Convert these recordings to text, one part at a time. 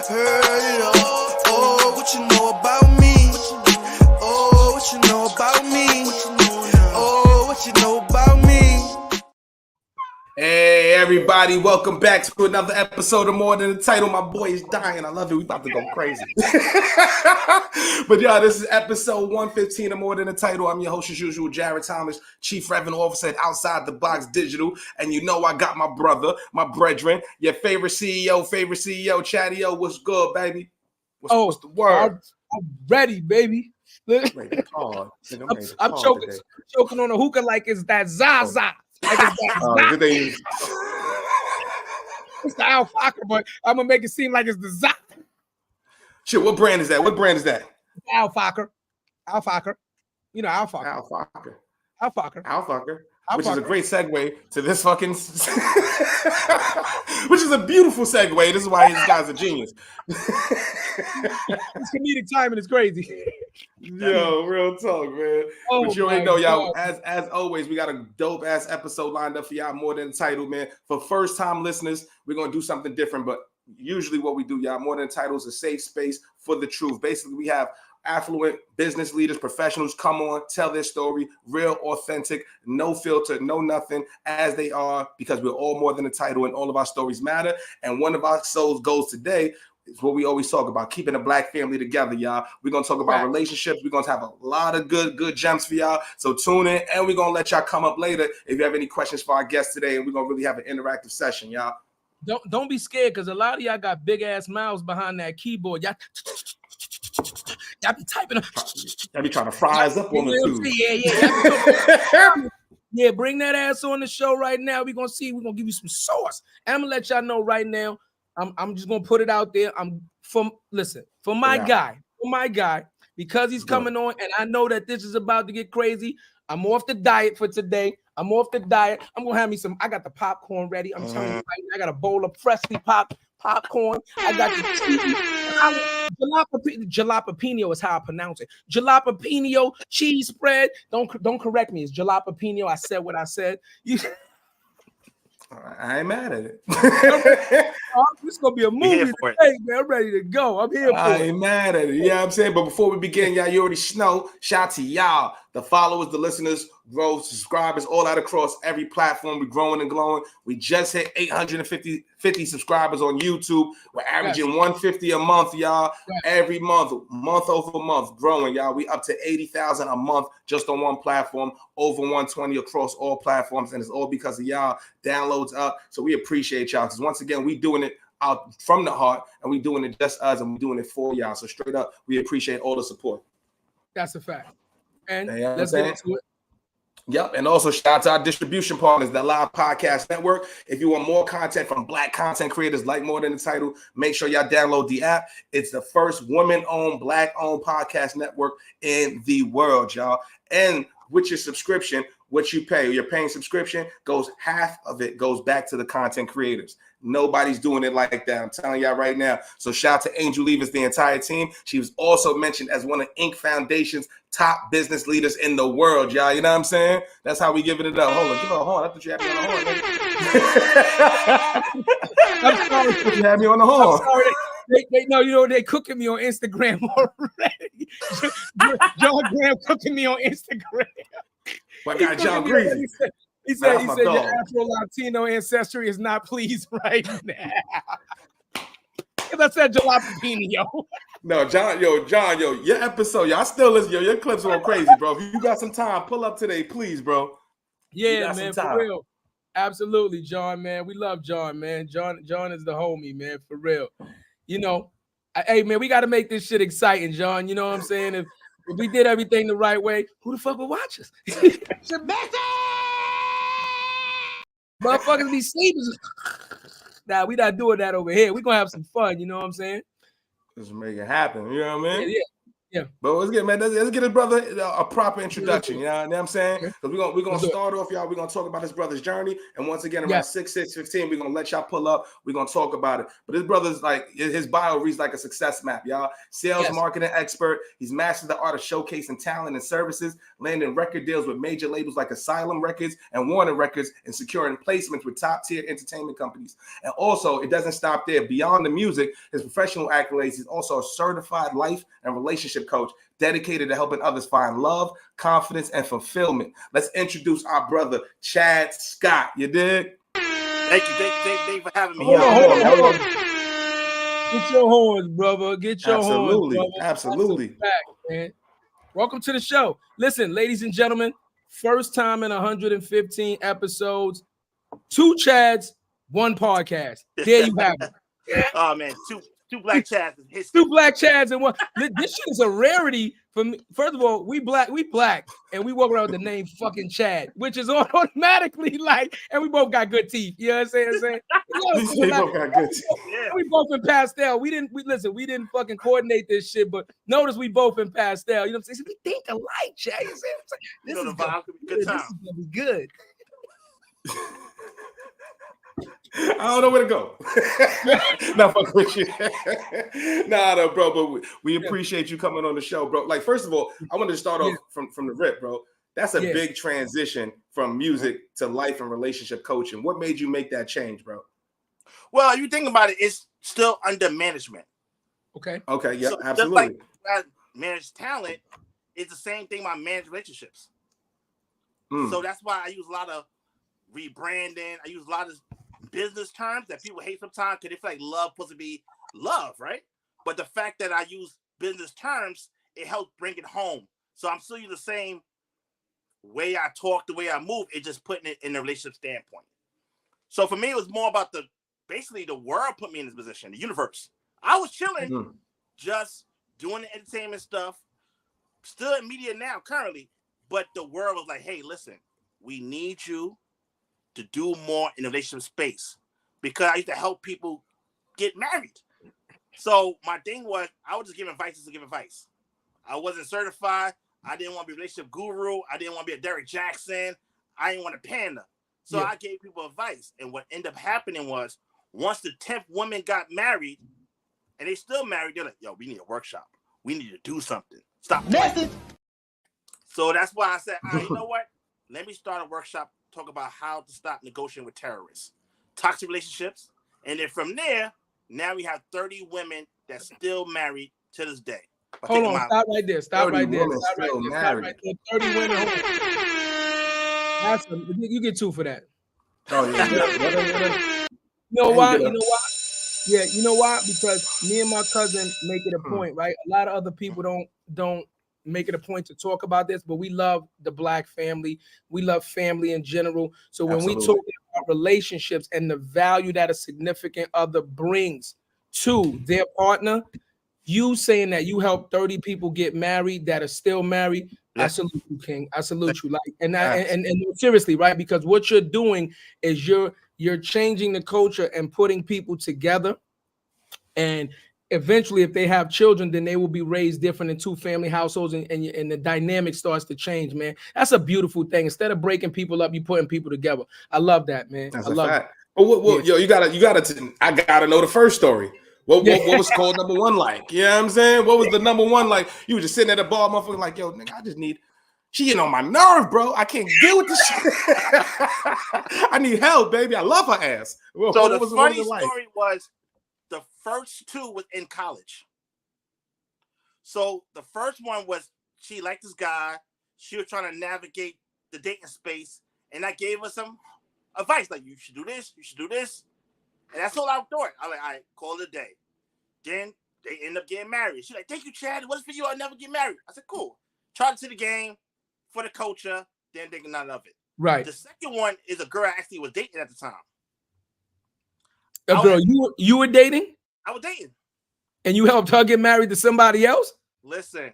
Hey, oh, what you know about me? Oh, what you know about me? Oh, what you know about me? Hey everybody, welcome back to another episode of More Than the Title. My boy is dying. I love it. We about to go crazy. But y'all, this is episode 115 of More Than the Title. I'm your host as usual, Jarrett Thomas, Chief Revenue Officer at Outside the Box Digital. And you know I got my brother, my brethren, your favorite CEO, Chadeo. What's good, baby? What's the word? I'm ready, baby. I'm choking on a hookah like it's that Zaza. Like it's that It's the alpaca, but I'm gonna make it seem like it's the Zaza. Shit, what brand is that? Alpaca. You know, alpaca. Which is a great segue to this fucking which is a beautiful segue. This is why this guy's a genius. It's comedic timing is crazy. Yo, real talk, man. But you already know, y'all, as always, we got a dope ass episode lined up for y'all, More Than Title, man. For first time listeners, we're gonna do something different, but usually what we do, y'all, More Than Title is a safe space for the truth. Basically, we have affluent business leaders, professionals come on, tell their story, real, authentic, no filter, no nothing, as they are, because we're all more than a title and all of our stories matter. And one of our souls goals today is what we always talk about, keeping a black family together, y'all. We're going to talk about relationships. We're going to have a lot of good gems for y'all. So tune in, and we're going to let y'all come up later if you have any questions for our guests today, and we're going to really have an interactive session, y'all. Don't be scared, because a lot of y'all got big ass mouths behind that keyboard. Y'all be typing. Y'all be trying to fry us up on the tube. Yeah, bring that ass on the show right now. We're gonna give you some sauce. And I'm gonna let y'all know right now. I'm just gonna put it out there. For my guy, because he's coming on, and I know that this is about to get crazy. I'm off the diet for today. I'm gonna have me some. I got the popcorn ready. I'm telling you right now, I got a bowl of freshly popped popcorn. I got the jalapeno is how I pronounce it. Jalapeno cheese spread. Don't correct me. It's jalapeno. I said what I said. I ain't mad at it. This is gonna be a movie today, man. I'm ready to go. I'm here for it. I ain't mad at it. You know what I'm saying? But before we begin, y'all, you already know. Shout out to y'all, the followers, the listeners, grow subscribers, all out across every platform. We're growing and glowing. We just hit 850 subscribers on YouTube. We're averaging 150 a month, y'all. Every month over month, growing, y'all. We up to 80,000 a month just on one platform, over 120 across all platforms, and it's all because of y'all. Downloads up, so we appreciate y'all. Because once again, we doing it out from the heart, and we doing it just us, and we doing it for y'all. So straight up, we appreciate all the support. That's a fact. And let's get into it. Yep, and also shout out to our distribution partners, the Live Podcast Network. If you want more content from Black content creators like More Than the Title, make sure y'all download the app. It's the first women-owned, Black-owned podcast network in the world, y'all. And with your subscription, what you pay, your paying subscription, half of it goes back to the content creators. Nobody's doing it like that. I'm telling y'all right now. So shout out to Angel Leavers, the entire team. She was also mentioned as one of Inc. Foundation's top business leaders in the world, y'all. You know what I'm saying? That's how we giving it up. Hold on, give her a horn. I thought you had me on the horn. You had me on the horn. They know, you know, they cooking me on Instagram already. John Graham cooking me on Instagram. My guy John Greasy. He said your Afro-Latino ancestry is not pleased right now. Because I said jalapeno. No, John, your episode, y'all still listen, your clips are crazy, bro. If you got some time, pull up today, please, bro. Yeah, man, for real. Absolutely, John, man. We love John, man. John is the homie, man, for real. You know, hey, man, we got to make this shit exciting, John. You know what I'm saying? If we did everything the right way, who the fuck would watch us? Motherfuckers be sleeping. Nah, we not doing that over here. We're going to have some fun, you know what I'm saying? Just make it happen, you know what I mean? Yeah. Yeah. But let's get his brother a proper introduction. You know what I'm saying? Because we're gonna start off, y'all. We're gonna talk about his brother's journey, and once again, around 6/6/15, we're gonna let y'all pull up. We're gonna talk about it. But his brother's like his bio reads like a success map, y'all. Sales marketing expert. He's mastered the art of showcasing talent and services, landing record deals with major labels like Asylum Records and Warner Records, and securing placements with top-tier entertainment companies. And also, it doesn't stop there. Beyond the music, his professional accolades, he's also a certified life and relationship coach dedicated to helping others find love, confidence, and fulfillment. Let's introduce our brother, Chad Scott. You dig? Thank you for having me. Hold on. Get your horns, brother. Get your horns, brother. Absolutely. Back, man. Welcome to the show. Listen, ladies and gentlemen, first time in 115 episodes, 2 Chads, 1 podcast. There you have it. Oh man, two black Chads. 2 black Chads and 1. This shit is a rarity for me. First of all, we black, and we walk around with the name fucking Chad, which is automatically like, and we both got good teeth. You know what I'm saying? We both got good teeth. Yeah. We both in pastel. We didn't fucking coordinate this shit, but notice we both in pastel. You know what I'm saying? We think alike, Chad. You know what I'm saying? This is gonna be good. I don't know where to go. Not fucking with you. No, bro. But we appreciate you coming on the show, bro. Like, first of all, I wanted to start off from the rip, bro. That's a big transition from music to life and relationship coaching. What made you make that change, bro? Well, you think about it, it's still under management. Okay. Yeah, so absolutely. Just like I manage talent, it's the same thing. I manage relationships. So that's why I use a lot of rebranding. I use a lot of business terms that people hate sometimes because they feel like love supposed to be love, right? But the fact that I use business terms, it helps bring it home. So I'm still using the same way I talk, the way I move. It's just putting it in the relationship standpoint. So for me, it was more about basically the world put me in this position, the universe. I was chilling, just doing the entertainment stuff, still in media now currently, but the world was like, hey, listen, we need you to do more in the relationship space, because I used to help people get married. So my thing was, I was just giving advice to give advice. I wasn't certified. I didn't want to be a relationship guru. I didn't want to be a Derek Jackson. I didn't want to pander. So I gave people advice. And what ended up happening was, once the 10th woman got married, and they still married, they're like, yo, we need a workshop. We need to do something. Stop. Message. So that's why I said, you know what? Let me start a workshop, talk about how to stop negotiating with terrorists, toxic relationships. And then from there, now we have 30 women that's still married to this day. Hold on, stop right there. Stop right there. 30 women. You get 2 for that. Oh, yeah. You know why? Yeah, you know why? Because me and my cousin make it a point, right? A lot of other people don't make it a point to talk about this, but we love the black family. We love family in general. So when we talk about relationships and the value that a significant other brings to their partner, you saying that you help 30 people get married that are still married, I salute you, King. I salute you. Like, and seriously, right? Because what you're doing is you're changing the culture and putting people together. And eventually, if they have children, then they will be raised different in 2 family households, and the dynamic starts to change, man. That's a beautiful thing. Instead of breaking people up, you're putting people together. I love that, man. That's a fact. Well, yo, you gotta. I gotta know the first story. What was called number 1 like? You know what I'm saying? What was the number 1 like? You were just sitting at the bar, motherfucker, like, yo, nigga, she getting on my nerve, bro. I can't deal with this shit. I need help, baby. I love her ass. So the funny story was, the first 2 was in college. So the first one was, she liked this guy. She was trying to navigate the dating space. And I gave her some advice. Like, you should do this. You should do this. And that's all I thought. I was like, all right, call it a day. Then they end up getting married. She's like, thank you, Chad. What's for you? I'll never get married. I said, cool. Charge to the game for the culture. Then thinking none of it. Right. The second one is a girl I actually was dating at the time. A girl you were dating? I was dating. And you helped her get married to somebody else? Listen,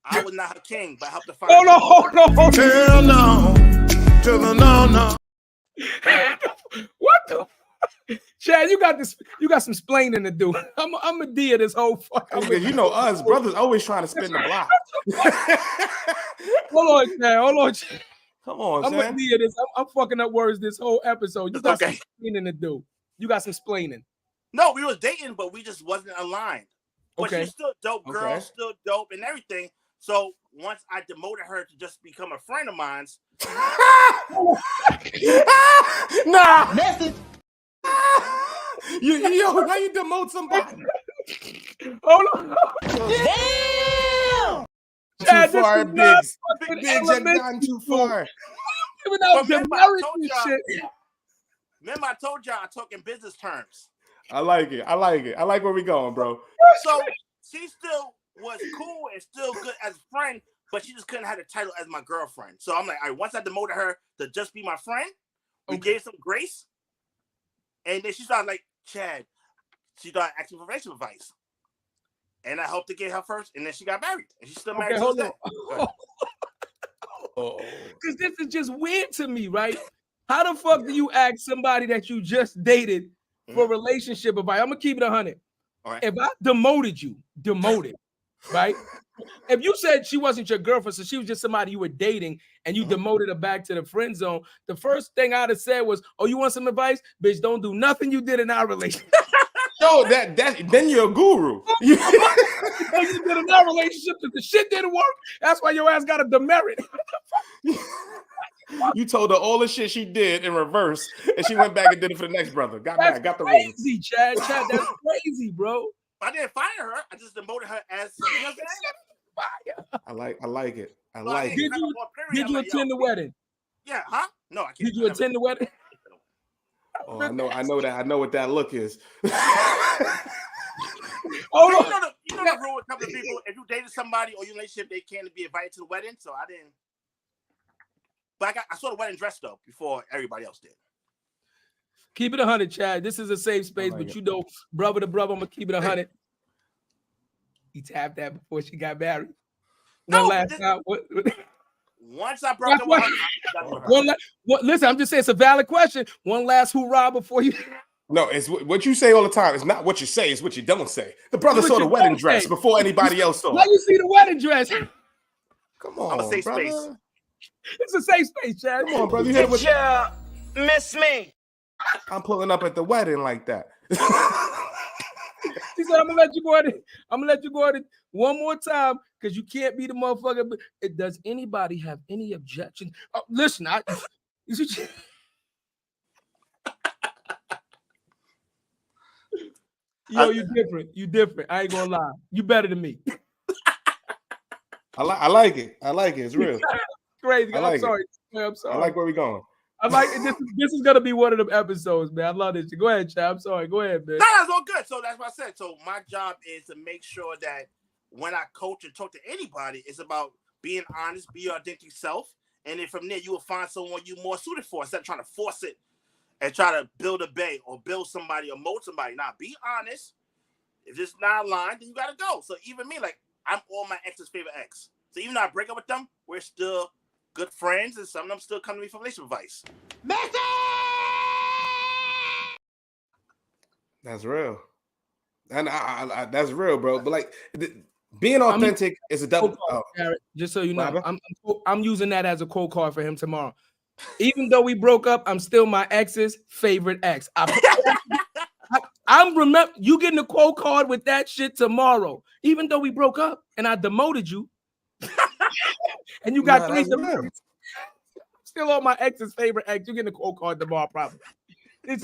I was not her king, but I helped her find Hold on. Hell no. To the no. What the? Chad, you got this. You got some splaining to do. I'm a D of this whole fuck. You know us brothers always trying to spin the block. Hold on, Chad. Come on, I'm a D of this. I'm fucking up words this whole episode. You got some splaining to do. You got some splaining. No, we was dating, but we just wasn't aligned. But Okay. she's still dope, girl, still dope and everything. So once I demoted her to just become a friend of mine. Nah. Message. Yo, how you demote somebody? Hold on. Damn. Chad, too far, Biggs. Biggs had gone too far. Remember, I told y'all I'm talking business terms. I like it. I like where we going, bro. So she still was cool and still good as a friend, but she just couldn't have the title as my girlfriend. So I'm like, all right, once I demoted her to just be my friend, we gave some grace. And then she started like, Chad, she started asking for relationship advice. And I helped to get her first, and then she got married. And she's still married to this day. Because this is just weird to me, right? How the fuck do you ask somebody that you just dated for relationship advice? I'm gonna keep it 100. All right. If I demoted, right? If you said she wasn't your girlfriend, so she was just somebody you were dating, and you demoted her back to the friend zone, the first thing I'd have said was, "Oh, you want some advice, bitch? Don't do nothing you did in our relationship." No, that then you're a guru. You did in our relationship, the shit didn't work. That's why your ass got a demerit. You told her all the shit she did in reverse, and she went back and did it for the next brother. Got the ring. Crazy, Chad. That's crazy, bro. I didn't fire her. I just demoted her as. You know I like it. Did you attend the wedding? Yeah, huh? No, I can't. Did you attend the wedding? Oh, I know what that look is. You know the rule with a couple of people. If you dated somebody or you in a relationship, they can't be invited to the wedding. So I didn't. But I saw the wedding dress though before everybody else did. Keep it 100, Chad. This is a safe space, but you know, brother to brother, I'm gonna keep it 100. He tapped that before she got married. One last time. Once I broke up with her, listen, I'm just saying it's a valid question. One last hoorah before you. No, it's what you say all the time. It's not what you say, it's what you don't say. The brother saw the wedding dress before anybody else saw it. Let you see the wedding dress. Come on, I'm a safe brother. space. It's a safe space, Chad. Come on, brother. You hear what? Miss me. I'm pulling up at the wedding like that. He said, I'm gonna let you go at it one more time because you can't be the motherfucker. But does anybody have any objection? Listen, yo, you different. You different. I ain't gonna lie. You better than me. I like it. It's real. Crazy. I'm sorry. I like where we going. I like it. This is gonna be one of them episodes, man. I love this. Go ahead, Chad. I'm sorry. Go ahead, man. No, that's all good. So that's what I said. So my job is to make sure that when I coach and talk to anybody, it's about being honest, be your authentic self, and then from there you will find someone you more suited for instead of trying to force it and try to build a bay or build somebody or mold somebody. Now, be honest. If it's not aligned, then you gotta go. So even me, like I'm all my ex's favorite ex. So even though I break up with them, we're still good friends, and some of them still come to me for relationship advice. That's real, and I that's real, bro. But like being authentic is a double. Jarrett, just so you know, I'm using that as a quote card for him tomorrow. Even though we broke up, I'm still my ex's favorite ex. I'm remember you getting a quote card with that shit tomorrow. Even though we broke up and I demoted you, and you got 3 demerits. Still on my ex's favorite ex. You getting a quote card tomorrow, probably. Let's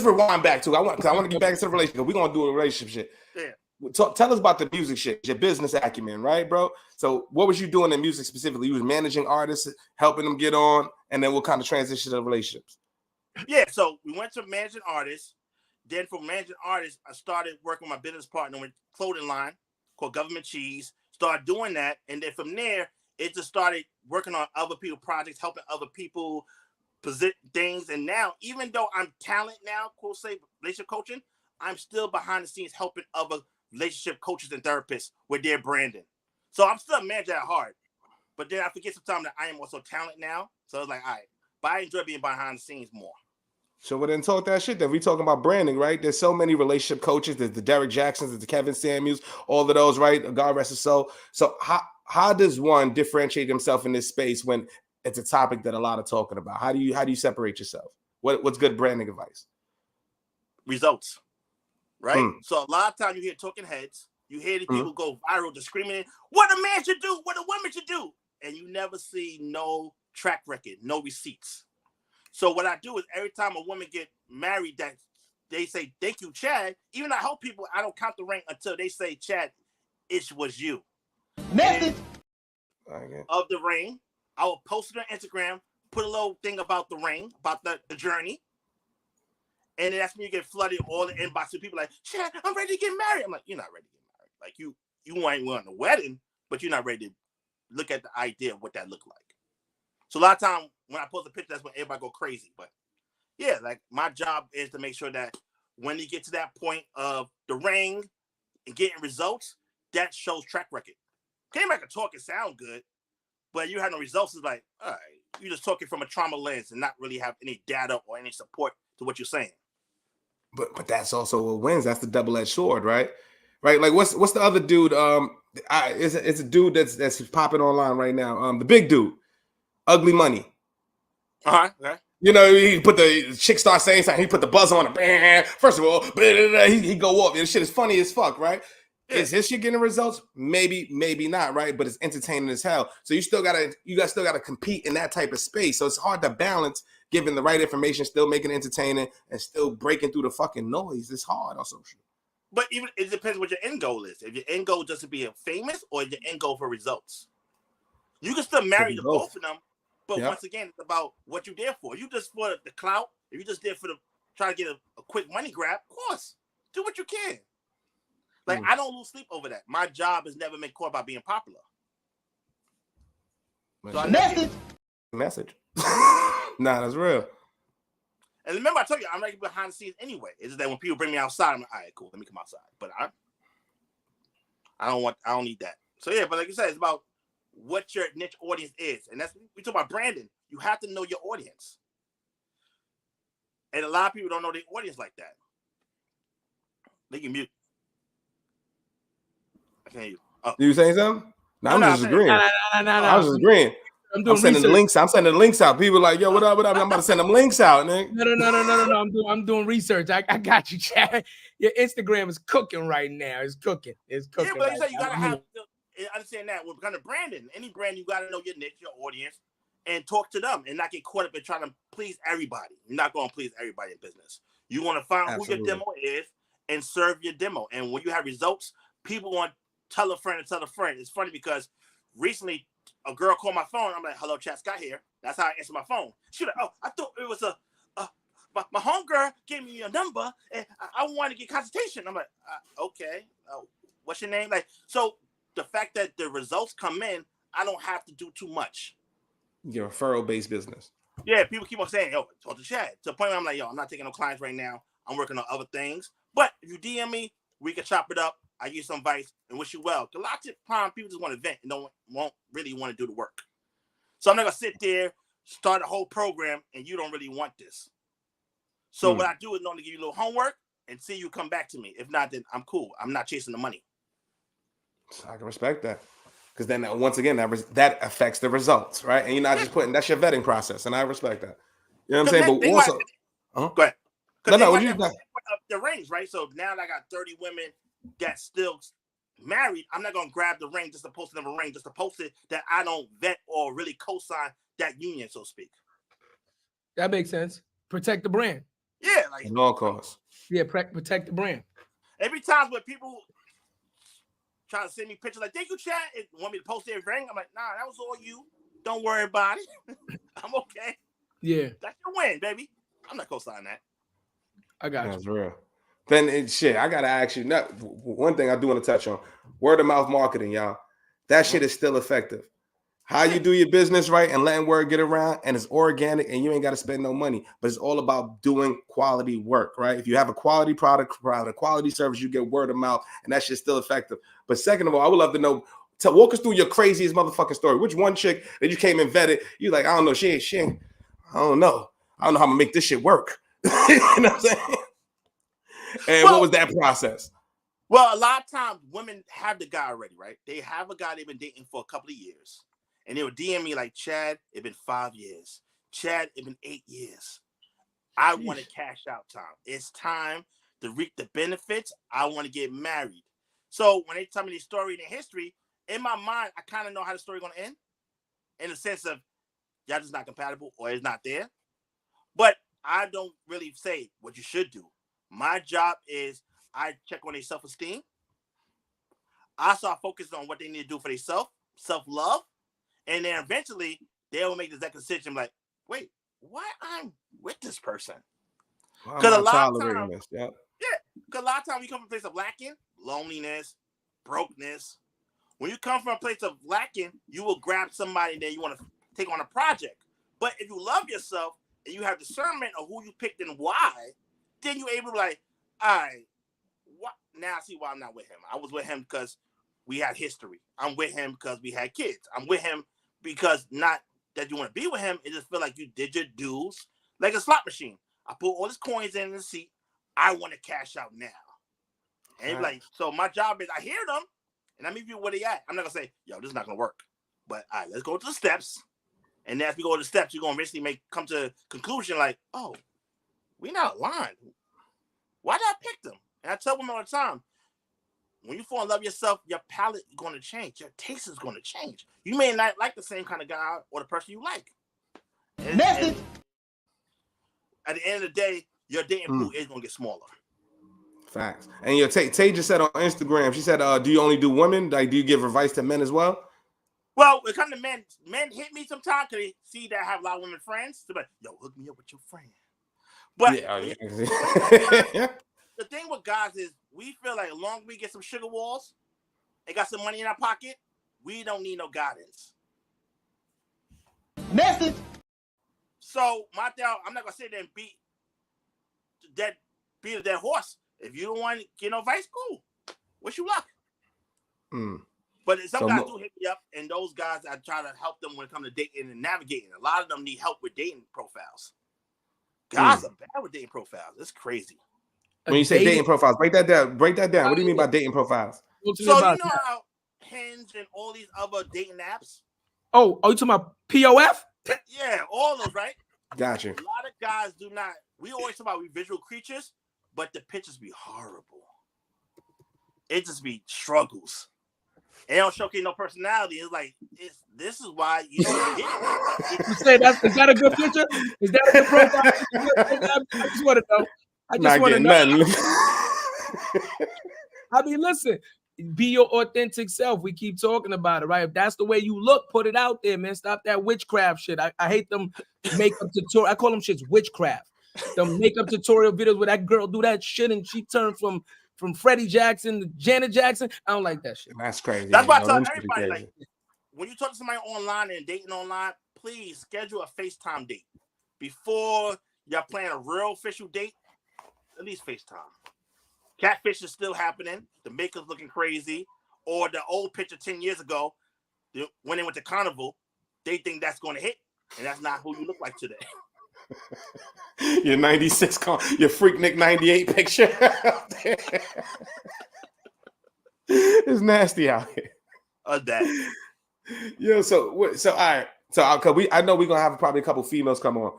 rewind back to. I want to get back to the relationship. We're gonna do a relationship shit. Yeah. Tell us about the music shit, your business acumen, right, bro? So, what was you doing in music specifically? You was managing artists, helping them get on, and then we'll kind of transition to relationships. Yeah. So we went to managing artists. Then from managing artists, I started working with my business partner with clothing line called Government Cheese. Started doing that, and then from there, it just started working on other people's projects, helping other people position things. And now, even though I'm talent now, quote say relationship coaching, I'm still behind the scenes helping other relationship coaches and therapists with their branding. So I'm still a manager at heart, but then I forget sometimes that I am also talent now. So it's like, all right, but I enjoy being behind the scenes more. So we didn't talk that shit. Then we talking about branding, right? There's so many relationship coaches. There's the Derek Jacksons, there's the Kevin Samuels, all of those, right? God rest his soul. So how does one differentiate himself in this space when it's a topic that a lot are talking about? How do you separate yourself? What's good branding advice? Results, right? So a lot of times you hear talking heads, you hear the people go viral just screaming, what a man should do, what a woman should do, and you never see no track record, no receipts. So what I do is every time a woman get married that they say, thank you, Chad, even I help people, I don't count the ring until they say, Chad, it was you. Message of the ring. I will post it on Instagram, put a little thing about the ring, about the journey. And that's when you get flooded all the inboxes. People like, Chad, I'm ready to get married. I'm like, you're not ready to get married. Like you ain't wanting a wedding, but you're not ready to look at the idea of what that looked like. So a lot of time when I post a picture, that's when everybody go crazy. But yeah, like my job is to make sure that when you get to that point of the ring and getting results, that shows track record. Anybody can talk and sound good, but you have no results. It's like, all right, you're just talking from a trauma lens and not really have any data or any support to what you're saying. But that's also what wins. That's the double-edged sword, right? Right. Like what's the other dude? It's a dude that's popping online right now. The big dude. Ugly Money. Okay. You know, he put the chick start saying something. He put the buzz on it. First of all, he go off. This shit is funny as fuck, right? Yeah. Is his shit getting results? Maybe not, right? But it's entertaining as hell. So you guys still gotta compete in that type of space. So it's hard to balance giving the right information, still making it entertaining, and still breaking through the fucking noise. It's hard on social. But even it depends what your end goal is. If your end goal just to be famous or your end goal for results, you can still marry the both of them. But once again, it's about what you're there for. You just for the clout. If you just there for try to get a quick money grab, of course, do what you can. Like I don't lose sleep over that. My job is never make call about being popular. So message. Nah, that's real. And remember, I told you I'm like behind the scenes anyway. It's just that when people bring me outside, I'm like, all right, cool, let me come outside. But I don't need that. So yeah, but like you said, it's about what your niche audience is. And that's we talk about branding. You have to know your audience. And a lot of people don't know their audience like that. They can mute. I can't hear you. Oh. You saying something? No, I'm just agreeing. No. I was just agreeing. I'm sending links. I'm sending links out. People like, yo, what up? I'm about to send them links out, nigga. No. I'm doing research. I got you, Chad. Your Instagram is cooking right now. It's cooking. Yeah, but like you said, you gotta have understand that when kind of branding, any brand, you gotta know your niche, your audience, and talk to them, and not get caught up in trying to please everybody. You're not going to please everybody in business. You want to find who your demo is and serve your demo. And when you have results, people want to tell a friend and tell a friend. It's funny because recently a girl called my phone. I'm like, hello, Chad Scott here. That's how I answer my phone. She was like, oh, I thought it was my homegirl gave me your number and I wanted to get consultation. I'm like, okay. What's your name? Like, so the fact that the results come in, I don't have to do too much. Your referral-based business. Yeah, people keep on saying, yo, talk to Chad. To the point where I'm like, yo, I'm not taking no clients right now. I'm working on other things. But if you DM me, we can chop it up. I give you some advice and wish you well. Because a lot of times people just want to vent and won't really want to do the work. So I'm not going to sit there, start a whole program, and you don't really want this. So what I do is normally give you a little homework and see you come back to me. If not, then I'm cool. I'm not chasing the money. I can respect that. Because then once again, that affects the results, right? And you're not just putting, that's your vetting process. And I respect that. You know what I'm saying? But also, go ahead. No, what you got? The rings, right? So now I got 30 women that's still married. I'm not going to grab the ring just to post another ring, just to post it that I don't vet or really co-sign that union, so to speak. That makes sense. Protect the brand. Yeah. Like at all costs. Yeah, protect the brand. Every time when people try to send me pictures like, thank you, Chad, and want me to post their ring, I'm like, nah, that was all you. Don't worry about it. I'm okay. Yeah. That's your win, baby. I'm not co-signing that. I got you. That's real. Then I gotta ask you. One thing I do want to touch on: word of mouth marketing, y'all. That shit is still effective. How you do your business right and letting word get around, and it's organic, and you ain't got to spend no money. But it's all about doing quality work, right? If you have a quality product, a quality service, you get word of mouth, and that shit's still effective. But second of all, I would love to know. Walk us through your craziest motherfucking story. Which one chick that you came and vetted? You like, I don't know, she ain't. I don't know how I'm gonna make this shit work. You know what I'm saying? And what was that process? Well, a lot of times women have the guy already, right? They have a guy they've been dating for a couple of years. And they would DM me like, Chad, it's been 5 years. Chad, it's been 8 years. I want to cash out, Tom. It's time to reap the benefits. I want to get married. So when they tell me the story and the history, in my mind, I kind of know how the story going to end. In the sense of, y'all just not compatible or it's not there. But I don't really say what you should do. My job is I check on their self-esteem. I start focusing on what they need to do for themselves, self-love. And then eventually they'll make that decision like, wait, why I'm with this person? Because a lot of times, because a lot of times you come from a place of lacking, loneliness, brokenness. When you come from a place of lacking, you will grab somebody that you want to take on a project. But if you love yourself and you have discernment of who you picked and why, then you're able to be like, all right, what? Now I see why I'm not with him. I was with him because we had history. I'm with him because we had kids. I'm with him because not that you want to be with him. It just feel like you did your dues like a slot machine. I put all these coins in the seat. I want to cash out now. And like, so my job is I hear them and I meet you where they at. I'm not going to say, yo, this is not going to work. But all right, let's go to the steps. And as we go to the steps, you're going to eventually come to a conclusion like, oh, we're not aligned. Why did I pick them? And I tell women all the time, when you fall in love with yourself, your palate is going to change. Your taste is going to change. You may not like the same kind of guy or the person you like. And at the end of the day, your dating pool is going to get smaller. Facts. And your Tay just said on Instagram, she said, do you only do women? Like, do you give advice to men as well? Well, when it comes to men hit me sometimes because they see that I have a lot of women friends. So like, yo, hook me up with your friend. But the thing with guys is we feel like as long as we get some sugar walls and got some money in our pocket, we don't need no guidance. Message. So my thing, I'm not gonna sit there and beat a dead horse. If you don't want to get no advice, cool. Wish you luck. But some guys do hit me up, and those guys I try to help them when it comes to dating and navigating. A lot of them need help with dating profiles. Guys are bad with dating profiles. It's crazy. When you say dating profiles, break that down. What do you mean by dating profiles? So you know how Hinge and all these other dating apps? Oh, you talking about POF? Yeah, all those, right? Gotcha. A lot of guys do not. We always talk about we visual creatures, but the pictures be horrible. It just be struggles. It don't showcase no personality. It's like this is why you don't get it. You say is that a good picture? Is that a good profile? I just want to know. I just want to know. I mean, listen, be your authentic self. We keep talking about it, right? If that's the way you look, put it out there, man. Stop that witchcraft shit. I hate them makeup tutorial. I call them shits witchcraft. The makeup tutorial videos where that girl do that shit and she turned from Freddie Jackson to Janet Jackson. I don't like that shit. That's crazy. That's why I tell everybody, like, when you talk to somebody online and dating online, please schedule a FaceTime date. Before y'all plan a real official date, at least FaceTime. Catfish is still happening. The makeup's looking crazy. Or the old picture 10 years ago, when they went to Carnival, they think that's going to hit. And that's not who you look like today. Your 96, your Freaknik 98 picture. It's nasty out here. That. Yo, so all right. So I know we're gonna have probably a couple females come on.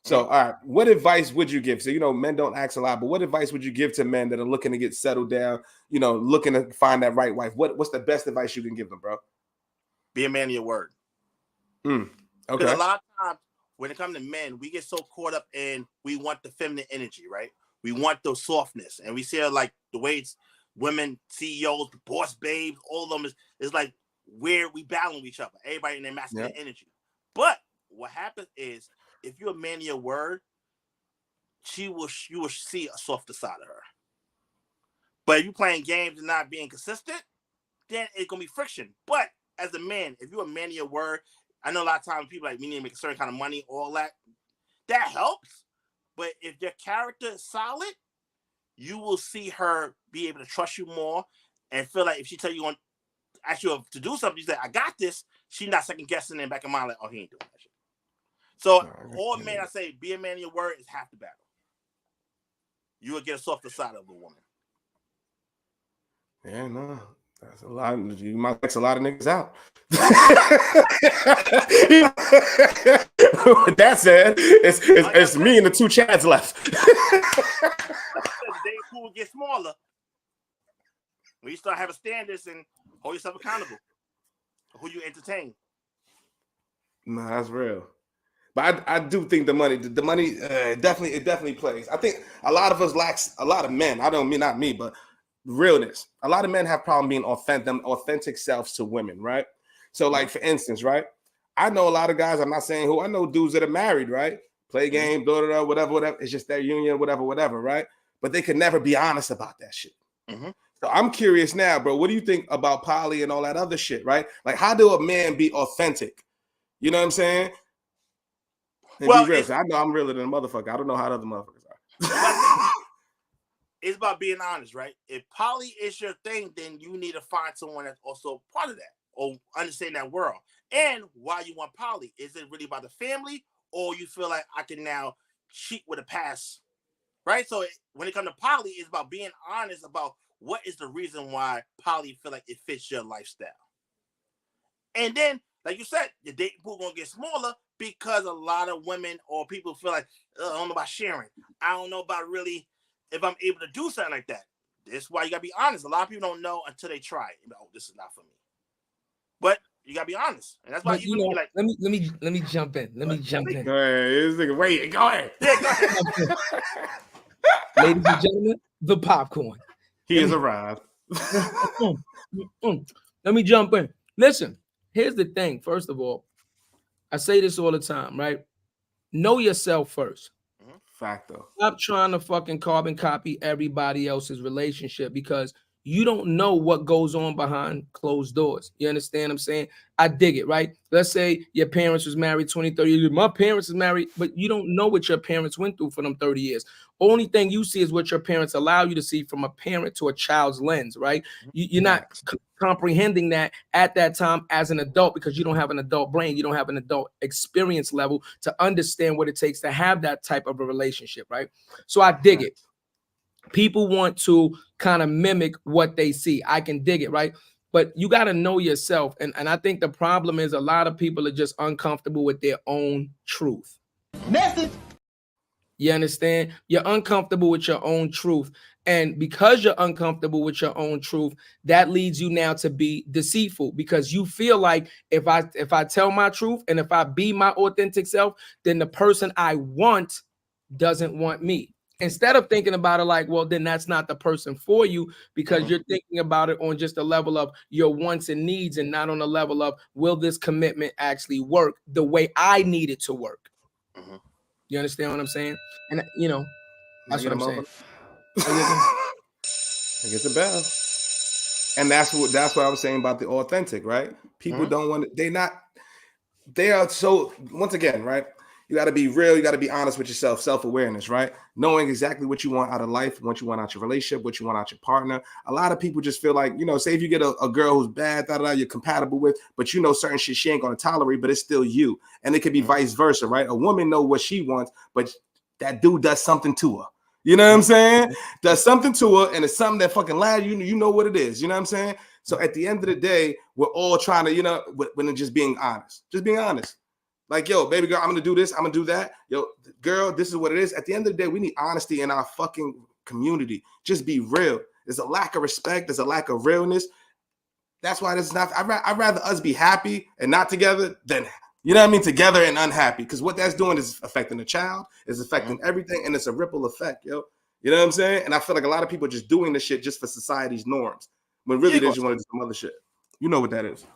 So all right, what advice would you give? So men don't ask a lot, but what advice would you give to men that are looking to get settled down? Looking to find that right wife. What's the best advice you can give them, bro? Be a man of your word. Okay. Because a lot of times when it comes to men, we get so caught up in we want the feminine energy, right? We want the softness, and we see like the way it's women, CEOs, boss babes, all of them is like where we battle each other. Everybody in their masculine energy. But what happens is if you're a man of your word, you will see a softer side of her. But if you're playing games and not being consistent, then it's gonna be friction. But as a man, if you're a man of your word, I know a lot of times people like we need to make a certain kind of money, all that helps. But if your character is solid, you will see her be able to trust you more and feel like if she tell you on ask you to do something, you say, I got this. She's not second guessing in the back of mind like, oh, he ain't doing that shit. So all men, I say, be a man of your word is half the battle. you would get a softer side of a woman. Yeah, no. That's a lot. You might X a lot of niggas out. With that said, it's me and the 2 Chads left. The dating pool will get smaller when you start having standards and hold yourself accountable for who you entertain. No, that's real. But I do think the money definitely plays. I think a lot of us lacks, a lot of men, I don't mean not me, but realness. A lot of men have problem being authentic selves to women, right? So like for instance, right? I know a lot of guys, I'm not saying who, I know dudes that are married, right? Play game, blah, blah, blah, whatever. It's just their union, whatever, right? But they could never be honest about that shit. So I'm curious now, bro, what do you think about poly and all that other shit, right? Like how do a man be authentic? You know what I'm saying? And well, be real. I know I'm realer than a motherfucker. I don't know how the other motherfuckers are. It's about being honest, right? If poly is your thing, then you need to find someone that's also part of that or understand that world. And why you want poly? Is it really about the family, or you feel like I can now cheat with a pass, right? So when it comes to poly, it's about being honest about what is the reason why poly feel like it fits your lifestyle. And then, like you said, the dating pool gonna get smaller because a lot of women or people feel like, I don't know about sharing. I don't know about really if I'm able to do something like that. That's why you gotta be honest. A lot of people don't know until they try it. Oh, this is not for me. But you gotta be honest, and that's why you know. Like, let me jump in. Let me jump in. Go ahead. Wait, go ahead. Yeah, go ahead. Ladies and gentlemen, the popcorn. He has arrived. Let me jump in. Listen, here's the thing. First of all, I say this all the time, right? Know yourself first. Facto. Stop trying to fucking carbon copy everybody else's relationship because you don't know what goes on behind closed doors. You understand what I'm saying? I dig it, right? Let's say your parents was married 20, 30 years. My parents is married, but you don't know what your parents went through for them 30 years. Only thing you see is what your parents allow you to see from a parent to a child's lens, right? You're not comprehending that at that time as an adult because you don't have an adult brain. You don't have an adult experience level to understand what it takes to have that type of a relationship, right? So I dig it. People want to kind of mimic what they see. I can dig it, right? But you got to know yourself. And I think the problem is a lot of people are just uncomfortable with their own truth. Message. You understand? You're uncomfortable with your own truth. And because you're uncomfortable with your own truth, that leads you now to be deceitful because you feel like if I tell my truth and if I be my authentic self, then the person I want doesn't want me. Instead of thinking about it like, well, then that's not the person for you because you're thinking about it on just a level of your wants and needs and not on a level of, will this commitment actually work the way I need it to work? You understand what I'm saying? And, you know, that's what I'm saying. I get the bell. And that's what I was saying about the authentic, right? People don't want to, they are so, once again, right? You got to be real. You got to be honest with yourself. Self-awareness, right? Knowing exactly what you want out of life, what you want out your relationship, what you want out your partner. A lot of people just feel like, you know, say if you get a girl who's bad, you're compatible with, but you know certain shit she ain't going to tolerate, but it's still you. And it could be vice versa, right? A woman know what she wants, but that dude does something to her. You know what I'm saying? Does something to her, and it's something that fucking loud. You know what it is. You know what I'm saying? So at the end of the day, we're all trying to, you know, when just being honest. Just being honest. Like, yo, baby girl, I'm going to do this. I'm going to do that. Yo, girl, this is what it is. At the end of the day, we need honesty in our fucking community. Just be real. There's a lack of respect. There's a lack of realness. That's why this is not, I'd rather us be happy and not together than, you know what I mean, together and unhappy. Because what that's doing is affecting the child, is affecting everything, and it's a ripple effect, yo. You know what I'm saying? And I feel like a lot of people are just doing this shit just for society's norms. When really they just want to do some other shit. You know what that is.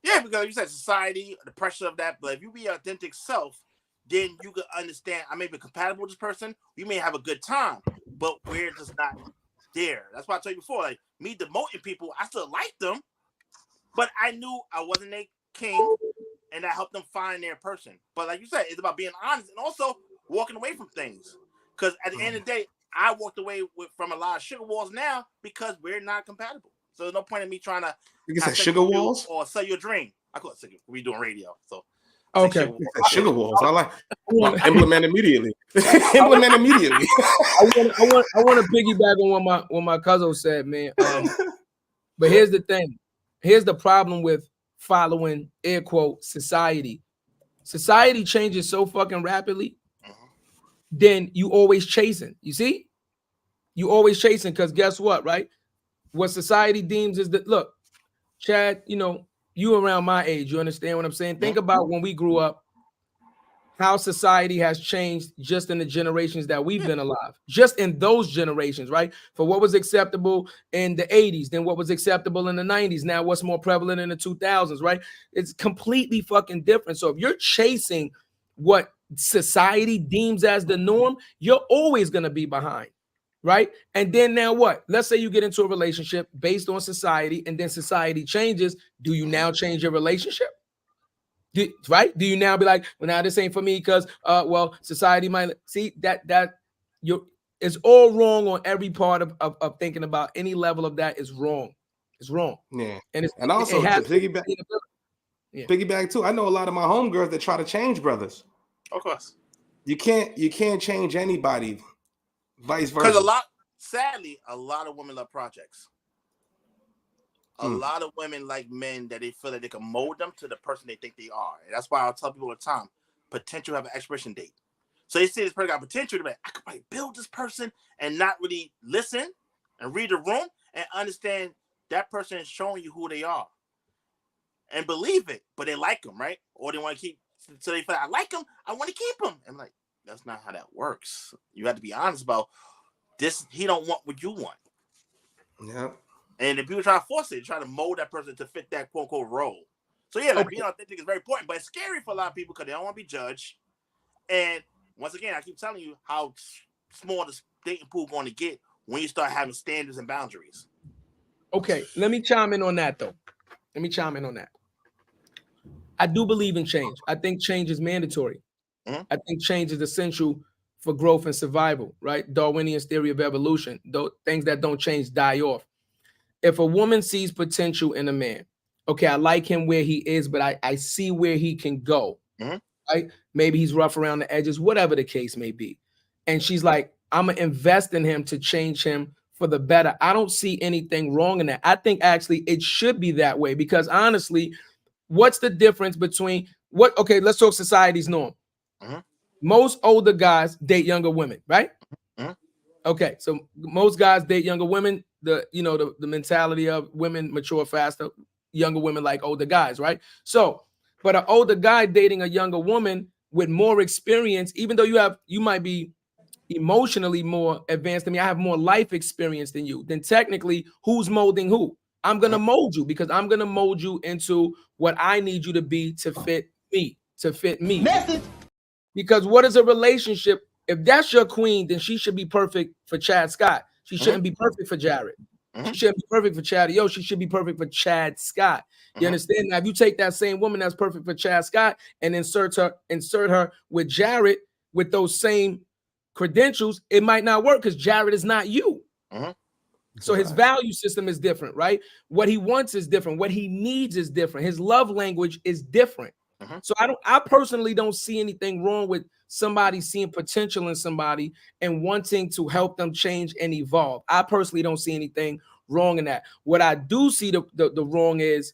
Yeah, because you said society, the pressure of that. But if you be your authentic self, then you can understand I may be compatible with this person. We may have a good time, but we're just not there. That's why I told you before, like me demoting people, I still like them, but I knew I wasn't a king, and I helped them find their person. But like you said, it's about being honest and also walking away from things. Because at the end of the day, I walked away from a lot of sugar walls now because we're not compatible. So there's no point in me trying to you said sugar walls or sell your dream. I call it sugar. We doing radio, so Okay. Sugar walls. I like implement immediately. Implement immediately. I want to piggyback on what my cousin said, man. But here's the thing. Here's the problem with following air quote society. Society changes so fucking rapidly. Then you always chasing. You see? You always chasing because guess what, right? What society deems is that, look, Chad, you around my age. You understand what I'm saying? Think about when we grew up, how society has changed just in the generations that we've been alive. Just in those generations, right? For what was acceptable in the 80s, then what was acceptable in the 90s. Now what's more prevalent in the 2000s, right? It's completely fucking different. So if you're chasing what society deems as the norm, you're always going to be behind. Right. And then now what? Let's say you get into a relationship based on society and then society changes. Do you now change your relationship? Right? Do you now be like, well, now this ain't for me because well, society might see that it's all wrong on every part of thinking about any level of that is wrong. It's wrong. Yeah. And also to piggyback too. I know a lot of my homegirls that try to change brothers. Of course. You can't change anybody. Vice versa. Because sadly, a lot of women love projects. A lot of women like men that they feel that they can mold them to the person they think they are. And that's why I'll tell people all the time, potential have an expiration date. So they see this person got potential, they're like, I could probably build this person and not really listen and read the room and understand that person is showing you who they are. And believe it, but they like them, right? Or they want to keep, so they feel like, I like them, I want to keep them. I'm like, that's not how that works. You have to be honest about this. He don't want what you want. Yeah. And if people try to force it, try to mold that person to fit that quote unquote role. So yeah, like being authentic is very important, but it's scary for a lot of people because they don't want to be judged. And once again, I keep telling you how small the dating pool going to get when you start having standards and boundaries. Okay, let me chime in on that though. I do believe in change. I think change is mandatory. I think change is essential for growth and survival, right? Darwinian theory of evolution. Things that don't change die off. If a woman sees potential in a man, okay, I like him where he is, but I see where he can go, right? Maybe he's rough around the edges, whatever the case may be. And she's like, I'm going to invest in him to change him for the better. I don't see anything wrong in that. I think actually it should be that way because honestly, what's the difference between okay, let's talk society's norm. Most older guys date younger women, right? Okay, so most guys date younger women. The mentality of women mature faster, younger women like older guys, right? So, but an older guy dating a younger woman with more experience, even though you might be emotionally more advanced than me, I have more life experience than you. Then technically, who's molding who? I'm gonna mold you because I'm gonna mold you into what I need you to be to fit me. Message. Because what is a relationship? If that's your queen, then she should be perfect for Chad Scott. She shouldn't be perfect for Jarrett. She shouldn't be perfect for Chadeo. She should be perfect for Chad Scott. You understand? Now, if you take that same woman that's perfect for Chad Scott and insert her with Jarrett with those same credentials, it might not work because Jarrett is not you. So his value system is different, right? What he wants is different. What he needs is different. His love language is different. So I personally don't see anything wrong with somebody seeing potential in somebody and wanting to help them change and evolve. I personally don't see anything wrong in that. What I do see the wrong is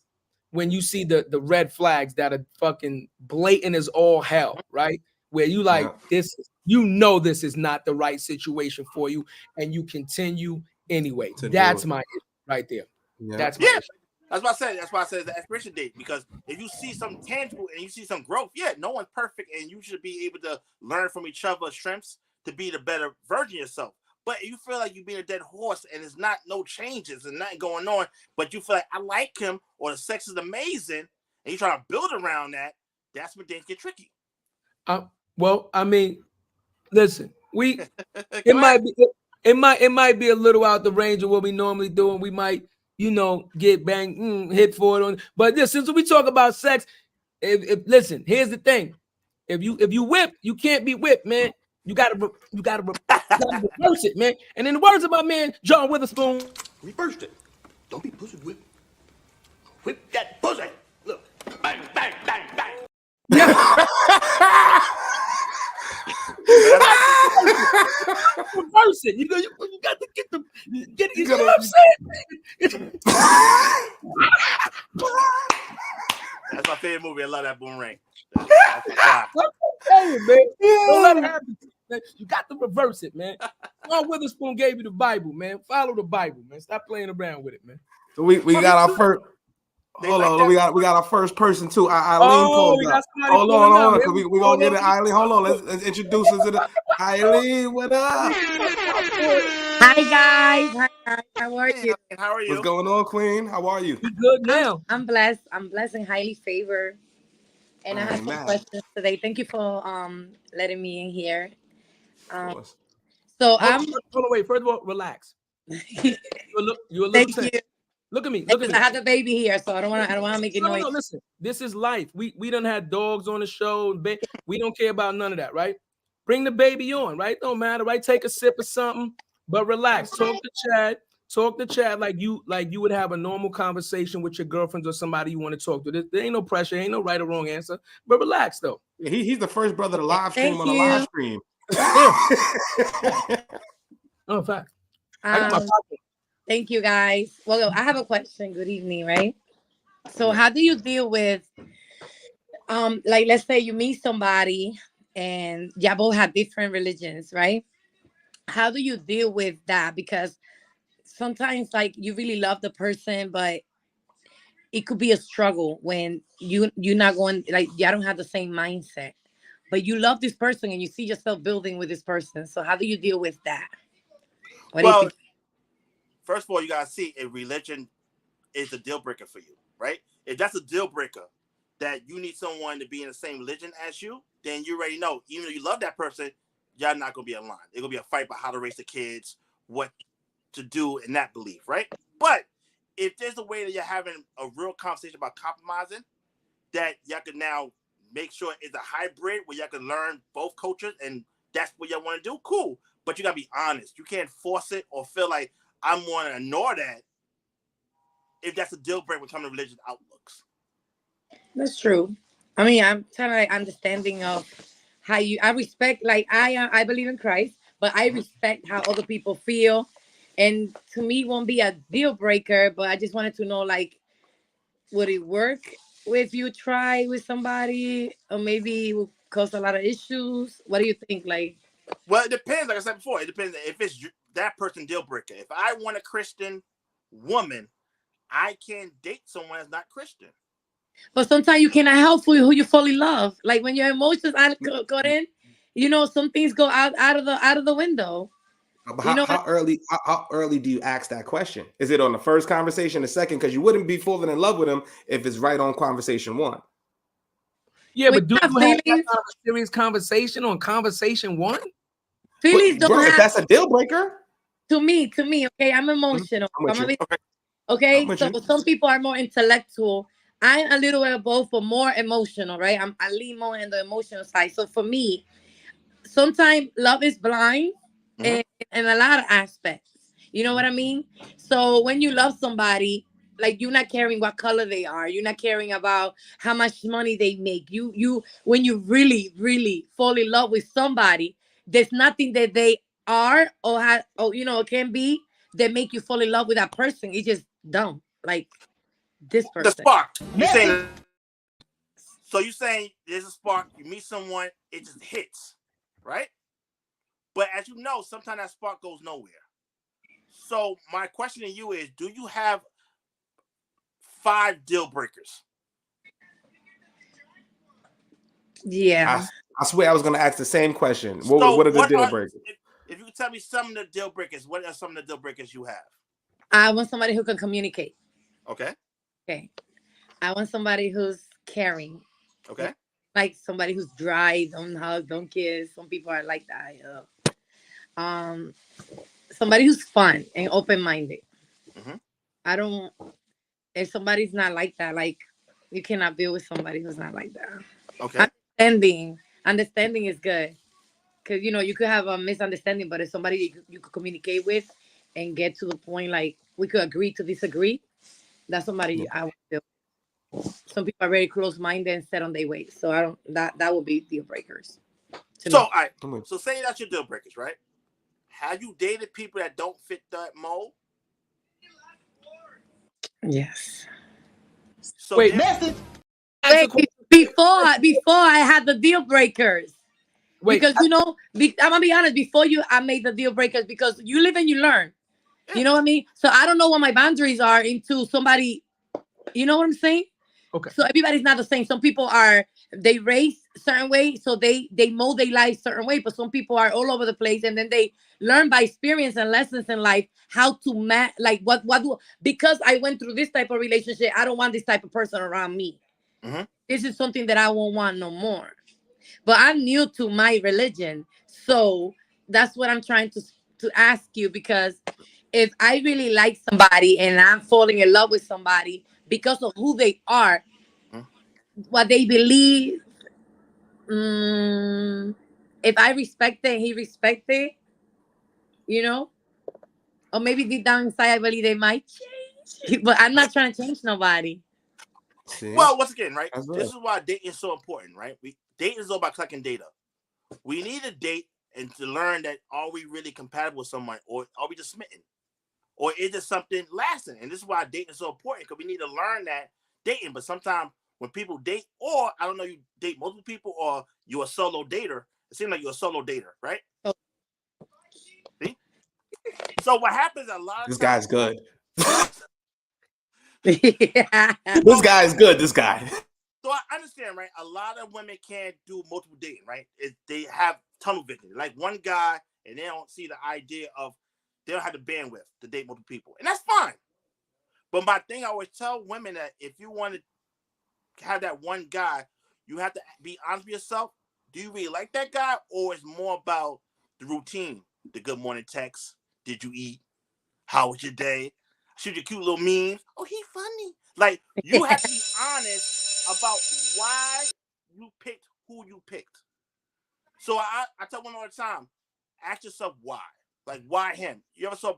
when you see the red flags that are fucking blatant as all hell, right? Where you like this, this is not the right situation for you, and you continue anyway. That's my issue right there. That's my issue. That's why I said it's the expiration date, because if you see some tangible and you see some growth, no one's perfect, and you should be able to learn from each other's strengths to be the better version of yourself. But if you feel like you're being a dead horse and there's no changes and nothing going on, but you feel like I like him or the sex is amazing, and you try to build around that, that's when things get tricky. Well, I mean, listen, it might be a little out the range of what we normally do, and we might, get banged, hit for it on. But since we talk about sex, listen, here's the thing: if you whip, you can't be whipped, man. You gotta reverse it, man. And in the words of my man John Witherspoon, reverse it. Don't be pussy whip. Whip that pussy. Look, bang, bang, bang, bang. it. You got to get the you know what I'm saying? That's my favorite movie. I love that Boomerang. I'm telling you, man. Don't let it happen. Man. You got to reverse it, man. John Witherspoon gave you the Bible, man. Follow the Bible, man. Stop playing around with it, man. So we got our first. Hold on, we got our first person too. Eileen pulled up. Hold on, because we gonna get it. Eileen, hold on. Let's introduce her to the Eileen. What up? Hi guys. How are you? How are you? What's going on, Queen? How are you? We good now. I'm blessed. I'm blessed and highly favored. And I have some questions today. Thank you for letting me in here. So hold on, wait. First of all, relax. You're a little Thank you. Look at me. I have the baby here, so I don't want to make it noise. No, listen. This is life. We done had dogs on the show. We don't care about none of that, right? Bring the baby on, right? Don't matter, right? Take a sip of something, but relax. Talk to Chad like you would have a normal conversation with your girlfriends or somebody you want to talk to. There ain't no pressure, ain't no right or wrong answer, but relax though. He's the first brother to live stream on a live stream. Oh, fact. Thank you, guys. Well, I have a question. Good evening, right? So how do you deal with, like, let's say you meet somebody and y'all both have different religions, right? How do you deal with that? Because sometimes, like, you really love the person, but it could be a struggle when you're not going, like, y'all don't have the same mindset. But you love this person and you see yourself building with this person. So how do you deal with that? What do you think? First of all, you gotta see if religion is a deal breaker for you, right? If that's a deal breaker, that you need someone to be in the same religion as you, then you already know, even though you love that person, y'all not gonna be aligned. It's gonna be a fight about how to raise the kids, what to do in that belief, right? But if there's a way that you're having a real conversation about compromising, that y'all can now make sure it's a hybrid where y'all can learn both cultures and that's what y'all want to do, cool. But you gotta be honest. You can't force it or feel like I'm going to ignore that if that's a deal breaker when it comes to religious outlooks. That's true. I mean, I'm kind of like understanding of how I respect, like I believe in Christ, but I respect how other people feel. And to me, it won't be a deal breaker, but I just wanted to know, like, would it work if you try with somebody, or maybe it will cause a lot of issues? What do you think? Like, well, it depends. Like I said before, it depends if it's that person deal breaker. If I want a Christian woman, I can't date someone that's not Christian. But sometimes you cannot help who you fall in love. Like when your emotions got in, some things go out of the window. How early do you ask that question? Is it on the first conversation, the second? Because you wouldn't be falling in love with him if it's right on conversation one. Yeah, but do you have that kind of serious conversation on conversation one? Feelings don't have. That's a deal breaker. To me, okay, I'm emotional. Okay, so some people are more intellectual. I'm a little bit of both, but more emotional, right? I lean more in the emotional side. So for me, sometimes love is blind in a lot of aspects. You know what I mean? So when you love somebody, like, you're not caring what color they are. You're not caring about how much money they make. When you really, really fall in love with somebody, there's nothing that they are or can be that make you fall in love with that person. It's just dumb. Like this person. The spark. You're saying there's a spark, you meet someone, it just hits, right? But as you know, sometimes that spark goes nowhere. So my question to you is, do you have 5 deal breakers? Yeah. I swear I was going to ask the same question. What are the deal breakers? If you could tell me some of the deal breakers, what are some of the deal breakers you have? I want somebody who can communicate. Okay. I want somebody who's caring. Okay. Like somebody who's dry, don't hug, don't kiss. Some people are like that. Somebody who's fun and open-minded. I don't. If somebody's not like that, like, you cannot build with somebody who's not like that. Okay. Understanding is good, because you could have a misunderstanding, but if somebody you could communicate with and get to the point, like, we could agree to disagree, that's somebody I want to build. Some people are very close-minded and set on their ways, so I don't. That would be deal breakers. So say that's your deal breakers, right? have you dated people that don't fit that mold? Yes. So wait, Message. before I had the deal breakers. wait. Because I'm gonna be honest. Before I made the deal breakers because you live and you learn. You know what I mean? So I don't know what my boundaries are into somebody. You know what I'm saying? Okay. So everybody's not the same. Some people they raise certain way, so they mold their life certain way. But some people are all over the place, and then they learn by experience and lessons in life how to like what do. Because I went through this type of relationship, I don't want this type of person around me. Mm-hmm. This is something that I won't want no more. But I'm new to my religion, so that's what I'm trying to ask you. Because if I really like somebody and I'm falling in love with somebody because of who they are, what they believe, if I respect it, he respect it, or maybe deep down inside I believe they might change, but I'm not trying to change nobody. See? Well, once again, right? That's This right. is why dating is so important, right? Dating is all about collecting data. We need a date and to learn that are we really compatible with someone, or are we just smitten, or is it something lasting? And this is why dating is so important, because we need to learn that dating. But sometimes when people date, or I don't know, you date multiple people, or you're a solo dater. It seems like you're a solo dater, right? Oh. See? So what happens a lot of This times? guy's good. Yeah. This guy is good. This guy. So I understand, right? A lot of women can't do multiple dating, right? They have tunnel vision. Like one guy, and they don't see the idea of, they don't have the bandwidth to date multiple people. And that's fine. But my thing, I always tell women that if you want to have that one guy, you have to be honest with yourself. Do you really like that guy? Or it's more about the routine? The good morning text. Did you eat? How was your day? Shoot your cute little memes. Oh, he funny. Like, you have to be honest about why you picked who you picked. So I tell women all the time, ask yourself why. Like, why him? You ever saw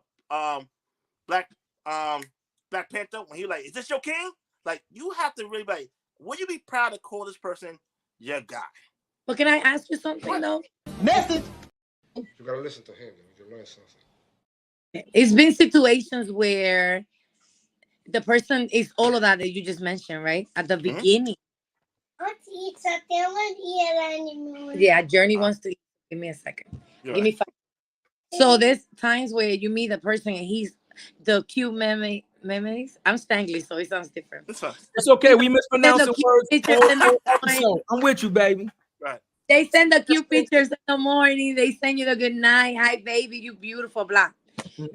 Black Panther when he like, is this your king? Like, you have to really like, would you be proud to call this person your guy? But can I ask you something though? Message. You gotta listen to him. You can learn something. It's been situations where the person is all of that you just mentioned, right? At the beginning. Yeah, Journey wants to. Give me a second. Give me 5. So there's times where you meet the person and he's the cute memes. I'm Stangley, so it sounds different. It's okay. We mispronouncing words. So I'm with you, baby. Right. They send the cute pictures in the morning. They send you the good night. Hi, baby. You beautiful, blah.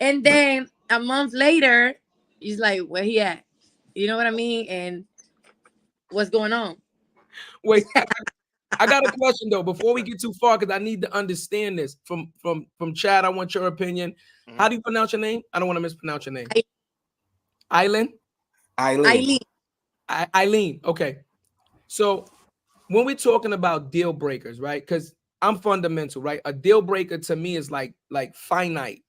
And then a month later, he's like, where he at? You know what I mean? And what's going on? Wait, I got a question though before we get too far, because I need to understand this from Chad. I want your opinion. How do you pronounce your name? I don't want to mispronounce your name. Eileen. Okay. So when we're talking about deal breakers, right? Because I'm fundamental, right? A deal breaker to me is like finite.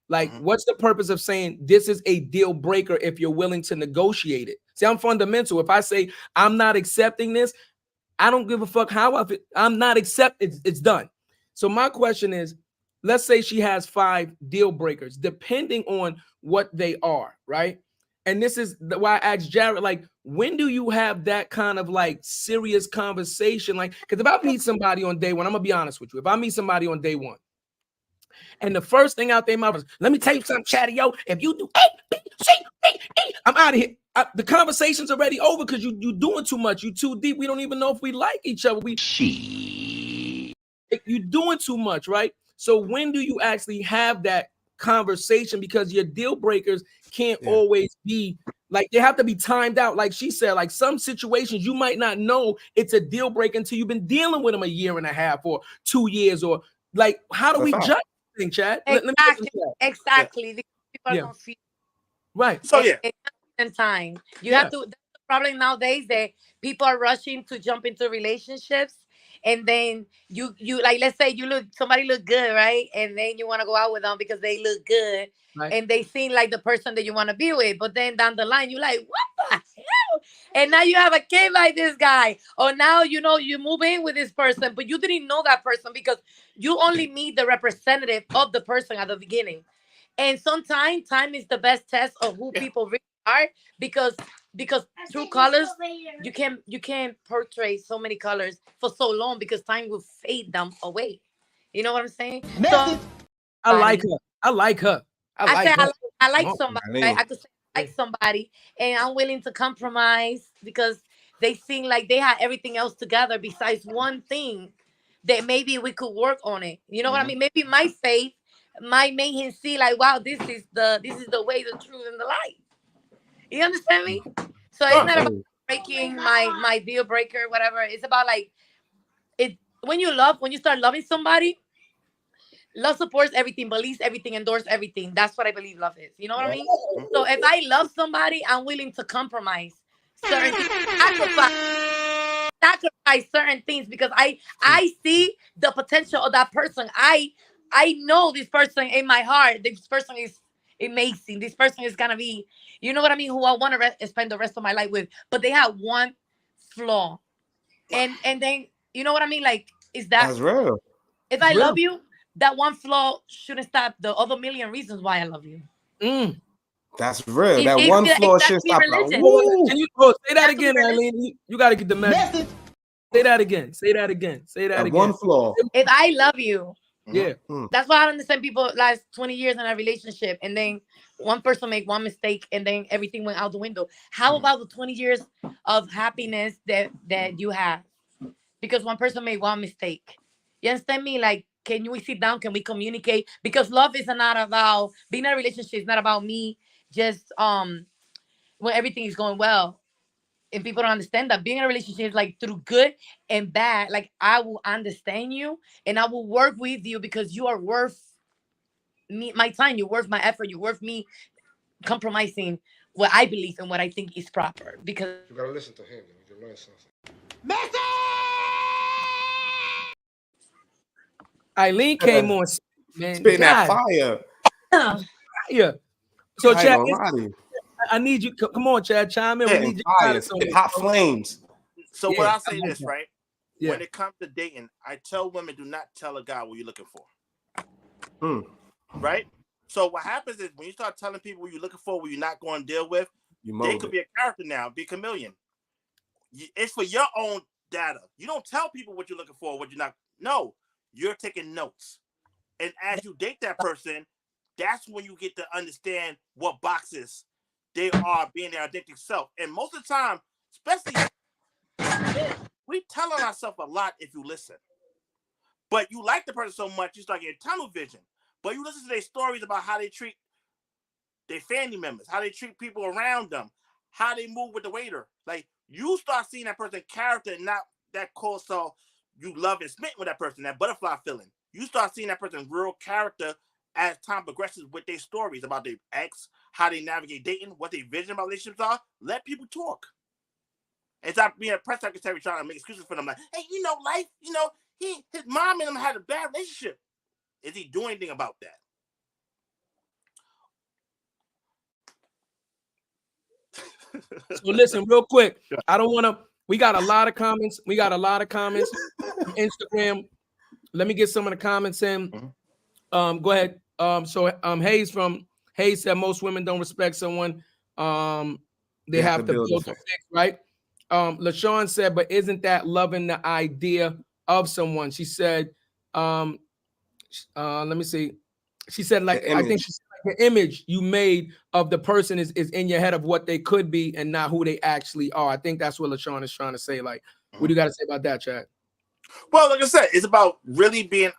Like, what's the purpose of saying this is a deal breaker if you're willing to negotiate it? See, I'm fundamental. If I say I'm not accepting this, I don't give a fuck how I'm not accepting. It's done. So my question is, let's say she has 5 deal breakers, depending on what they are, right? And this is why I asked Jarrett, like, when do you have that kind of like serious conversation? Like, because if I meet somebody on day one, I'm gonna be honest with you. If I meet somebody on day one, and the first thing out their mouth is, let me tell you something, Chadeo. If you do A, B, C, D, E, I'm out of here. The conversation's already over because you doing too much. You too deep. We don't even know if we like each other. You doing too much, right? So when do you actually have that conversation? Because your deal breakers can't always be like, they have to be timed out. Like she said, like some situations you might not know it's a deal breaker until you've been dealing with them a year and a half or 2 years, or like, how do we judge thing, Chad? Exactly. The people don't feel right. So in time. You have to. That's the problem nowadays, that people are rushing to jump into relationships, and then you like, let's say somebody look good, right? And then you want to go out with them because they look good, right, and they seem like the person that you want to be with. But then down the line, you're like, what the hell? And now you have a kid like this guy. Or now, you know, you move in with this person, but you didn't know that person because you only meet the representative of the person at the beginning. And sometimes time is the best test of who people really are because through colors you can't portray so many colors for so long because time will fade them away. You know what I'm saying? So I like her. I like her. I say I like Oh, somebody, right? Eileen. I could say I like somebody, and I'm willing to compromise because they seem like they have everything else together besides one thing that maybe we could work on it. You know what I mean? Maybe my faith might make him see like, wow, this is the way, the truth, and the light. You understand me? So it's not about breaking my deal breaker, whatever. It's about like it when you start loving somebody. Love supports everything, believes everything, endorses everything. That's what I believe love is. You know what I mean? So if I love somebody, I'm willing to compromise certain things, sacrifice certain things because I see the potential of that person. I know this person in my heart. This person is amazing. This person is gonna be, you know what I mean? Who I want to spend the rest of my life with. But they have one flaw, and then you know what I mean? Like, is that That's real. if I love you? That one flaw shouldn't stop the other million reasons why I love you. That's real. It, That it, one it, flaw that's should me stop. religion. Can you say that again, Eileen? You got to get the message. Say that again. Say that again. Say that again. One flaw. If I love you, yeah. That's why I don't understand people last 20 years in a relationship and then one person make one mistake and then everything went out the window. How about the 20 years of happiness that you have? Because one person made one mistake. You understand me? Like, can we sit down? Can we communicate? Because love is not about being in a relationship. It's not about me just when everything is going well. And people don't understand that being in a relationship is like through good and bad. Like I will understand you and I will work with you because you are worth me my time. You're worth my effort. You're worth me compromising what I believe and what I think is proper. Because You gotta listen to him. You learn something. Eileen came on, man. Spitting that God, fire. yeah. So, I ain't Chad, gonna lie to you. I need you. Come on, Chad, chime in. We need you. Fire. Spit hot flames. So what I'll say this, that. right? Yeah. When it comes to dating, I tell women do not tell a guy what you're looking for. Right? So what happens is when you start telling people what you're looking for, what you're not going to deal with, they could be a character now, be a chameleon. It's for your own data. You don't tell people what you're looking for, what you're not. No, you're taking notes. And as you date that person, that's when you get to understand what boxes they are being their addictive self. And most of the time, especially we tell on ourselves a lot if you listen. But you like the person so much, you start getting tunnel vision. But you listen to their stories about how they treat their family members, how they treat people around them, how they move with the waiter. Like you start seeing that person's character, not that cortisol you love and smitten with that person, that butterfly feeling. You start seeing that person's real character as time progresses with their stories about their ex, how they navigate dating, what their vision about relationships are. Let people talk. And stop being a press secretary trying to make excuses for them. Like, hey, life, his mom and him had a bad relationship. Is he doing anything about that? So listen, real quick. I don't want to. We got a lot of comments. On Instagram. Let me get some of the comments in. Go ahead. So Hayes said most women don't respect someone. They have to build a fix, right? LaShawn said, but isn't that loving the idea of someone? She said, let me see. She said, like, I think she said, like, the image you made of the person is in your head of what they could be and not who they actually are. I think that's what LaShawn is trying to say. Like, what do you got to say about that, Chad? Well, like I said, it's about really being,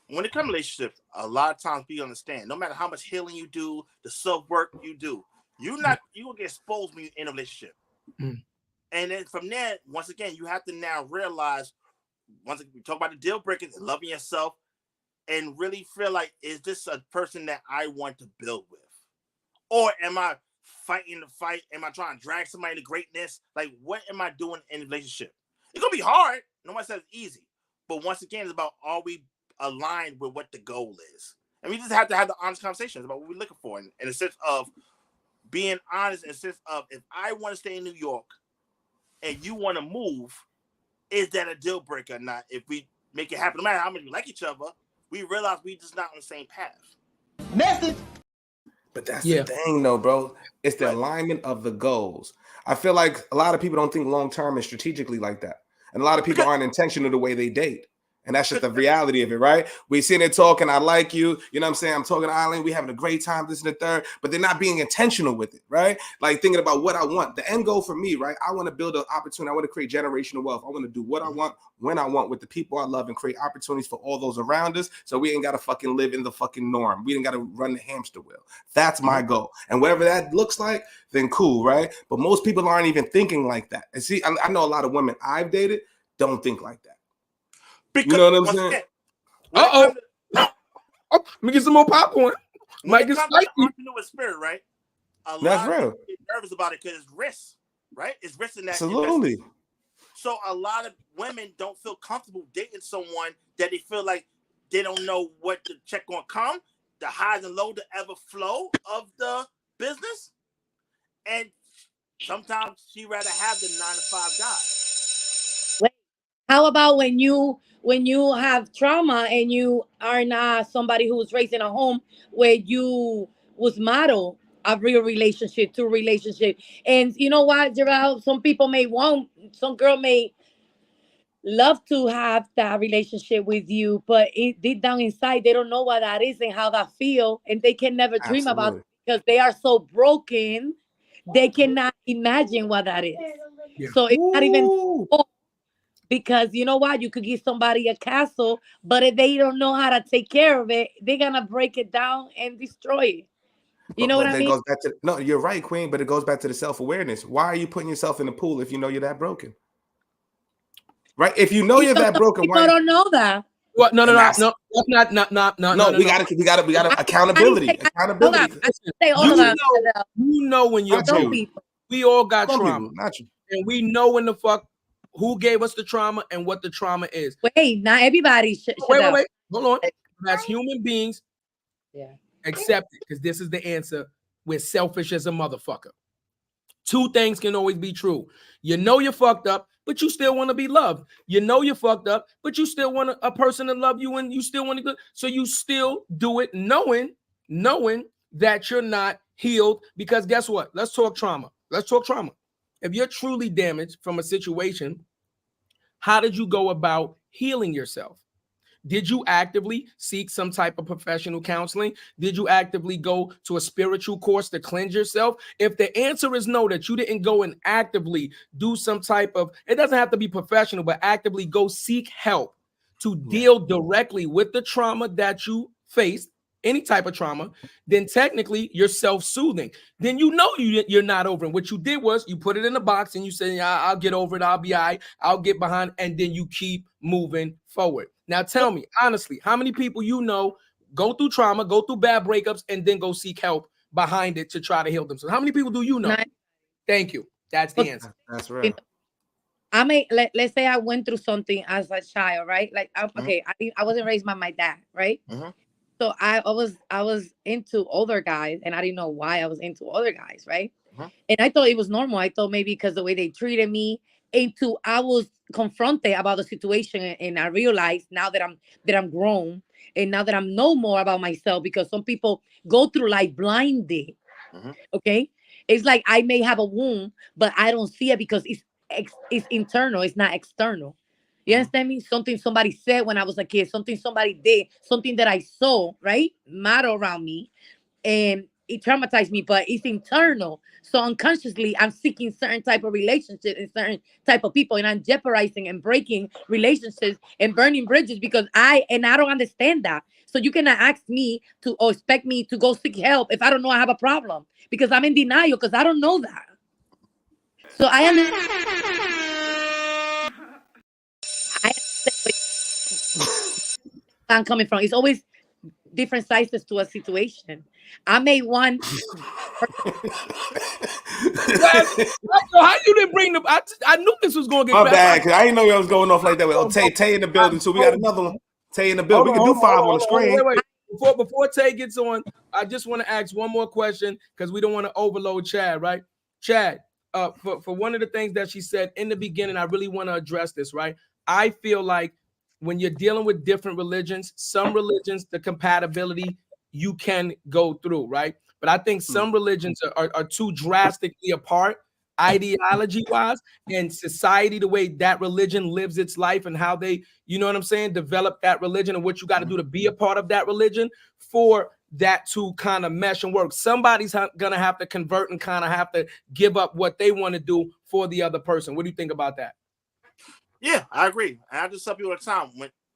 when it comes to relationships, a lot of times people understand, no matter how much healing you do, the self-work you do, you will get exposed when you're in a relationship. And then from there, once again, you have to now realize, once we talk about the deal breakers, loving yourself, and really feel like, is this a person that I want to build with? Or am I fighting the fight? Am I trying to drag somebody to greatness? Like, what am I doing in a relationship? It's going to be hard. Nobody says it's easy. But once again, it's about, are we aligned with what the goal is? And we just have to have the honest conversations about what we're looking for in a sense of being honest, in a sense of, if I want to stay in New York, and you want to move, is that a deal breaker or not? If we make it happen, no matter how much we like each other, we realize we just not on the same path. Message. But that's the thing, though, bro. It's the alignment of the goals. I feel like a lot of people don't think long term and strategically like that, and a lot of people aren't intentional the way they date. And that's just the reality of it, right? We sitting there talking, I like you, you know what I'm saying? I'm talking to Eileen, we having a great time, this and the third, but they're not being intentional with it, right? Like thinking about what I want. The end goal for me, right? I want to build an opportunity. I want to create generational wealth. I want to do what I want, when I want, with the people I love, and create opportunities for all those around us, so we ain't got to fucking live in the fucking norm. We ain't got to run the hamster wheel. That's my goal. And whatever that looks like, then cool, right? But most people aren't even thinking like that. And see, I know a lot of women I've dated don't think like that. Because, you know what I'm saying? Let me get some more popcorn. Might get spicy. Entrepreneur spirit, right? That's real. People get nervous about it because it's risk, right? It's risk in that. Absolutely. Investment. So a lot of women don't feel comfortable dating someone that they feel like they don't know what the check gonna come, the highs and lows, the ebb and flow of the business, and sometimes she rather have the 9-to-5 guy. Wait, how about when you have trauma and you are not somebody who was raised in a home where you was model a real relationship, true relationship? And you know what, Jarrell, some girl may love to have that relationship with you, but deep down inside, they don't know what that is and how that feel, and they can never dream about it because they are so broken, they cannot imagine what that is. Yeah. So it's not even. Because you know what, you could give somebody a castle, but if they don't know how to take care of it, they're gonna break it down and destroy it. You know what I mean? Goes back to, no, you're right, Queen, but it goes back to the self-awareness. Why are you putting yourself in the pool if you know you're that broken? Right? If you know you're that broken, people don't know that. What? No. We got accountability. Accountability. You know when you're broken. We all got trauma, and we know when the fuck. Who gave us the trauma and what the trauma is. Wait, not everybody. Wait. Hold on. As human beings, accept it, because this is the answer. We're selfish as a motherfucker. Two things can always be true. You know you're fucked up, but you still want to be loved. You know you're fucked up, but you still want a person to love you, and you still want to. So you still do it knowing that you're not healed. Because guess what? Let's talk trauma. If you're truly damaged from a situation, how did you go about healing yourself? Did you actively seek some type of professional counseling? Did you actively go to a spiritual course to cleanse yourself? If the answer is no, that you didn't go and actively do some type of, it doesn't have to be professional, but actively go seek help to deal directly with the trauma that you faced, any type of trauma, then technically you're self-soothing. Then you know you're not over it. What you did was you put it in a box and you said, I'll get over it. I'll be all right. I'll get behind. And then you keep moving forward. Now tell me, honestly, how many people you know go through trauma, go through bad breakups, and then go seek help behind it to try to heal themselves? How many people do you know? Thank you. That's the answer. That's right. Let's say I went through something as a child, right? Like, I wasn't raised by my dad, right? So I was into older guys, and I didn't know why I was into older guys, right? And I thought it was normal. I thought maybe because the way they treated me. I was confronted about the situation, and I realized now that I'm grown, and now that I know more about myself, because some people go through life blinded. Okay, it's like I may have a wound, but I don't see it because it's internal. It's not external. You understand me? Something somebody said when I was a kid, something somebody did, something that I saw, right? Matter around me, and it traumatized me, but it's internal. So unconsciously, I'm seeking certain type of relationships and certain type of people, and I'm jeopardizing and breaking relationships and burning bridges because I don't understand that. So you cannot ask me to or expect me to go seek help if I don't know I have a problem, because I'm in denial because I don't know that. So I understand. I'm coming from. It's always different sizes to a situation. I made one. How you didn't bring them? I knew this was going to get my bad, because I didn't know I was going off like that. Oh, Tay in the building, so we got another one. Tay in the building. We can do 5 on the screen. Wait. Before Tay gets on, I just want to ask one more question because we don't want to overload Chad, right? Chad, for one of the things that she said in the beginning, I really want to address this, right? I feel like when you're dealing with different religions, some religions, the compatibility you can go through, right? But I think some religions are too drastically apart, ideology-wise, and society, the way that religion lives its life and how they, you know what I'm saying, develop that religion and what you got to do to be a part of that religion for that to kind of mesh and work. Somebody's gonna have to convert and kind of have to give up what they want to do for the other person. What do you think about that? Yeah, I agree. I just tell people all the time.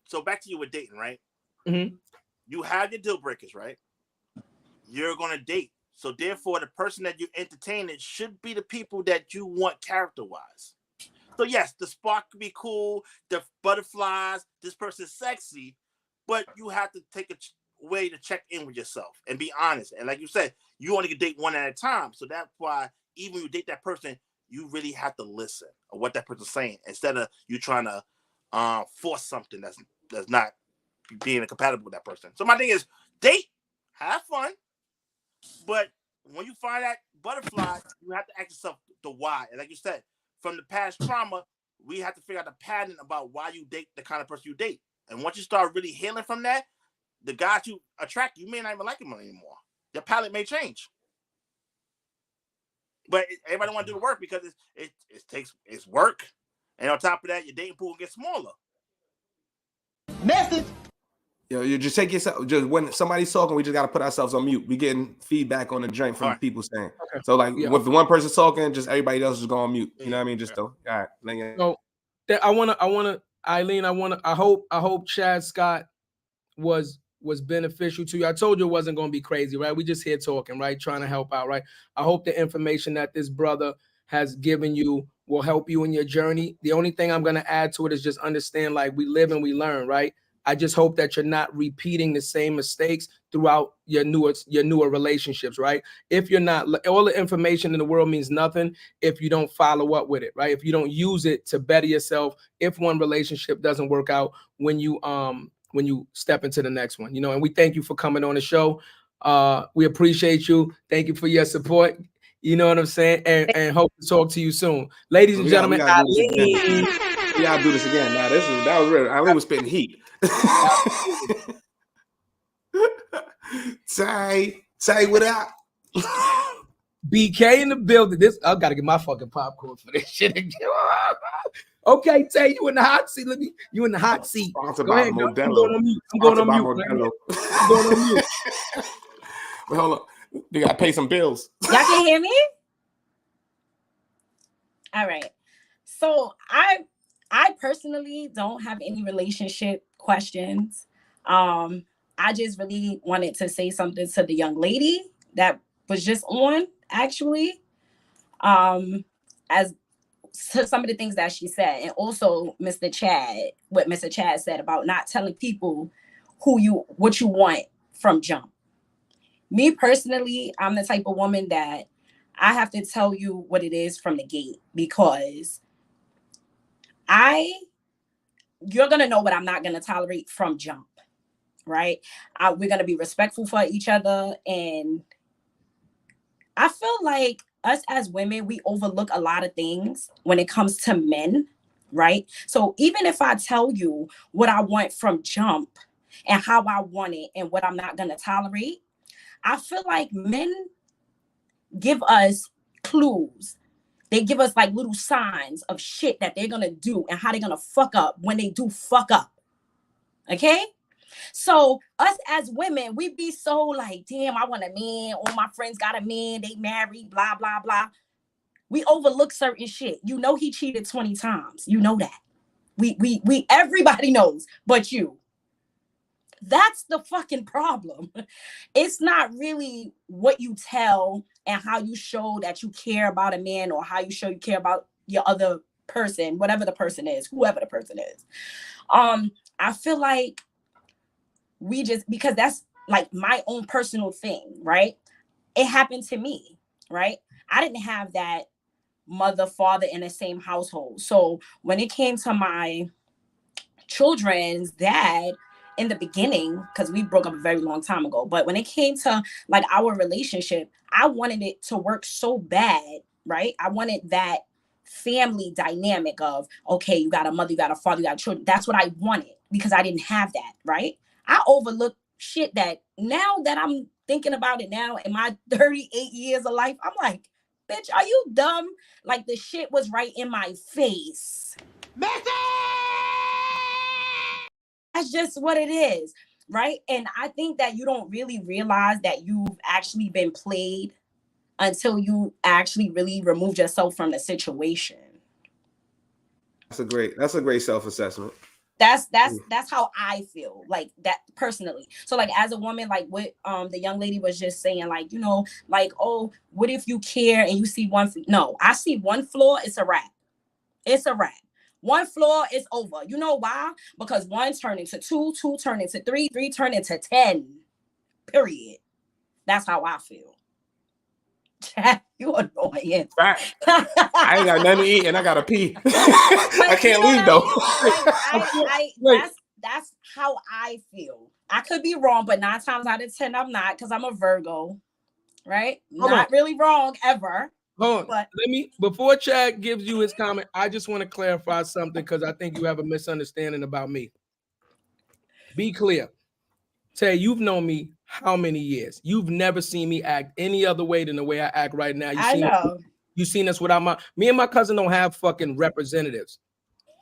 So back to you with dating, right? Mm-hmm. You have your deal breakers, right? You're gonna date. So therefore, the person that you entertain it should be the people that you want character-wise. So yes, the spark could be cool, the butterflies, this person's sexy, but you have to take a way to check in with yourself and be honest. And like you said, you only can date one at a time. So that's why even when you date that person, you really have to listen to what that person's saying instead of you trying to force something that's not being compatible with that person. So my thing is date, have fun, but when you find that butterfly, you have to ask yourself the why. And like you said, from the past trauma, we have to figure out the pattern about why you date the kind of person you date. And once you start really healing from that, the guys you attract, you may not even like them anymore. Your palate may change. But everybody want to do the work because it's work. And on top of that, your dating pool gets smaller. Message. Yo, you just take yourself. Just when somebody's talking, we just gotta put ourselves on mute. We getting feedback on the drink from people saying. Okay. So like, if the one person's talking, just everybody else just go on mute. You know what I mean? Just all right. So I wanna, Eileen. I hope Chad Scott was beneficial to you. I told you it wasn't gonna be crazy, right? We just here talking, right? Trying to help out, right? I hope the information that this brother has given you will help you in your journey. The only thing I'm gonna add to it is just understand, like, we live and we learn, right? I just hope that you're not repeating the same mistakes throughout your newer relationships, right? If you're not, all the information in the world means nothing if you don't follow up with it, right? If you don't use it to better yourself, if one relationship doesn't work out when you step into the next one, you know. And we thank you for coming on the show. We appreciate you. Thank you for your support. You know what I'm saying? And hope to talk to you soon. Ladies and gentlemen, we gotta do this again. Now that was real. Eileen was spitting heat. Say what up? BK in the building. I gotta get my fucking popcorn for this shit again. Okay, Tay, you in the hot seat. You in the hot seat. Go ahead. I'm going on mute. I'm going on mute. Well, hold on. They gotta pay some bills. Y'all can hear me? All right. So I personally don't have any relationship questions. I just really wanted to say something to the young lady that was just on, actually. As to some of the things that she said, and also what Mr. Chad said about not telling people what you want from jump. Me personally, I'm the type of woman that I have to tell you what it is from the gate, because you're gonna know what I'm not gonna tolerate from jump, right? We're gonna be respectful for each other, and I feel like us as women, we overlook a lot of things when it comes to men, right? So even if I tell you what I want from jump and how I want it and what I'm not gonna tolerate, I feel like men give us clues. They give us like little signs of shit that they're gonna do and how they're gonna fuck up when they do fuck up. Okay? So us as women, we be so like, damn, I want a man. All my friends got a man. They married, blah, blah, blah. We overlook certain shit. You know he cheated 20 times. You know that. We everybody knows but you. That's the fucking problem. It's not really what you tell and how you show that you care about a man, or how you show you care about your other person, whatever the person is, whoever the person is. I feel like because that's like my own personal thing, right? It happened to me, right? I didn't have that mother, father in the same household. So when it came to my children's dad, in the beginning, because we broke up a very long time ago, but when it came to like our relationship, I wanted it to work so bad right? I wanted that family dynamic of, okay, you got a mother, you got a father, you got children. That's what I wanted because I didn't have that, right? I overlooked shit that now that I'm thinking about it now in my 38 years of life, I'm like, bitch, are you dumb? Like the shit was right in my face. That's just what it is, right? And I think that you don't really realize that you've actually been played until you actually really removed yourself from the situation. That's a great self-assessment. That's how I feel, like that personally. So like as a woman, like what the young lady was just saying, like, you know, like, oh, what if you care and you see one? No, I see one flaw, it's a wrap. It's a wrap. One flaw is over. You know why? Because one turned into two, two turned into three, three turned into 10. Period. That's how I feel. You annoying. Right. I ain't got nothing to eat and I gotta pee. I can't leave though. That's how I feel. I could be wrong, but 9 times out of 10, I'm not, because I'm a Virgo, right? Not really wrong ever. Hold on. But let me, before Chad gives you his comment, I just want to clarify something because I think you have a misunderstanding about me. Be clear. Tay, you've known me how many years? You've never seen me act any other way than the way I act right now. You've seen us without me and my cousin don't have fucking representatives.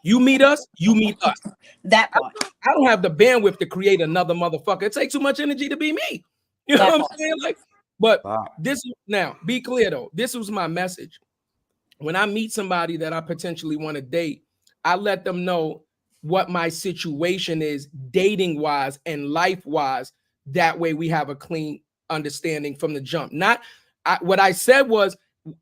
You meet us, you meet us. That part. I don't have the bandwidth to create another motherfucker. It takes too much energy to be me. You know what I'm saying? Like, but this now, be clear though. This was my message. When I meet somebody that I potentially want to date, I let them know what my situation is dating wise and life wise. That way we have a clean understanding from the jump. What I said was,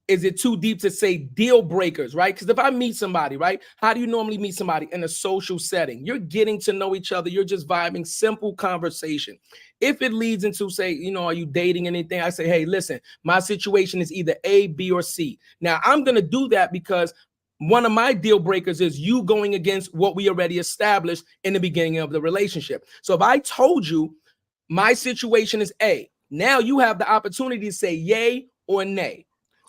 is it too deep to say deal breakers, right? Because if I meet somebody, right, how do you normally meet somebody? In a social setting. You're getting to know each other. You're just vibing, simple conversation. If it leads into, say, you know, are you dating anything? I say, hey, listen, my situation is either A, B, or C. Now, I'm going to do that because one of my deal breakers is you going against what we already established in the beginning of the relationship. So if I told you my situation is A, now you have the opportunity to say yay or nay.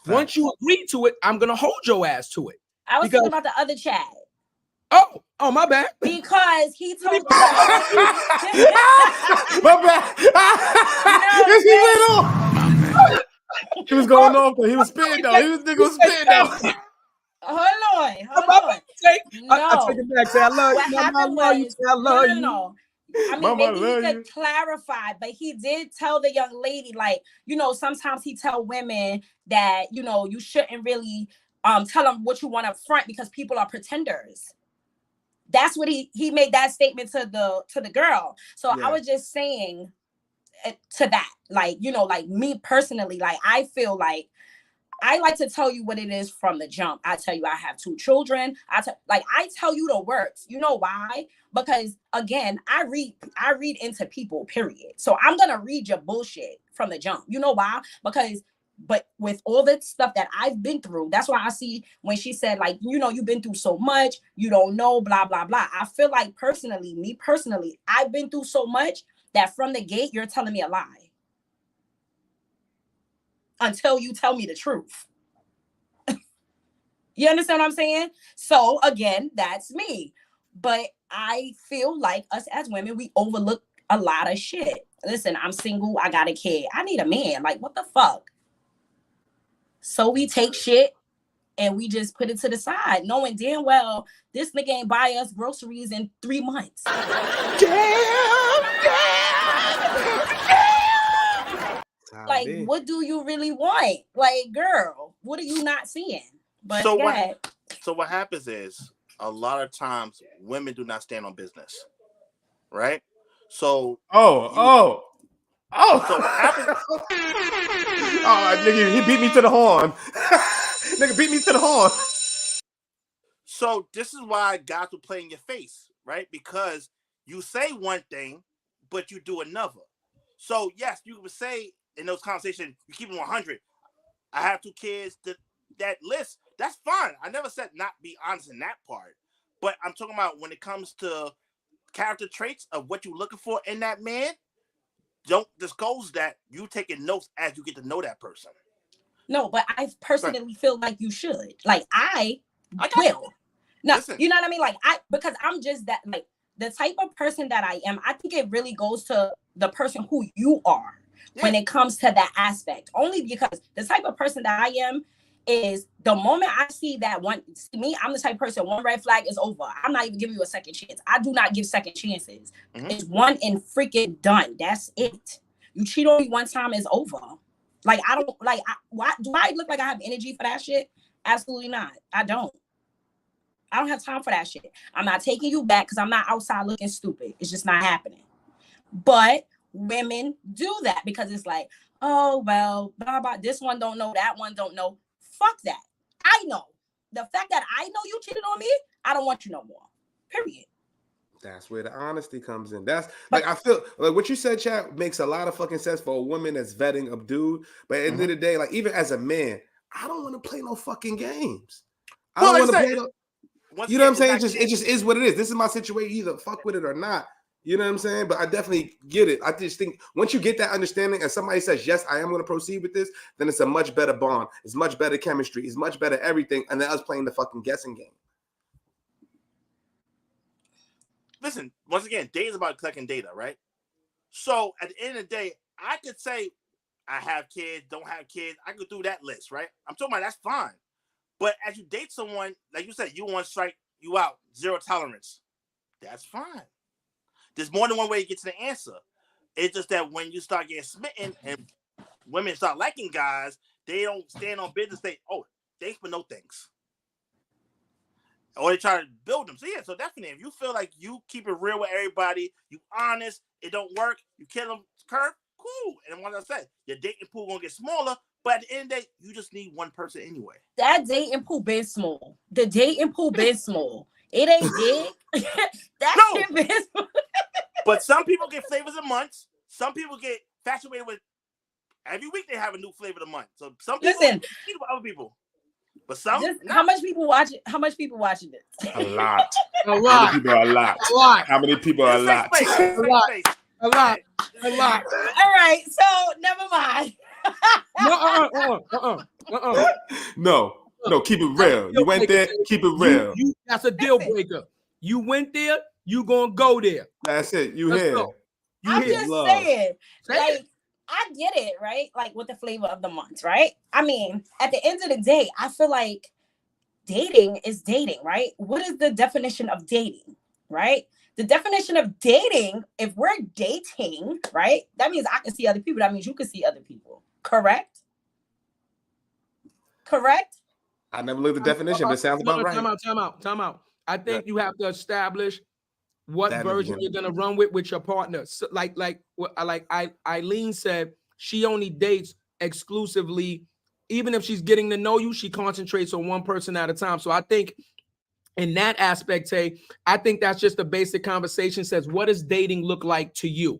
Once you agree to it, I'm gonna hold your ass to it. I was thinking about the other Chad. Oh, my bad. Because he told me. My bad. Yes, he went on. He was going off though. He was spitting though. He was spitting though. Hold on. I take it back. Say I love you. I love you. I love you. No. I mean, maybe he could clarify, but he did tell the young lady, like, you know, sometimes he tell women that, you know, you shouldn't really tell them what you want up front because people are pretenders. That's what he made that statement to the girl. So yeah. I was just saying to that, like, you know, like me personally, like I feel like I like to tell you what it is from the jump. I tell you I have 2 children. I tell you the words. You know why? Because again, I read into people, period. So I'm gonna read your bullshit from the jump. You know why? But with all the stuff that I've been through, that's why I see when she said, like, you know, you've been through so much, you don't know, blah, blah, blah. I feel like me personally, I've been through so much that from the gate, you're telling me a lie. Until you tell me the truth. You understand what I'm saying? So again, that's me. But I feel like us as women, we overlook a lot of shit. Listen, I'm single. I got a kid. I need a man. Like, what the fuck? So we take shit and we just put it to the side, knowing damn well this nigga ain't buy us groceries in 3 months. Like, what do you really want? Like, girl, what are you not seeing? But so what happens is a lot of times women do not stand on business, right? So So what happens? Nigga, he beat me to the horn. Nigga beat me to the horn. So this is why guys will play in your face, right? Because you say one thing, but you do another. So yes, you would say in those conversations, you keep it 100. I have 2 kids. That list, that's fine. I never said not be honest in that part. But I'm talking about when it comes to character traits of what you're looking for in that man, don't disclose that. You taking notes as you get to know that person. No, but I personally feel like you should. Like I will. No, listen. You know what I mean? Like because I'm just that, like, the type of person that I am. I think it really goes to the person who you are when it comes to that aspect. Only because the type of person that I am is, the moment I see that one, see me, I'm the type of person, one red flag is over. I'm not even giving you a second chance. I do not give second chances. It's one and freaking done. That's it. You cheat on me one time, it's over. Like, I don't, like, why do I look like I have energy for that shit? Absolutely not. I don't have time for that shit. I'm not taking you back because I'm not outside looking stupid. It's just not happening. But women do that because it's like, oh, well, blah, blah, this one don't know, that one don't know. Fuck that. I know. The fact that I know you cheated on me, I don't want you no more. Period. That's where the honesty comes in. That's like, I feel like what you said, Chad, makes a lot of fucking sense for a woman that's vetting a dude. But at the end of the day, like, even as a man, I don't want to play no fucking games. I don't want to play no, you know what I'm saying? It just is what it is. This is my situation. You either fuck with it or not. You know what I'm saying? But I definitely get it. I just think once you get that understanding and somebody says, yes, I am going to proceed with this, then it's a much better bond. It's much better chemistry. It's much better everything. And then us playing the fucking guessing game. Listen, once again, data is about collecting data, right? So at the end of the day, I could say I have kids, don't have kids. I could do that list, right? I'm talking about that's fine. But as you date someone, like you said, you want to strike you out, zero tolerance. That's fine. There's more than one way to get to the answer. It's just that when you start getting smitten and women start liking guys, they don't stand on business. Thanks but no thanks. Or they try to build them. So yeah, so definitely, if you feel like you keep it real with everybody, you honest, it don't work, you kill them curve, cool. And what I said, your dating pool gonna get smaller, but at the end of the day, you just need one person anyway. That dating pool been small. The dating pool been small. It ain't big. Shit been small. But some people get flavors of months. Some people get infatuated with, every week they have a new flavor of the month. So some people listen with other people. But some how much people watch it? How much people watching this? A lot. A lot. How many people are a lot? A lot. How many people are a lot? A lot. A lot. A lot. All right. So never mind. No, keep it real. You went there, keep it real. That's a deal breaker. You went there, you gonna go there. That's it. You here. I'm just saying, like, I get it, right? Like, with the flavor of the month, right? I mean, at the end of the day, I feel like dating is dating, right? What is the definition of dating, right? The definition of dating, if we're dating, right, that means I can see other people. That means you can see other people. Correct? Correct? I never looked at the definition, but it sounds about right. Time out. I think you have to establish what version you're gonna run with your partner. So like Eileen said, she only dates exclusively. Even if she's getting to know you, she concentrates on one person at a time. So I think in that aspect, I think that's just a basic conversation. Says, what does dating look like to you?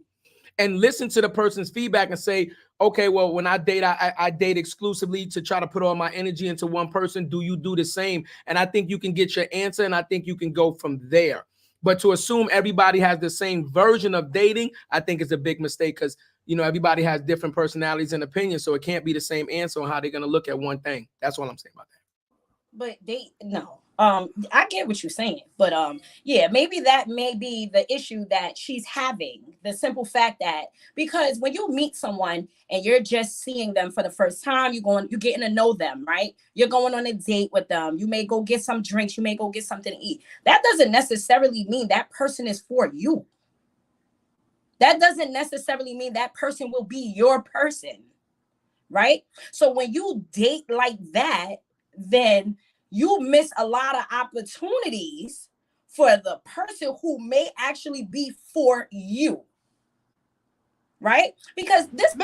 And listen to the person's feedback and say, okay, well, when I date, I date exclusively to try to put all my energy into one person. Do you do the same? And I think you can get your answer, and I think you can go from there. But to assume everybody has the same version of dating, I think is a big mistake because, you know, everybody has different personalities and opinions. So it can't be the same answer on how they're going to look at one thing. That's all I'm saying about that. But I get what you're saying, but yeah, maybe that may be the issue that she's having. The simple fact that, because when you meet someone and you're just seeing them for the first time, you're getting to know them, right? You're going on a date with them. You may go get some drinks. You may go get something to eat. That doesn't necessarily mean that person is for you. That doesn't necessarily mean that person will be your person, right? So when you date like that, then you miss a lot of opportunities for the person who may actually be for you, right? Because this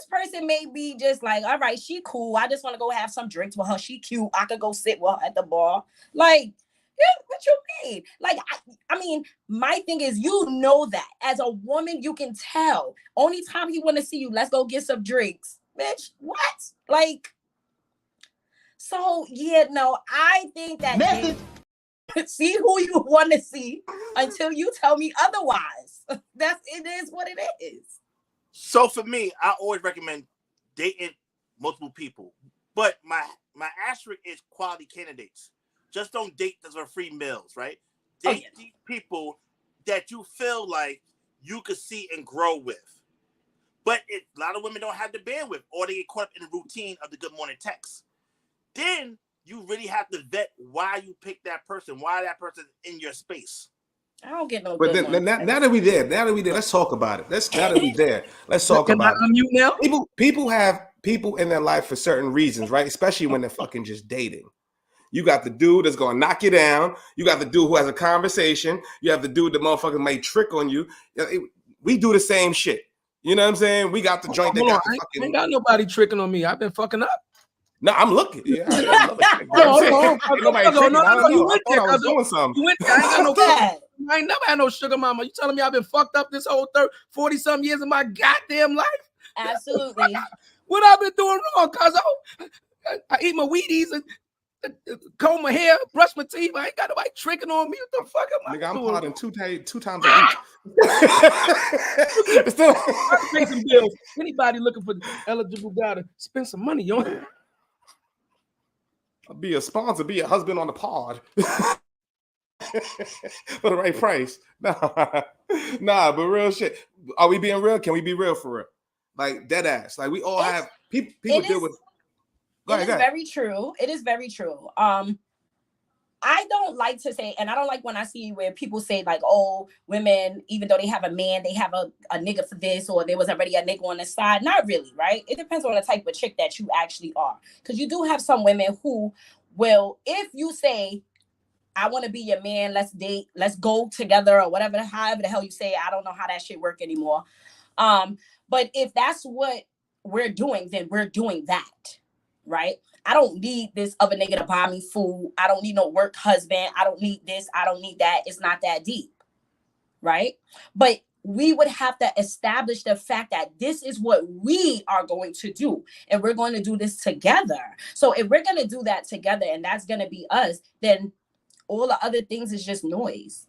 person may be just like, all right, she cool. I just want to go have some drinks with her. She cute. I could go sit with her at the bar. Like, yeah, what you mean? Like, I mean, my thing is, you know that as a woman, you can tell. Only time he want to see you, let's go get some drinks. Bitch, what? Like, so, yeah, no, I think that see who you want to see until you tell me otherwise. It is what it is. So for me, I always recommend dating multiple people. But my asterisk is quality candidates. Just don't date those for free meals, right? Date these people that you feel like you could see and grow with. But a lot of women don't have the bandwidth, or they get caught up in the routine of the good morning text. Then you really have to vet why you pick that person, why that person's in your space. I don't get no. But then now that we there, let's talk about it. Now that we there, let's talk about it. You now? People have people in their life for certain reasons, right? Especially when they're fucking just dating. You got the dude that's gonna knock you down. You got the dude who has a conversation. You have the dude that motherfucker might trick on you. We do the same shit. You know what I'm saying? We got the joint that got the fucking. I ain't got nobody tricking on me. I've been fucking up. No, I'm looking. Yeah, I was doing something. I ain't never had no sugar mama. You telling me I've been fucked up this whole 40-something years of my goddamn life? Absolutely. What I've been doing wrong? Cause I eat my Wheaties and comb my hair, brush my teeth. I ain't got nobody tricking on me. What the fuck am I doing? I'm potting two times a week. Still pay some bills. Anybody looking for the eligible guy to spend some money on? I'll be a sponsor, be a husband on the pod. For the right price. Nah, but real shit. Are we being real? Can we be real for real? Like dead ass. Like we all have people deal with. Go ahead. Very true. It is very true. I don't like to say, and I don't like when I see where people say like, oh, women, even though they have a man, they have a nigga for this, or there was already a nigga on the side. Not really, right? It depends on the type of chick that you actually are. Because you do have some women who will, if you say, I want to be your man, let's date, let's go together, or whatever, however the hell you say, I don't know how that shit work anymore. But if that's what we're doing, then we're doing that, right? I don't need this other nigga to buy me food. I don't need no work husband. I don't need this. I don't need that. It's not that deep, right? But we would have to establish the fact that this is what we are going to do, and we're going to do this together. So if we're going to do that together, and that's going to be us, then all the other things is just noise.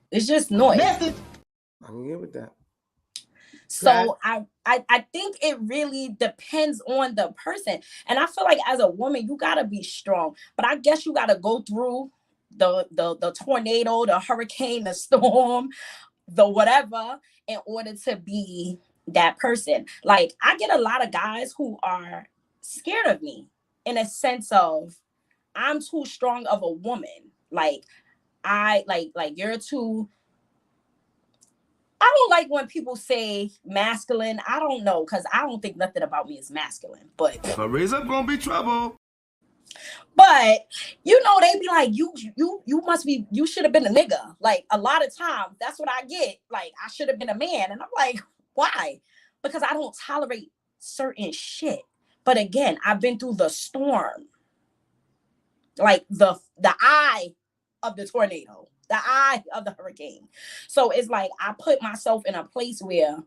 It's just noise. I can get with that. So I think it really depends on the person. And I feel like as a woman, you gotta be strong. But I guess you gotta go through the tornado, the hurricane, the storm, the whatever, in order to be that person. Like I get a lot of guys who are scared of me in a sense of I'm too strong of a woman. Like I like you're too. I don't like when people say masculine. I don't know, because I don't think nothing about me is masculine. But if I raise up, gonna be trouble. But you know, they be like, you must be, you should have been a nigga. Like a lot of times, that's what I get. Like I should have been a man, and I'm like, why? Because I don't tolerate certain shit. But again, I've been through the storm, like the eye of the tornado. The eye of the hurricane. So it's like I put myself in a place where,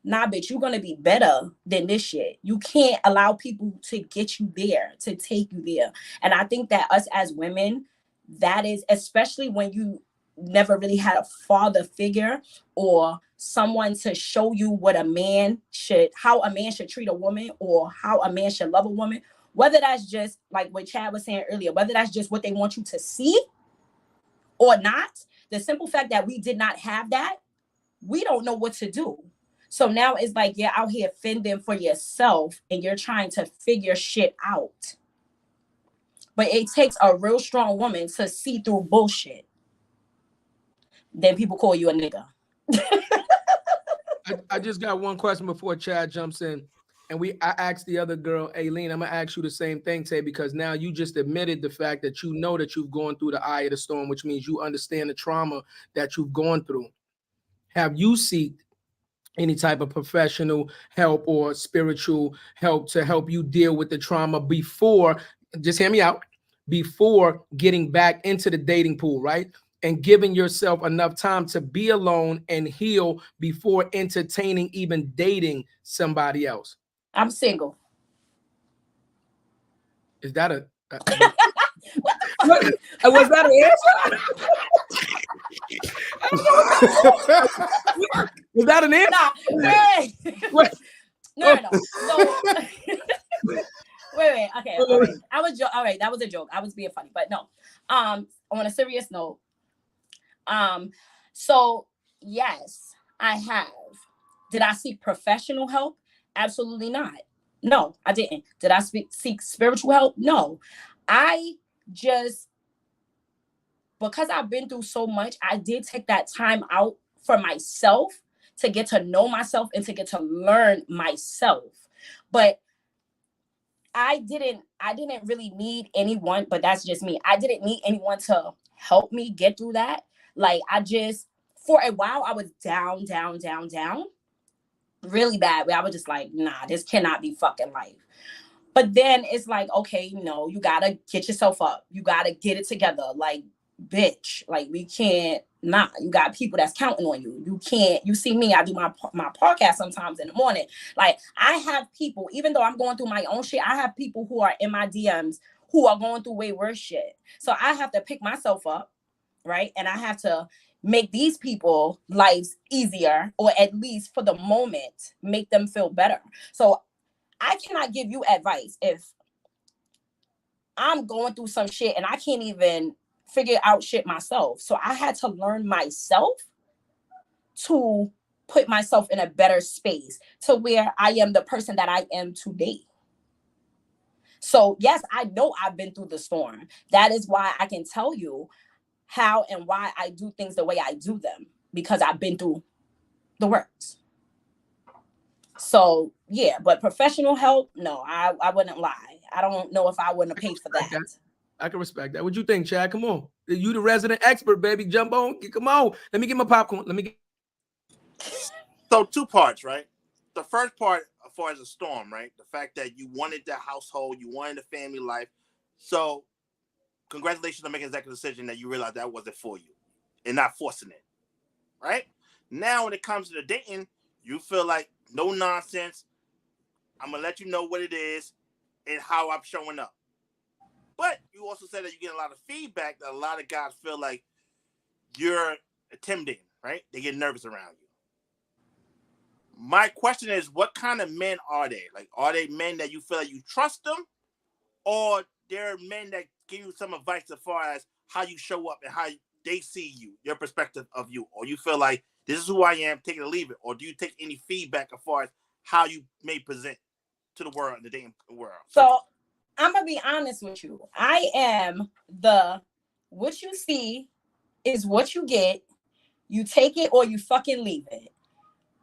nah, bitch, you're gonna be better than this shit. You can't allow people to get you there, to take you there. And I think that us as women, that is, especially when you never really had a father figure or someone to show you what a man should, how a man should treat a woman, or how a man should love a woman, whether that's just like what Chad was saying earlier, whether that's just what they want you to see or not, the simple fact that we did not have that, we don't know what to do. So now it's like you're out here fending for yourself and you're trying to figure shit out. But it takes a real strong woman to see through bullshit. Then people call you a nigga. I just got one question before Chad jumps in. And I asked the other girl, Aileen, I'm going to ask you the same thing, Tay, because now you just admitted the fact that you know that you've gone through the eye of the storm, which means you understand the trauma that you've gone through. Have you sought any type of professional help or spiritual help to help you deal with the trauma before, just hear me out, before getting back into the dating pool, right? And giving yourself enough time to be alone and heal before entertaining, even dating somebody else? I'm single. Is that a what the fuck? Was that an answer? Was that an answer? Nah, hey. No. So wait. Okay. All right. All right. That was a joke. I was being funny, but no. On a serious note. So yes, I have. Did I seek professional help? Absolutely not. No, I didn't. Did I seek spiritual help? No. I just, because I've been through so much, I did take that time out for myself to get to know myself and to get to learn myself. But I didn't really need anyone, but that's just me. I didn't need anyone to help me get through that. Like for a while, I was down, really bad. Where I was just like, nah, this cannot be fucking life. But then it's like, okay, no, you gotta get yourself up. You gotta get it together. Like, bitch, like we can't, nah, you got people that's counting on you. You can't, you see me, I do my podcast sometimes in the morning. Like I have people, even though I'm going through my own shit, I have people who are in my DMs who are going through way worse shit. So I have to pick myself up, right? And I have to make these people lives easier, or at least for the moment, make them feel better. So I cannot give you advice if I'm going through some shit and I can't even figure out shit myself. So I had to learn myself to put myself in a better space to where I am the person that I am today. So yes, I know I've been through the storm. That is why I can tell you how and why I do things the way I do them, because I've been through the works. So yeah, but professional help, no, I wouldn't lie. I don't know if I wouldn't have paid for that. I can respect that. What you think, Chad? Come on. You the resident expert, baby. Jump on. Come on. Let me get my popcorn. So 2 parts, right? The first part, as far as a storm, right? The fact that you wanted the household, you wanted the family life. So congratulations on making that decision that you realized that wasn't for you and not forcing it, right? Now, when it comes to the dating, you feel like no nonsense. I'm going to let you know what it is and how I'm showing up. But you also said that you get a lot of feedback that a lot of guys feel like you're intimidating, right? They get nervous around you. My question is, what kind of men are they? Like, are they men that you feel like you trust them? Or they're men that give you some advice as far as how you show up and how they see you, your perspective of you? Or you feel like, this is who I am, take it or leave it? Or do you take any feedback as far as how you may present to the world, the dating world? So I'm going to be honest with you. I am what you see is what you get. You take it or you fucking leave it.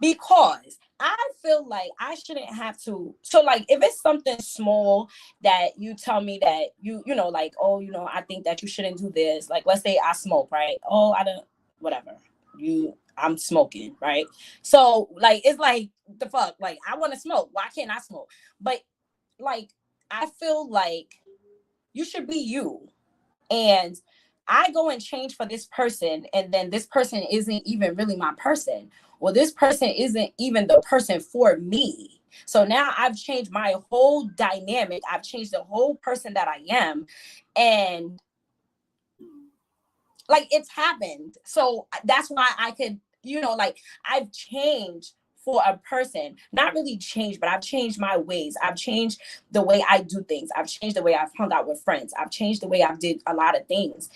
Because I feel like I shouldn't have to. So like, if it's something small that you tell me that you know, like, oh, you know, I think that you shouldn't do this. Like, let's say I smoke, right? Oh, I don't, whatever. I'm smoking, right? So like, it's like, the fuck, like, I want to smoke. Why can't I smoke? But like, I feel like you should be you. And I go and change for this person, and then this person isn't even really my person. Well, this person isn't even the person for me. So now I've changed my whole dynamic. I've changed the whole person that I am. And like, it's happened. So that's why I could, you know, like, I've changed for a person, not really changed, but I've changed my ways. I've changed the way I do things. I've changed the way I've hung out with friends. I've changed the way I've did a lot of things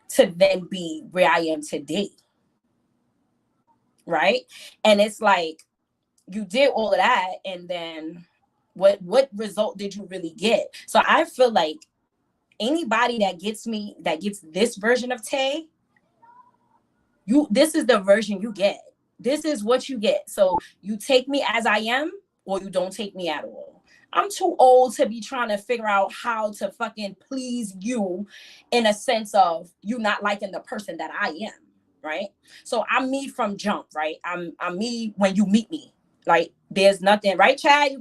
to then be where I am today. Right? And it's like, you did all of that, and then what result did you really get? So I feel like anybody that gets this version of Tay, this is the version you get. This is what you get. So you take me as I am, or you don't take me at all. I'm too old to be trying to figure out how to fucking please you, in a sense of you not liking the person that I am, right? So I'm me from jump, right? I'm me when you meet me. Like, there's nothing, right, Chad?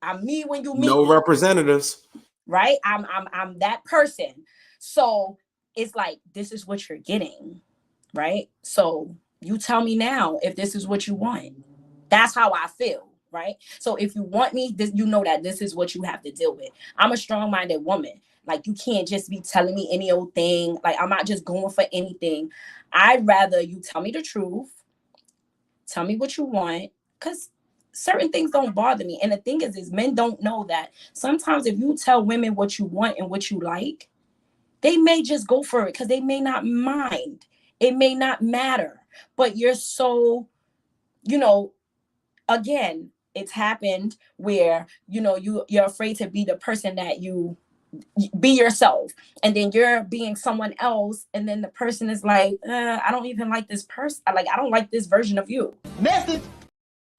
I'm me when you meet me. No representatives. Right? I'm that person. So it's like, this is what you're getting, right? So you tell me now if this is what you want. That's how I feel, right? So if you want me, you know that this is what you have to deal with. I'm a strong-minded woman. Like, you can't just be telling me any old thing. Like, I'm not just going for anything. I'd rather you tell me the truth. Tell me what you want. Because certain things don't bother me. And the thing is men don't know that sometimes if you tell women what you want and what you like, they may just go for it because they may not mind. It may not matter. But you're so, again, it's happened where, you're afraid to be the person that you be yourself. And then you're being someone else. And then the person is like, I don't even like this person. I don't like this version of you. Message.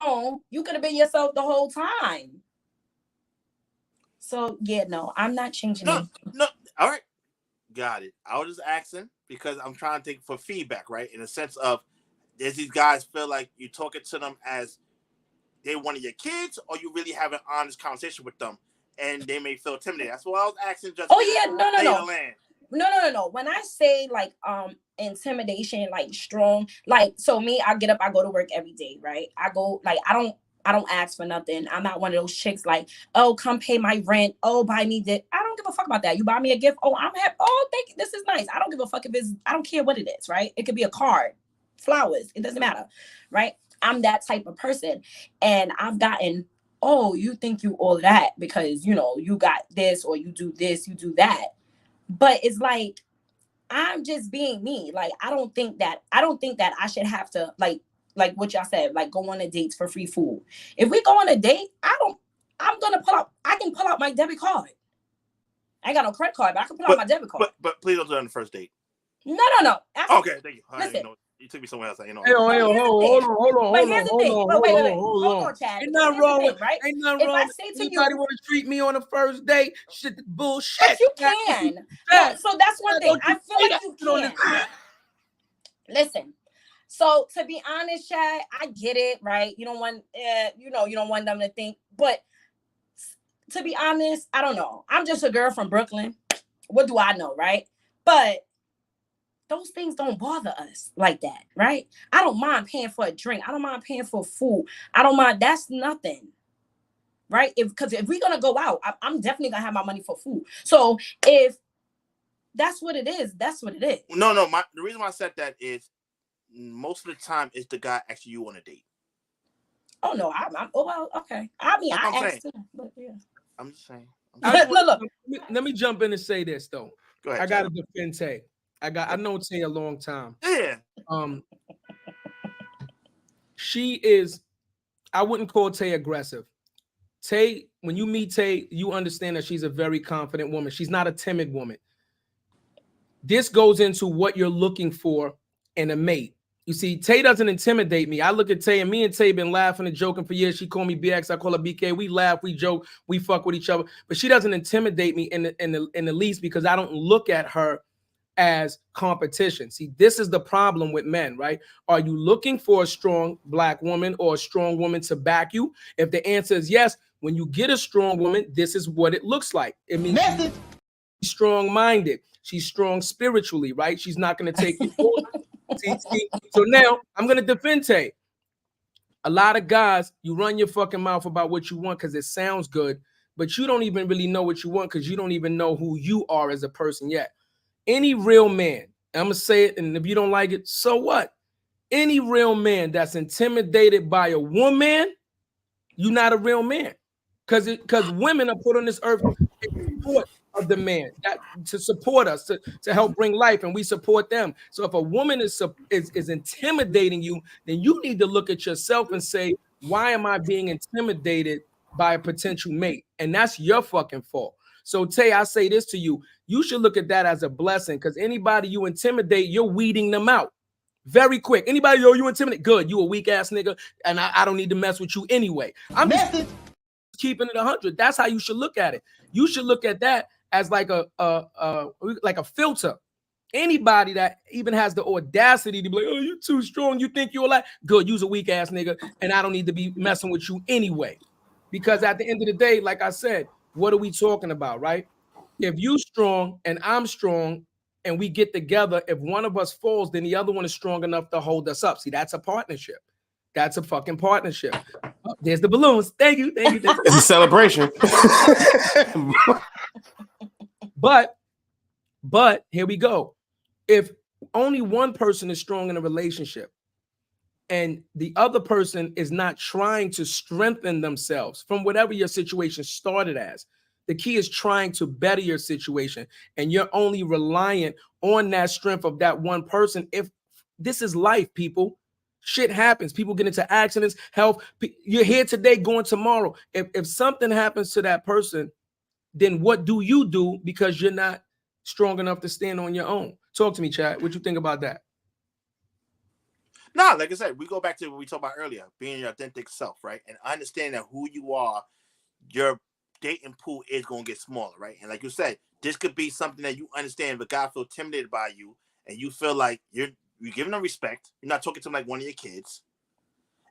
Oh, you could have been yourself the whole time. So yeah, no, I'm not changing it. No. All right. Got it. I was just asking because I'm trying to think for feedback, right? In the sense of, does these guys feel like you're talking to them as they one of your kids, or you really have an honest conversation with them, and they may feel intimidated? That's what I was asking. Just No. When I say like intimidation, like strong, like so me, I get up, I go to work every day, right? I go like I don't ask for nothing. I'm not one of those chicks like, oh, come pay my rent. Oh, buy me this. I don't give a fuck about that. You buy me a gift. Oh, I'm happy. Oh, thank you. This is nice. I don't give a fuck if it's, I don't care what it is, right? It could be a card, flowers. It doesn't matter, right? I'm that type of person. And I've gotten, oh, you think you all that because, you got this or you do this, you do that. But it's like, I'm just being me. Like, I don't think that I should have to like what y'all said, like go on a dates for free food. If we go on a date, I can pull out my debit card. I ain't got no credit card, but I can pull out my debit card. But please don't do it on the first date. No. Okay, thank you. Listen. You took me somewhere else. Hold on. Wait, hold on, Chad. Ain't nothing wrong with right? Ain't nothing wrong with anybody want to treat me on the first date. Shit, bullshit. But you can. No, so that's one thing. I feel like you can. Listen. So to be honest, Chad, I get it, right? You don't want, you don't want them to think. But to be honest, I don't know. I'm just a girl from Brooklyn. What do I know, right? But those things don't bother us like that, right? I don't mind paying for a drink. I don't mind paying for food. I don't mind. That's nothing, right? Because if we're gonna go out, I'm definitely gonna have my money for food. So if that's what it is, that's what it is. No. The reason why I said that is most of the time it's the guy actually you want to date. Oh no, okay. I mean, I asked too, but yeah. I'm just saying. Look. Let me jump in and say this though. Go ahead. I gotta defend Tay. I know Tay a long time. Yeah. She is, I wouldn't call Tay aggressive. Tay, when you meet Tay, you understand that she's a very confident woman. She's not a timid woman. This goes into what you're looking for in a mate. You see, Tay doesn't intimidate me. I look at Tay, and me and Tay been laughing and joking for years. She called me BX, I call her BK. We laugh, we joke, we fuck with each other. But she doesn't intimidate me in the least because I don't look at her as competition. See, this is the problem with men, right? Are you looking for a strong black woman or a strong woman to back you? If the answer is yes, when you get a strong woman, this is what it looks like. It means she's strong-minded. She's strong spiritually, right? She's not going to take you forward. See? So now I'm going to defend Tay. A lot of guys, you run your fucking mouth about what you want because it sounds good, but you don't even really know what you want because you don't even know who you are as a person yet. Any real man, I'm going to say it, and if you don't like it, so what? Any real man that's intimidated by a woman, you're not a real man. Because women are put on this earth in support of the man, to support us, to help bring life, and we support them. So if a woman is intimidating you, then you need to look at yourself and say, why am I being intimidated by a potential mate? And that's your fucking fault. So Tay, I say this to you. You should look at that as a blessing because anybody you intimidate, you're weeding them out very quick. Anybody, you intimidate, good. You a weak ass nigga, and I don't need to mess with you anyway. I'm just keeping it 100. That's how you should look at it. You should look at that as like a filter. Anybody that even has the audacity to be like, oh, you too strong, you think you're like, good, you's a weak ass nigga, and I don't need to be messing with you anyway. Because at the end of the day, like I said, what are we talking about, right? If you strong and I'm strong and we get together, if one of us falls, then the other one is strong enough to hold us up. See, that's a partnership. That's a fucking partnership. Oh, there's the balloons. Thank you. It's a celebration. But here we go. If only one person is strong in a relationship and the other person is not trying to strengthen themselves from whatever your situation started as. The key is trying to better your situation, and you're only reliant on that strength of that one person. If this is life, people, shit happens. People get into accidents, health. You're here today, going tomorrow. If something happens to that person, then what do you do because you're not strong enough to stand on your own? Talk to me, Chad. What you think about that? No, like I said, we go back to what we talked about earlier, being your authentic self, right? And understanding that who you are, your dating pool is going to get smaller, right? And like you said, this could be something that you understand, but God feel intimidated by you, and you feel like you're giving them respect. You're not talking to them like one of your kids,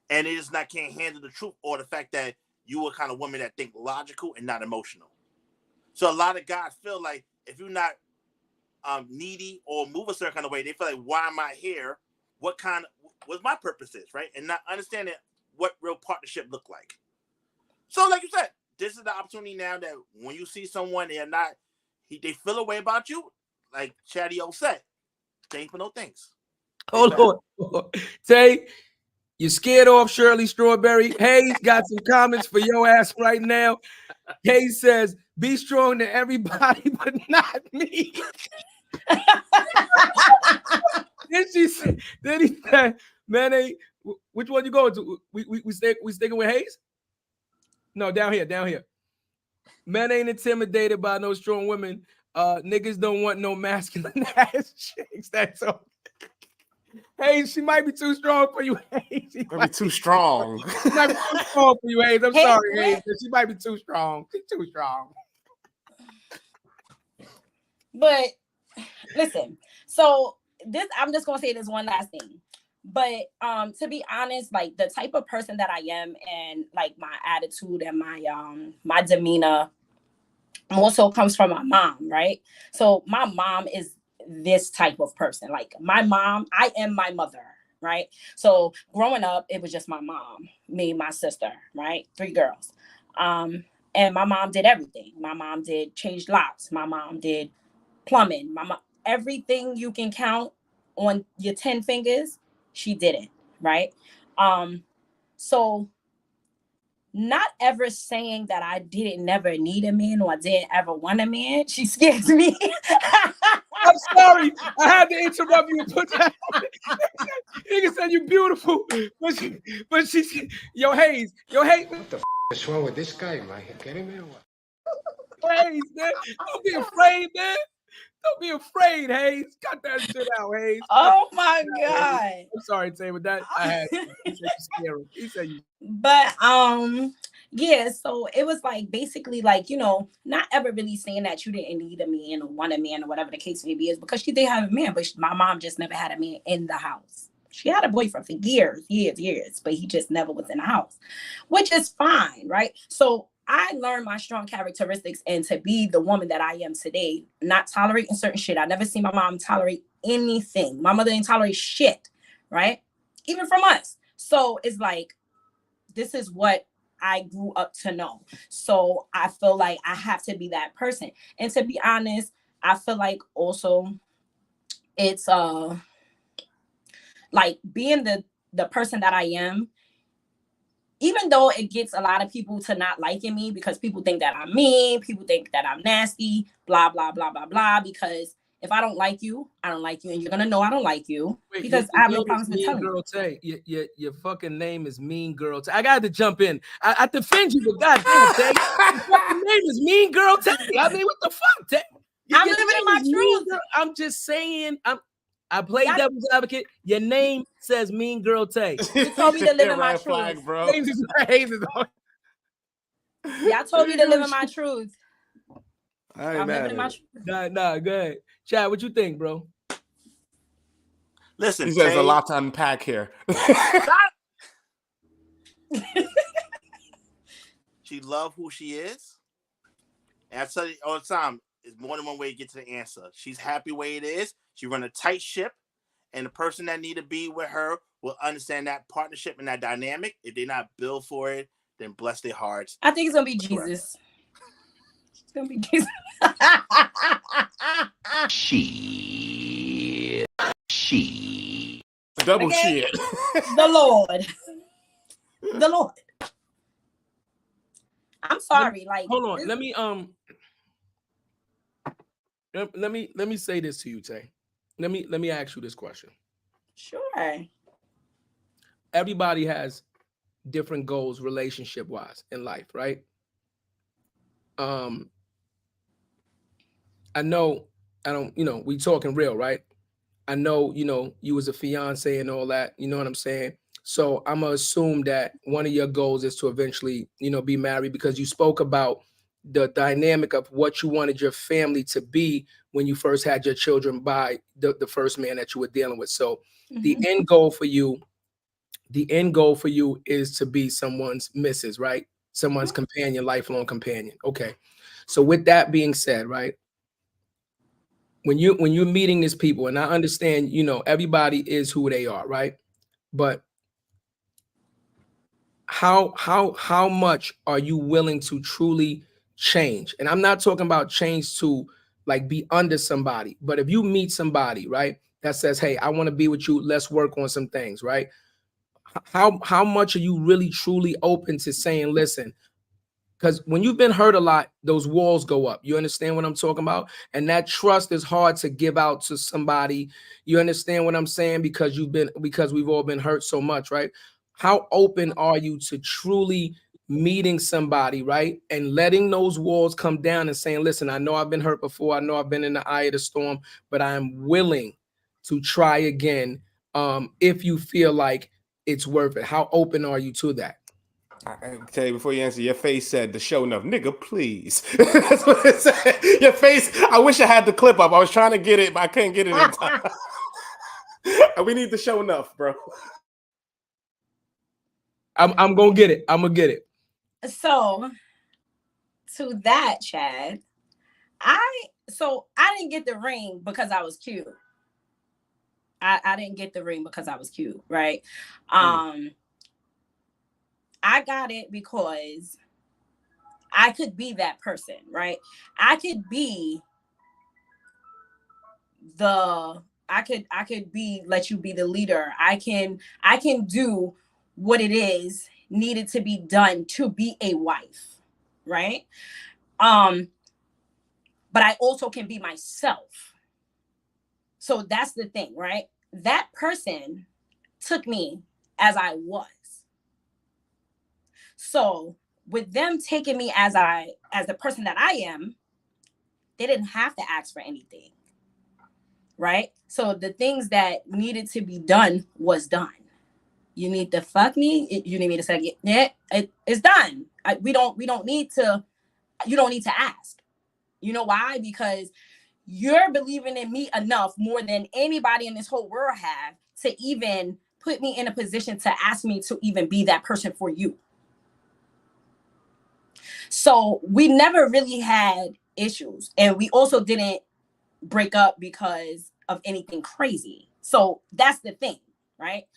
and they just not can't handle the truth or the fact that you are kind of woman that think logical and not emotional. So a lot of guys feel like if you're not needy or move a certain kind of way, they feel like, why am I here? What my purpose is, right? And not understanding what real partnership look like. So like you said, this is the opportunity now that when you see someone they feel a way about you, like Chadeo said, they ain't for no things. Hold on. Tay, you're scared off Shirley Strawberry. Hayes got some comments for your ass right now. Hayes says, be strong to everybody, but not me. Then he said, man, which one you going to? We sticking with Hayes? No, down here. Men ain't intimidated by no strong women. Niggas don't want no masculine ass chicks. That's all. Hey, she might be too strong for you, Hayes. She might be too strong. She might be too strong for you, Hayes. I'm sorry, Hayes. She might be too strong. She's too strong. But listen, so I'm just gonna say this one last thing. But to be honest, like the type of person that I am and like my attitude and my demeanor also comes from my mom, right? So my mom is this type of person. Like my mom, I am my mother, right? So growing up, it was just my mom, me, my sister, right? 3 girls. And my mom did everything. My mom did change locks. My mom did plumbing. My mom, everything you can count on your 10 fingers, she did it, right? So not ever saying that I didn't never need a man or I didn't ever want a man, she scares me. I'm sorry, I had to interrupt you and put that. Nigga said you beautiful, but she's yo Hayes. What the f is wrong with this guy, man? Get him in. Hayes, man, don't be afraid, man. Don't be afraid, Hayes. Cut that shit out, Hayes. Oh my God. Hayes. I'm sorry, Tay, but that I had to. He said you scary. He said you. But yeah, so it was like basically like, you know, not ever really saying that you didn't need a man or want a man or whatever the case may be, is because she did have a man, but my mom just never had a man in the house. She had a boyfriend for years, but he just never was in the house, which is fine, right? So I learned my strong characteristics and to be the woman that I am today, not tolerating certain shit. I never seen my mom tolerate anything. My mother didn't tolerate shit, right? Even from us. So it's like, this is what I grew up to know. So I feel like I have to be that person. And to be honest, I feel like also it's like being the person that I am, even though it gets a lot of people to not liking me because people think that I'm mean, people think that I'm nasty, blah, blah, blah, blah, blah. Because if I don't like you, I don't like you. And you're going to know I don't like you. Wait, because I have no problems with telling you. Your fucking name is Mean Girl Tay. I got to jump in. I defend you, but goddamn, Tay. Your fucking name is Mean Girl Tay. I mean, what the fuck, Tay? I'm living in my truth. I'm just saying, I play devil's advocate. Your name says Mean Girl Tay. You told me to live in my truth, flag, bro. Y'all told me to live in my truth. I'm living in my truth. Nah, go ahead. Chad, what you think, bro? Listen, he says a lot to unpack here. She loves who she is. And I tell you all the time, there's more than one way to get to the answer. She's happy where it is. She run a tight ship, and the person that need to be with her will understand that partnership and that dynamic. If they're not built for it, then bless their hearts. I think it's gonna be Jesus. It's gonna be Jesus. She. double okay? cheer. The Lord. The Lord. I'm sorry. Hold on. Let me say this to you, Tay. Let me ask you this question. Sure. Everybody has different goals relationship wise in life, right? I know we talking real, right? I know, you was a fiance and all that, you know what I'm saying? So I'm gonna assume that one of your goals is to eventually, be married, because you spoke about the dynamic of what you wanted your family to be when you first had your children by the first man that you were dealing with. So the end goal for you is to be someone's missus, right? Someone's companion, lifelong companion. Okay. So with that being said, right? When you're meeting these people, and I understand, everybody is who they are, right? But how much are you willing to truly change? And I'm not talking about change to like be under somebody, but if you meet somebody, right, that says, hey, I want to be with you, let's work on some things, right? How much are you really truly open to saying, listen, because when you've been hurt a lot, those walls go up. You understand what I'm talking about? And that trust is hard to give out to somebody. You understand what I'm saying? Because we've all been hurt so much, right? How open are you to truly meeting somebody, right? And letting those walls come down and saying, listen, I know I've been hurt before. I know I've been in the eye of the storm, but I'm willing to try again. If you feel like it's worth it. How open are you to that? I tell you before you answer, your face said the show enough. Nigga, please. That's what it said. Your face, I wish I had the clip up. I was trying to get it, but I couldn't get it in time. We need the show enough, bro. I'm gonna get it. I'm gonna get it. So to that, Chad, I didn't get the ring because I was cute. I didn't get the ring because I was cute, right? I got it because I could be that person, right? I could be let you be the leader. I can do what it is needed to be done to be a wife, right? But I also can be myself. So that's the thing, right? That person took me as I was. So with them taking me as the person that I am, they didn't have to ask for anything, right? So the things that needed to be done was done. You need to fuck me. You need me to say, yeah, it's done. You don't need to ask. You know why? Because you're believing in me enough more than anybody in this whole world have to even put me in a position to ask me to even be that person for you. So we never really had issues, and we also didn't break up because of anything crazy. So that's the thing, right?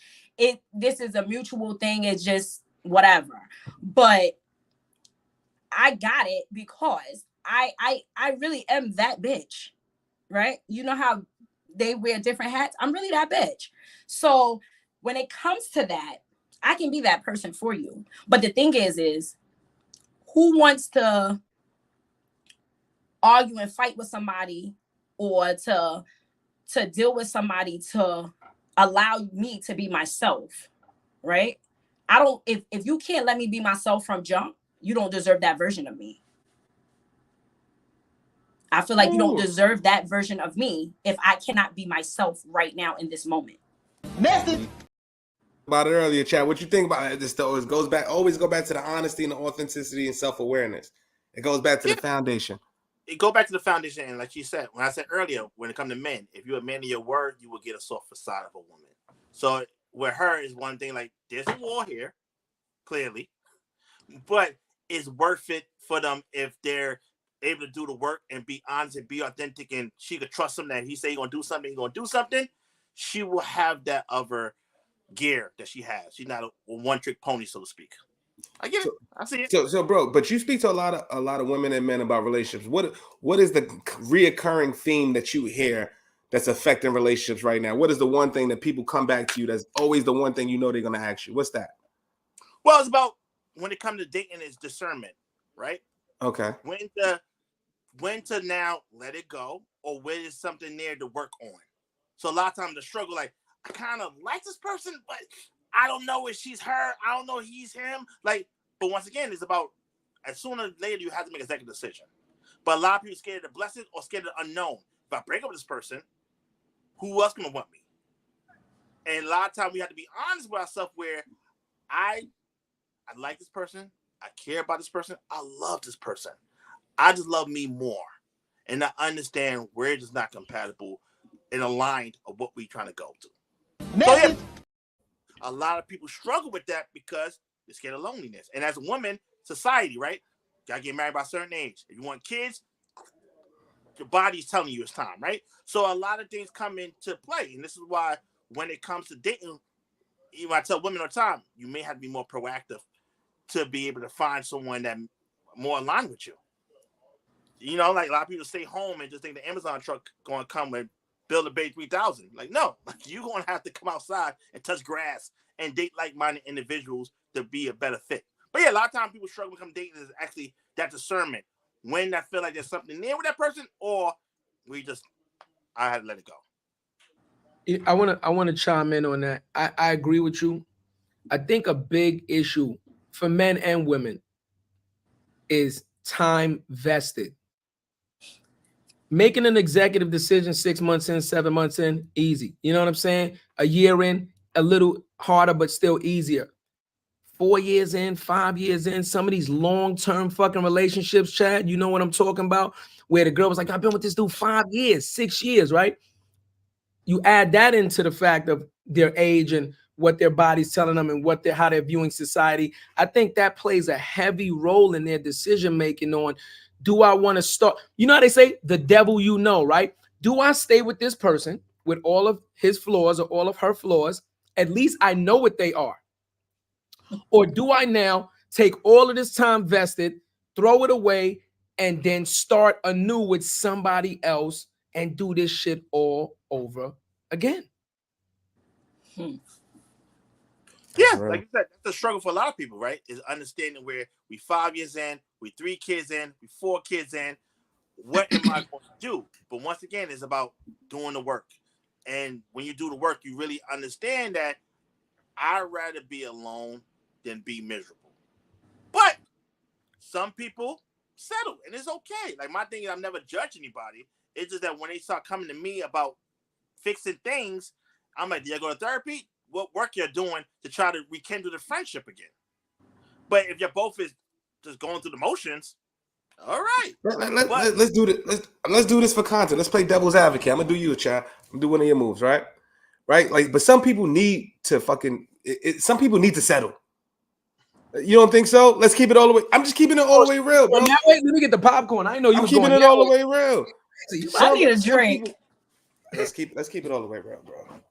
This is a mutual thing. It's just whatever. But I got it because I really am that bitch, right? You know how they wear different hats? I'm really that bitch. So when it comes to that, I can be that person for you. But the thing is who wants to argue and fight with somebody or to deal with somebody to allow me to be myself, right? If you can't let me be myself from jump, you don't deserve that version of me. I feel like you don't deserve that version of me if I cannot be myself right now in this moment. Message. About it earlier, Chad. What you think about this though? It always go back to the honesty and the authenticity and self-awareness. It goes back to the foundation. It go back to the foundation, and like you said, when I said earlier, when it comes to men, if you're a man of your word, you will get a soft facade of a woman. So with her is one thing, like there's a wall here, clearly, but it's worth it for them if they're able to do the work and be honest and be authentic, and she could trust him that he say he's gonna do something, he's gonna do something. She will have that other gear that she has. She's not a one-trick pony, so to speak. I get it. I see it. So, bro, but you speak to a lot of women and men about relationships. What is the reoccurring theme that you hear that's affecting relationships right now? What is the one thing that people come back to you that's always the one thing you know they're going to ask you? What's that? Well, it's about when it comes to dating, it's discernment, right? Okay. When to now let it go, or when is something there to work on. So a lot of times the struggle, like, I kind of like this person, but I don't know if she's her. I don't know if he's him. Like, but once again, it's about as sooner or later you have to make a second decision. But a lot of people are scared of the blessed or scared of the unknown. If I break up with this person, who else gonna want me? And a lot of times we have to be honest with ourselves where I like this person, I care about this person, I love this person. I just love me more. And I understand we're just not compatible and aligned of what we're trying to go to. So yeah, a lot of people struggle with that because they're scared of loneliness. And as a woman, society, right? Gotta get married by a certain age. If you want kids, your body's telling you it's time, right? So a lot of things come into play. And this is why when it comes to dating, even I tell women all the time, you may have to be more proactive to be able to find someone that more aligned with you. You know, like a lot of people stay home and just think the Amazon truck going to come and build a Bay 3000. Like, no, like you're going to have to come outside and touch grass and date like-minded individuals to be a better fit. But yeah, a lot of times people struggle with come dating is actually that discernment. When I feel like there's something there with that person, or I had to let it go. I wanna chime in on that. I agree with you. I think a big issue for men and women is time vested. Making an executive decision 6 months in, 7 months in, easy. You know what I'm saying? A year in, a little harder, but still easier. 4 years in, 5 years in, some of these long-term fucking relationships, Chad, you know what I'm talking about? Where the girl was like, I've been with this dude 5 years, 6 years, right? You add that into the fact of their age and what their body's telling them and how they're viewing society. I think that plays a heavy role in their decision-making on, do I want to start? You know how they say, the devil you know, right? Do I stay with this person with all of his flaws or all of her flaws? At least I know what they are. Or do I now take all of this time vested, throw it away, and then start anew with somebody else and do this shit all over again? Yeah, like you said, that's the struggle for a lot of people, right? Is understanding where we 5 years in, we 3 kids in, we 4 kids in. What am I going to do? But once again, it's about doing the work. And when you do the work, you really understand that I'd rather be alone than be miserable. But some people settle, and it's okay. Like, my thing is, I've never judged anybody. It's just that when they start coming to me about fixing things, I'm like, do you go to therapy? What work you're doing to try to rekindle the friendship again? But if you're both is just going through the motions, all right. Let's do this. Let's do this for content. Let's play devil's advocate. I'm gonna do you, Chad. I'm gonna do one of your moves, right? Right? Like, but some people need to some people need to settle. You don't think so? Let's keep it all the way. I'm just keeping it all the way real, bro. Now, wait, let me get the popcorn. I know you. I'm keeping it all the way real. I need a drink. Let's keep it all the way real, bro.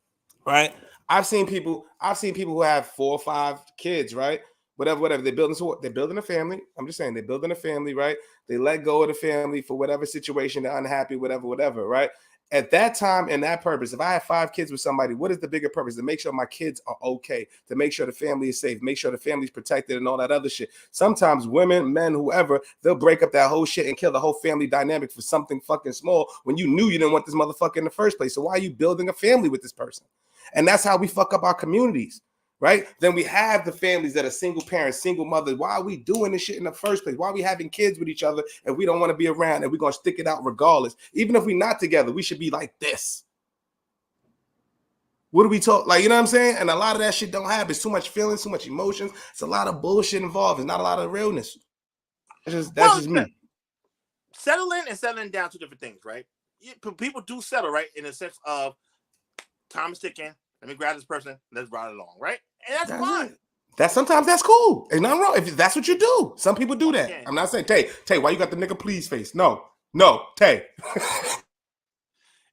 Right? I've seen people who have 4 or 5 kids, right? Whatever. They're building a family. I'm just saying, they're building a family, right? They let go of the family for whatever situation, they're unhappy, whatever, right? At that time and that purpose, if I have 5 kids with somebody, what is the bigger purpose? To make sure my kids are okay, to make sure the family is safe, make sure the family's protected and all that other shit. Sometimes women, men, whoever, they'll break up that whole shit and kill the whole family dynamic for something fucking small when you knew you didn't want this motherfucker in the first place. So why are you building a family with this person? And that's how we fuck up our communities, right? Then we have the families that are single parents, single mothers. Why are we doing this shit in the first place? Why are we having kids with each other if we don't want to be around and we're going to stick it out regardless? Even if we're not together, we should be like this. What do we talk? Like, you know what I'm saying? And a lot of that shit don't happen. It's too much feelings, too much emotions. It's a lot of bullshit involved. It's not a lot of realness. That's just me. Settling and settling down, 2 different things, right? People do settle, right? In the sense of time is ticking. Let me grab this person. Let's ride along, right? And that's fine. Sometimes that's cool. Ain't nothing wrong if that's what you do. Some people do that. I'm not saying, Tay, why you got the nigga please face? No, Tay.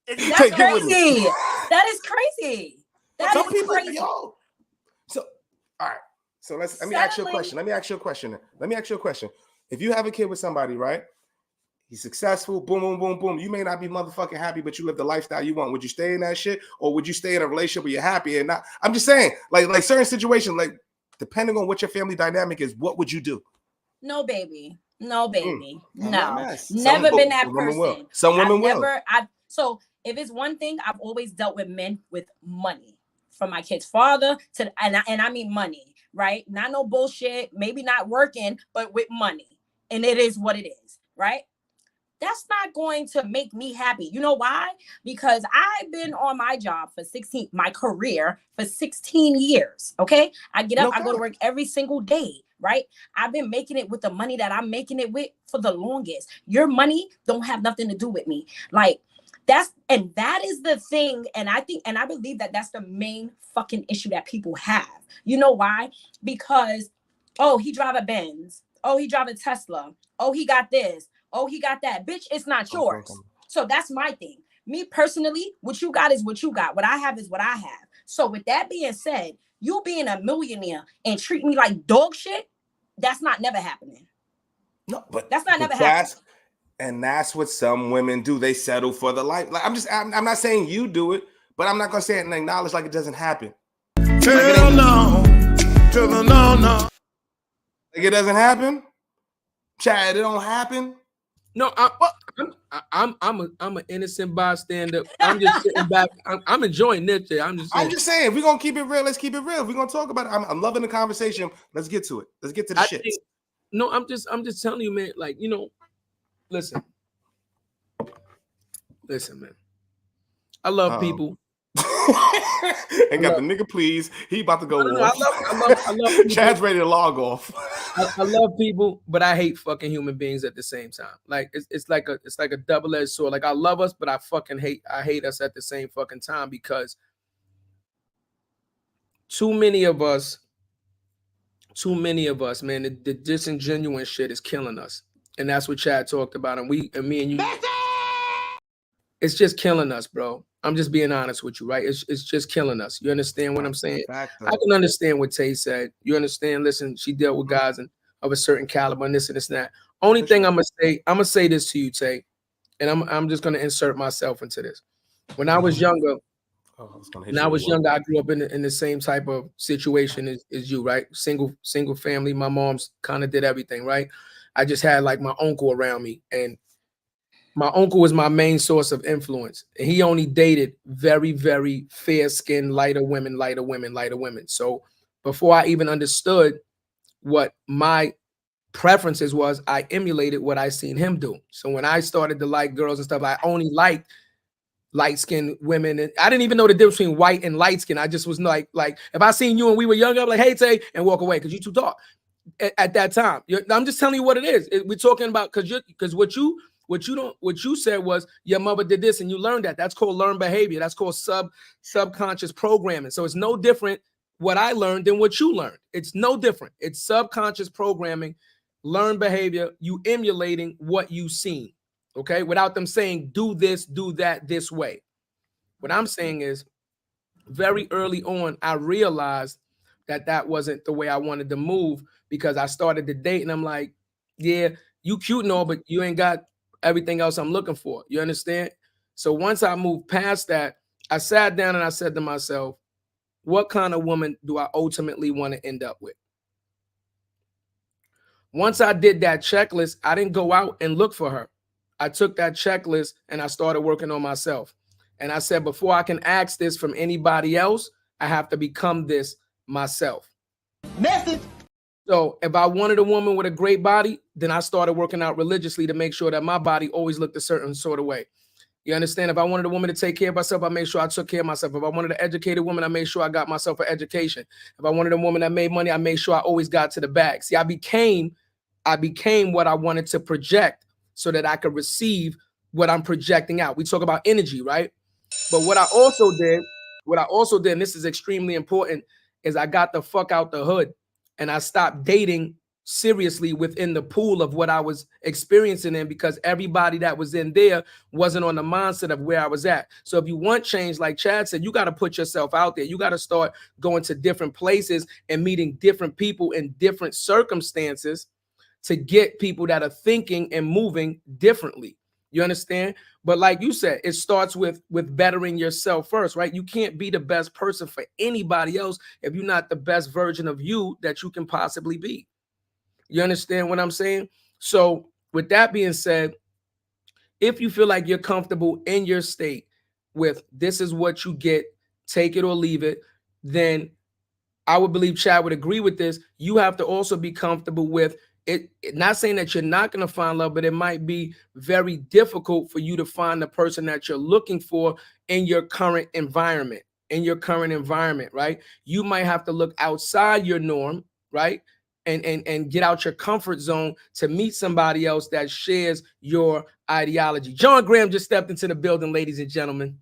That's crazy. That is crazy. Some people, crazy. Yo. So, all right. So let me ask you a question. If you have a kid with somebody, right? He's successful. Boom, boom, boom, boom. You may not be motherfucking happy, but you live the lifestyle you want. Would you stay in that shit, or would you stay in a relationship where you're happy and not? I'm just saying, like certain situations, like depending on what your family dynamic is, what would you do? No, baby. No, baby. No. Never been that person. Some women will. So if it's one thing, I've always dealt with men with money. From my kid's father to, and I mean money, right? Not no bullshit, maybe not working, but with money. And it is what it is, right? That's not going to make me happy. You know why? Because I've been on my job for my career for 16 years. Okay. I get up, I go to work every single day, right? I've been making it with the money that I'm making it with for the longest. Your money don't have nothing to do with me. Like that is the thing. And I believe that that's the main fucking issue that people have. You know why? Because, oh, he drive a Benz. Oh, he drive a Tesla. Oh, he got this. Oh, he got that. Bitch, it's not yours. So that's my thing. Me personally, what you got is what you got. What I have is what I have. So with that being said, you being a millionaire and treat me like dog shit, that's not never happening. No, but that's not never happening. And that's what some women do. They settle for the life. Like I'm not saying you do it, but I'm not gonna say it and acknowledge like it doesn't happen. Hell no. No. Like it doesn't happen. Chad, it don't happen. No, I'm an innocent bystander. I'm just sitting back. I'm enjoying this. I'm just saying. If we're gonna keep it real, let's keep it real. If we're gonna talk about it, I'm loving the conversation. Let's get to it. Let's get to the shit. No, I'm just telling you, man. Like, you know, listen, man. I love people. And got the nigga, please. He about to go off. I love people. Chad's ready to log off. I love people, but I hate fucking human beings at the same time. Like it's like a double-edged sword. Like I love us, but I hate us at the same fucking time, because too many of us, man, the disingenuous shit is killing us. And that's what Chad talked about. And me and you, it's just killing us, bro. I'm just being honest with you, right? It's just killing us. You understand what I'm saying? I can understand what Tay said. You understand? Listen, she dealt with guys of a certain caliber and this and this and that. Only thing I'm gonna say this to you, Tay, and I'm just gonna insert myself into this. When I was younger, I grew up in the same type of situation as you, right? Single family. My mom's kind of did everything, right? I just had like my uncle around me, and my uncle was my main source of influence. And he only dated very, very fair-skinned, lighter women. So before I even understood what my preferences was, I emulated what I seen him do. So when I started to like girls and stuff, I only liked light-skinned women. And I didn't even know the difference between white and light skin. I just was like if I seen you and we were younger, I'm like, hey, Tay, and walk away because you too dark at that time. I'm just telling you what it is. We're talking about because what you said was your mother did this and you learned that. That's called learned behavior. That's called subconscious programming. So it's no different what I learned than what you learned. It's no different. It's subconscious programming, learned behavior, you emulating what you seen, okay? Without them saying, do this, do that, this way. What I'm saying is very early on, I realized that wasn't the way I wanted to move, because I started to date and I'm like, yeah, you cute and all, but you ain't got everything else I'm looking for. You understand? So once I moved past that, I sat down and I said to myself, what kind of woman do I ultimately want to end up with? Once I did that checklist, I didn't go out and look for her. I took that checklist and I started working on myself. And I said, before I can ask this from anybody else, I have to become this myself. Message. So if I wanted a woman with a great body, then I started working out religiously to make sure that my body always looked a certain sort of way. You understand? If I wanted a woman to take care of herself, I made sure I took care of myself. If I wanted an educated woman, I made sure I got myself an education. If I wanted a woman that made money, I made sure I always got to the bag. See, I became what I wanted to project so that I could receive what I'm projecting out. We talk about energy, right? But what I also did, and this is extremely important, is I got the fuck out the hood and I stopped dating seriously within the pool of what I was experiencing in, because everybody that was in there wasn't on the mindset of where I was at. So if you want change, like Chad said, you got to put yourself out there. You got to start going to different places and meeting different people in different circumstances to get people that are thinking and moving differently. You understand? But like you said, it starts with bettering yourself first, right? You can't be the best person for anybody else if you're not the best version of you that you can possibly be. You understand what I'm saying? So with that being said, if you feel like you're comfortable in your state with this is what you get, take it or leave it, then I would believe Chad would agree with this. You have to also be comfortable with it. Not saying that you're not going to find love, but it might be very difficult for you to find the person that you're looking for in your current environment. Right? You might have to look outside your norm, right? And get out your comfort zone to meet somebody else that shares your ideology. John Graham just stepped into the building, ladies and gentlemen.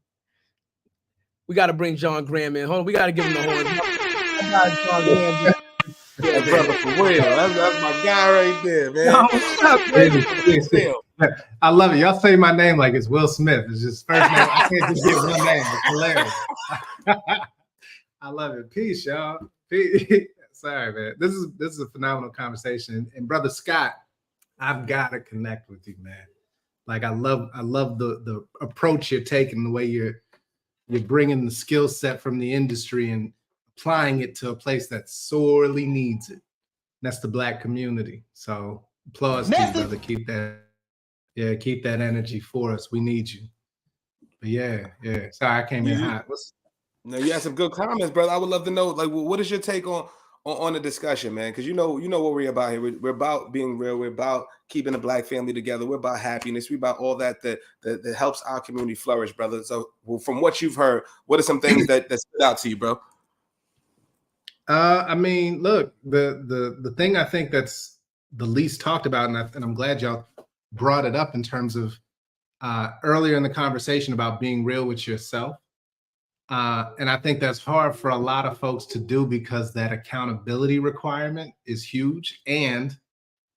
We got to bring John Graham in. Hold on, we got to give him the horn. That brother for real. That's my guy right there, man. I love it. Y'all say my name like it's Will Smith. It's just first name. I can't just give one name. It's hilarious. I love it. Peace, y'all. Peace. Sorry, man. This is a phenomenal conversation. And brother Scott, I've got to connect with you, man. Like I love the approach you're taking, the way you're bringing the skill set from the industry and applying it to a place that sorely needs it. That's the Black community. So applause to you, brother. Keep that energy for us. We need you. But yeah. Sorry, I came in hot. No, you had some good comments, brother. I would love to know, like, what is your take on the discussion, man? Because you know what we're about here. We're about being real. We're about keeping the Black family together. We're about happiness. We're about all that helps our community flourish, brother. So, from what you've heard, what are some things that stood out to you, bro? I mean, look, the thing I think that's the least talked about, and I'm glad y'all brought it up in terms of earlier in the conversation about being real with yourself. And I think that's hard for a lot of folks to do because that accountability requirement is huge. And,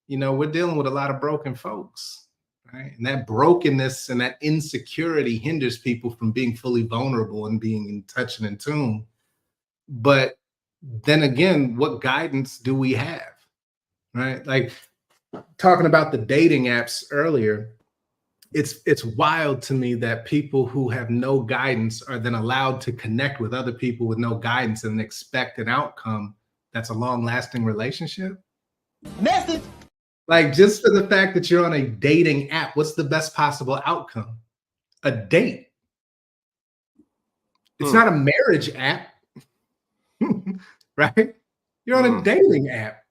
we're dealing with a lot of broken folks, right? And that brokenness and that insecurity hinders people from being fully vulnerable and being in touch and in tune. But then again, what guidance do we have, right? Like talking about the dating apps earlier, it's wild to me that people who have no guidance are then allowed to connect with other people with no guidance and expect an outcome that's a long-lasting relationship. Message. Like just for the fact that you're on a dating app, what's the best possible outcome? A date. It's not a marriage app. Right? You're on a dating app.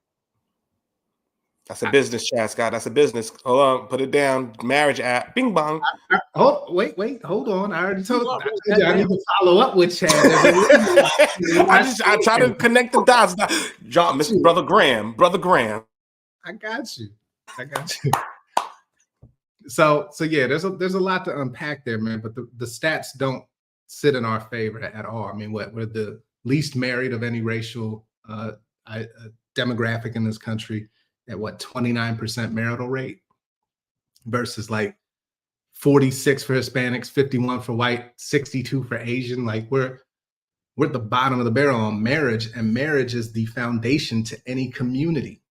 That's a business, Chad Scott. That's a business. Hold on, put it down. Marriage app. Bing bong. Wait, hold on. I already told you I need to follow up with Chad. I try to connect the dots. John, Mr. Brother Graham. I got you. So yeah, there's a lot to unpack there, man. But the stats don't sit in our favor at all. I mean, we're the least married of any racial demographic in this country at 29% marital rate versus like 46 for Hispanics, 51 for white, 62 for Asian. Like we're at the bottom of the barrel on marriage, and marriage is the foundation to any community.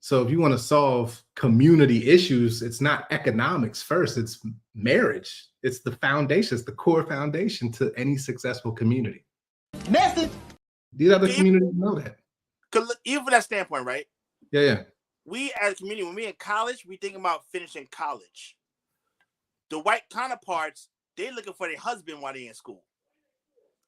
So if you want to solve community issues, it's not economics first, it's marriage. It's the foundation, it's the core foundation to any successful community. Message. These other communities know that. Because even from that standpoint, right? Yeah. We as a community, when we in college, we think about finishing college. The white counterparts, they're looking for their husband while they're in school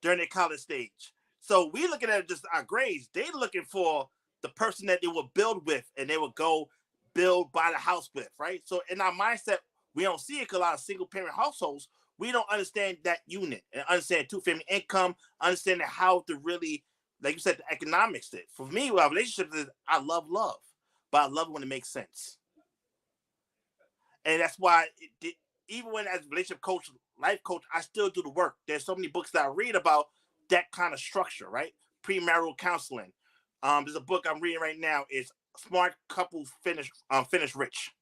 during their college stage. So we looking at just our grades. They're looking for the person that they will build with and they will go buy the house with, right? So in our mindset, we don't see it because a lot of single parent households, we don't understand that unit and understand two-family income, understanding how to really, like you said, the economics. For me, our relationship is I love, but I love it when it makes sense. And that's why even when as a relationship coach, life coach, I still do the work. There's so many books that I read about that kind of structure, right? Premarital counseling. There's a book I'm reading right now. It's Smart Couples Finish Rich.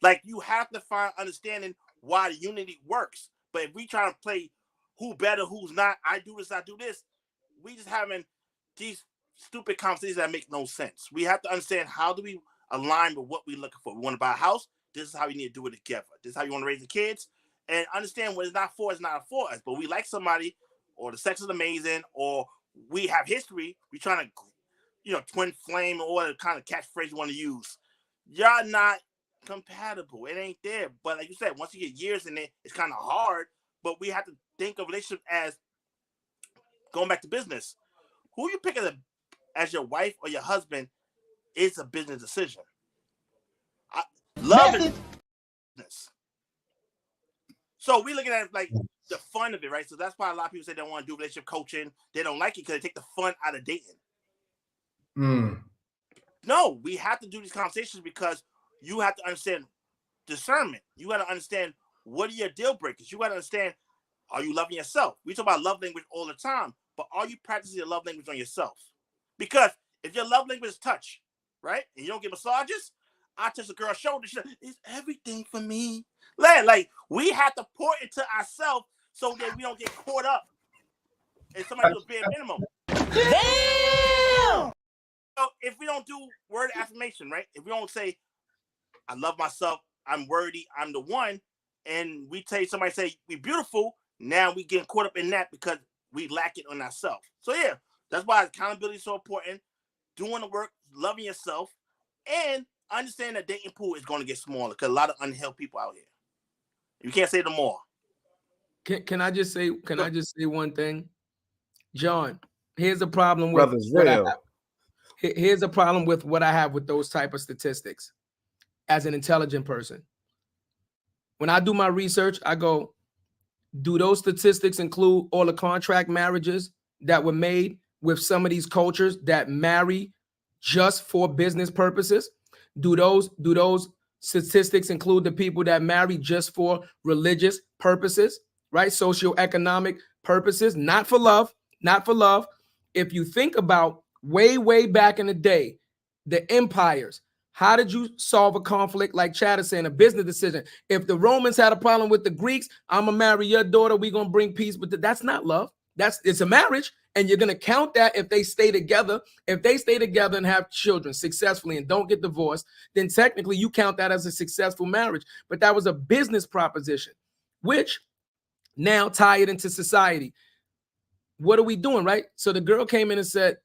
Like you have to find understanding why the unity works. But if we try to play who better, who's not, I do this, we just having these stupid conversations that make no sense. We have to understand how do we align with what we're looking for. We want to buy a house. This is how you need to do it together. This is how you want to raise the kids. And understand what it's not for us. But we like somebody, or the sex is amazing, or we have history. We trying to, twin flame, or whatever kind of catchphrase you want to use. Y'all not compatible. It ain't there. But like you said, once you get years in it, it's kind of hard. But we have to think of relationship as, going back to business, who you pick as your wife or your husband is a business decision. Love is business. So we looking at like the fun of it, right? So that's why a lot of people say they don't want to do relationship coaching. They don't like it because they take the fun out of dating. No, we have to do these conversations because you have to understand discernment. You got to understand, what are your deal breakers? You got to understand, are you loving yourself? We talk about love language all the time, but are you practicing your love language on yourself? Because if your love language is touch, right, and you don't get massages, I touch a girl's shoulder, she's like, it's everything for me. Like, we have to pour into ourselves so that we don't get caught up in somebody doing bare minimum. Damn! So if we don't do word affirmation, right? If we don't say, I love myself, I'm worthy, I'm the one, and we tell somebody say we beautiful, now we getting caught up in that because we lack it on ourselves. So yeah, that's why accountability is so important. Doing the work, loving yourself, and understand that dating pool is going to get smaller because a lot of unhealthy people out here. You can't say them all. Can I just say one thing, John? Here's a problem with here's a problem with what I have with those type of statistics. As an intelligent person, when I do my research, I go, do those statistics include all the contract marriages that were made with some of these cultures that marry just for business purposes? Do those statistics include the people that marry just for religious purposes, right? Socioeconomic purposes, not for love. If you think about way back in the day, the empires, how did you solve a conflict? Like Chad is saying, a business decision. If the Romans had a problem with the Greeks, I'm gonna marry your daughter, we're gonna bring peace. But that's not love. It's a marriage, and you're gonna count that if they stay together. If they stay together and have children successfully and don't get divorced, then technically you count that as a successful marriage. But that was a business proposition, which now tie it into society. What are we doing, right? So the girl came in and said,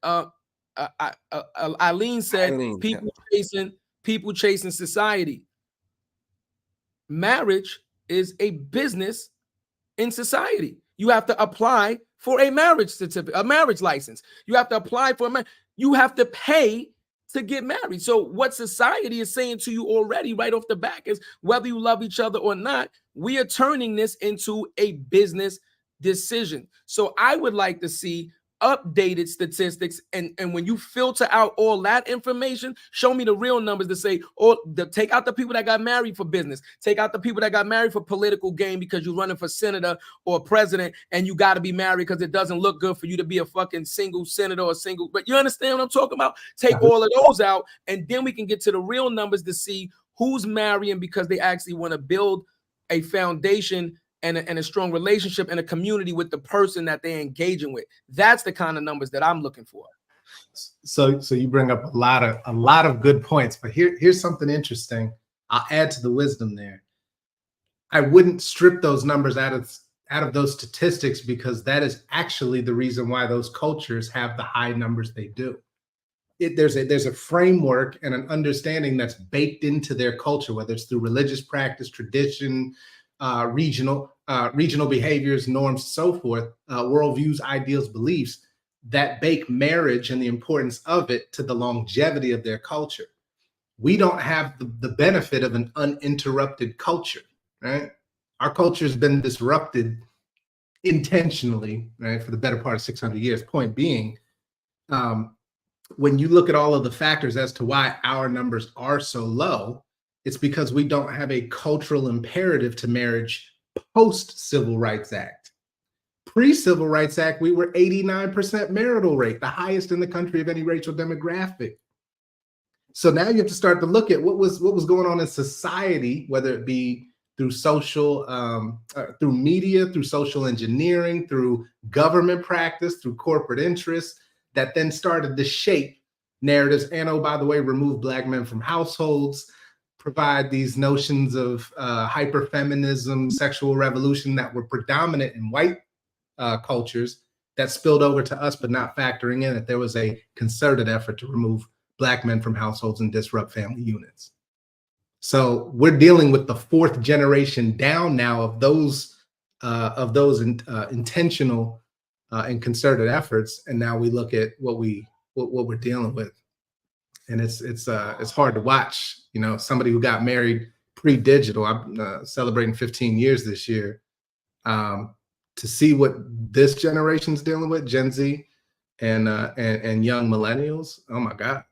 Eileen said, people chasing society. Marriage is a business in society. You have to apply for a marriage certificate, a marriage license. You have to apply for you have to pay to get married. So what society is saying to you already right off the back is, whether you love each other or not, we are turning this into a business decision. So I would like to see updated statistics, and when you filter out all that information, show me the real numbers to say, take out the people that got married for business, take out the people that got married for political gain because you're running for senator or president and you got to be married because it doesn't look good for you to be a fucking single senator or single, but you understand what I'm talking about? Take all of those out, and then we can get to the real numbers to see who's marrying because they actually want to build a foundation and a strong relationship and a community with the person that they're engaging with. That's the kind of numbers that I'm looking for. So you bring up a lot of good points, but here's something interesting. I'll add to the wisdom there. I wouldn't strip those numbers out of those statistics, because that is actually the reason why those cultures have the high numbers they do. There's a framework and an understanding that's baked into their culture, whether it's through religious practice, tradition, regional behaviors, norms, so forth, worldviews, ideals, beliefs that bake marriage and the importance of it to the longevity of their culture. We don't have the benefit of an uninterrupted culture, right? Our culture has been disrupted intentionally, right, for the better part of 600 years. Point being, when you look at all of the factors as to why our numbers are so low, it's because we don't have a cultural imperative to marriage post-Civil Rights Act. Pre-Civil Rights Act, we were 89% marital rate, the highest in the country of any racial demographic. So now you have to start to look at what was going on in society, whether it be through social, through media, through social engineering, through government practice, through corporate interests, that then started to shape narratives. And oh, by the way, remove Black men from households, provide these notions of hyperfeminism, sexual revolution that were predominant in white cultures that spilled over to us, but not factoring in that there was a concerted effort to remove Black men from households and disrupt family units. So we're dealing with the fourth generation down now of those intentional and concerted efforts, and now we look at what we're dealing with, and it's hard to watch. You know, somebody who got married pre-digital. I'm celebrating 15 years this year. To see what this generation's dealing with, Gen Z and young millennials. Oh my God!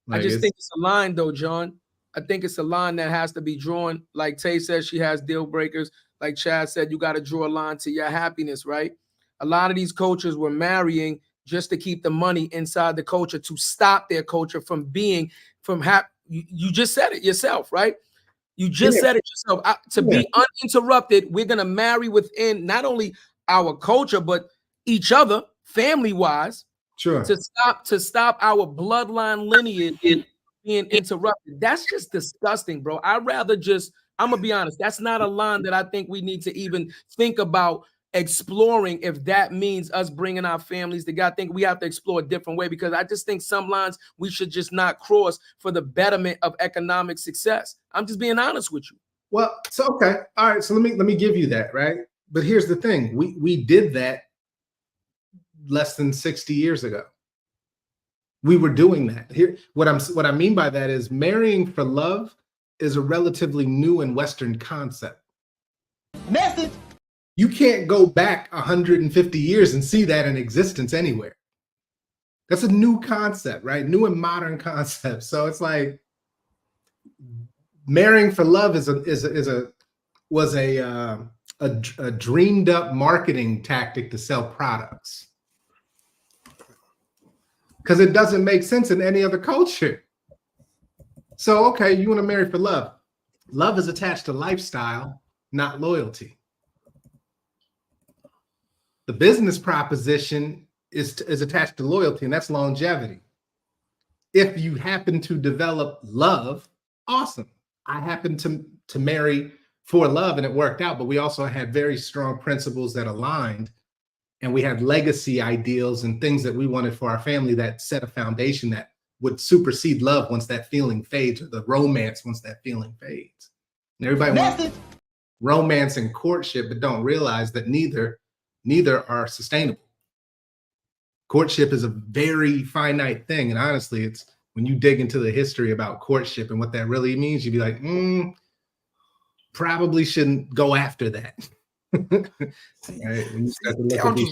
Like, I just think it's a line, though, John. I think it's a line that has to be drawn. Like Tay says, she has deal breakers. Like Chad said, you got to draw a line to your happiness, right? A lot of these cultures were marrying just to keep the money inside the culture, to stop their culture from being you just said it yourself, right? You just said it yourself. Be uninterrupted, we're going to marry within not only our culture, but each other, family-wise, sure, to stop our bloodline lineage being interrupted. That's just disgusting, bro. I'm going to be honest, that's not a line that I think we need to even think about exploring, if that means us bringing our families together. I think we have to explore a different way, because I just think some lines we should just not cross for the betterment of economic success. I'm just being honest with you. Well, so okay, all right. So let me give you that, right? But here's the thing: we did that less than 60 years ago. We were doing that. Here, what I mean by that is marrying for love is a relatively new and Western concept. Message. You can't go back 150 years and see that in existence anywhere. That's a new concept, right? New and modern concept. So it's like marrying for love was a dreamed up marketing tactic to sell products, because it doesn't make sense in any other culture. So okay, you want to marry for love. Love is attached to lifestyle, not loyalty. The business proposition is attached to loyalty, and that's longevity. If you happen to develop love, awesome. I happened to marry for love and it worked out, but we also had very strong principles that aligned, and we had legacy ideals and things that we wanted for our family that set a foundation that would supersede love once that feeling fades, or the romance once that feeling fades. And everybody wants romance and courtship, but don't realize that neither are sustainable. Courtship is a very finite thing. And honestly, it's when you dig into the history about courtship and what that really means, you'd be like, probably shouldn't go after that. Right? I'm just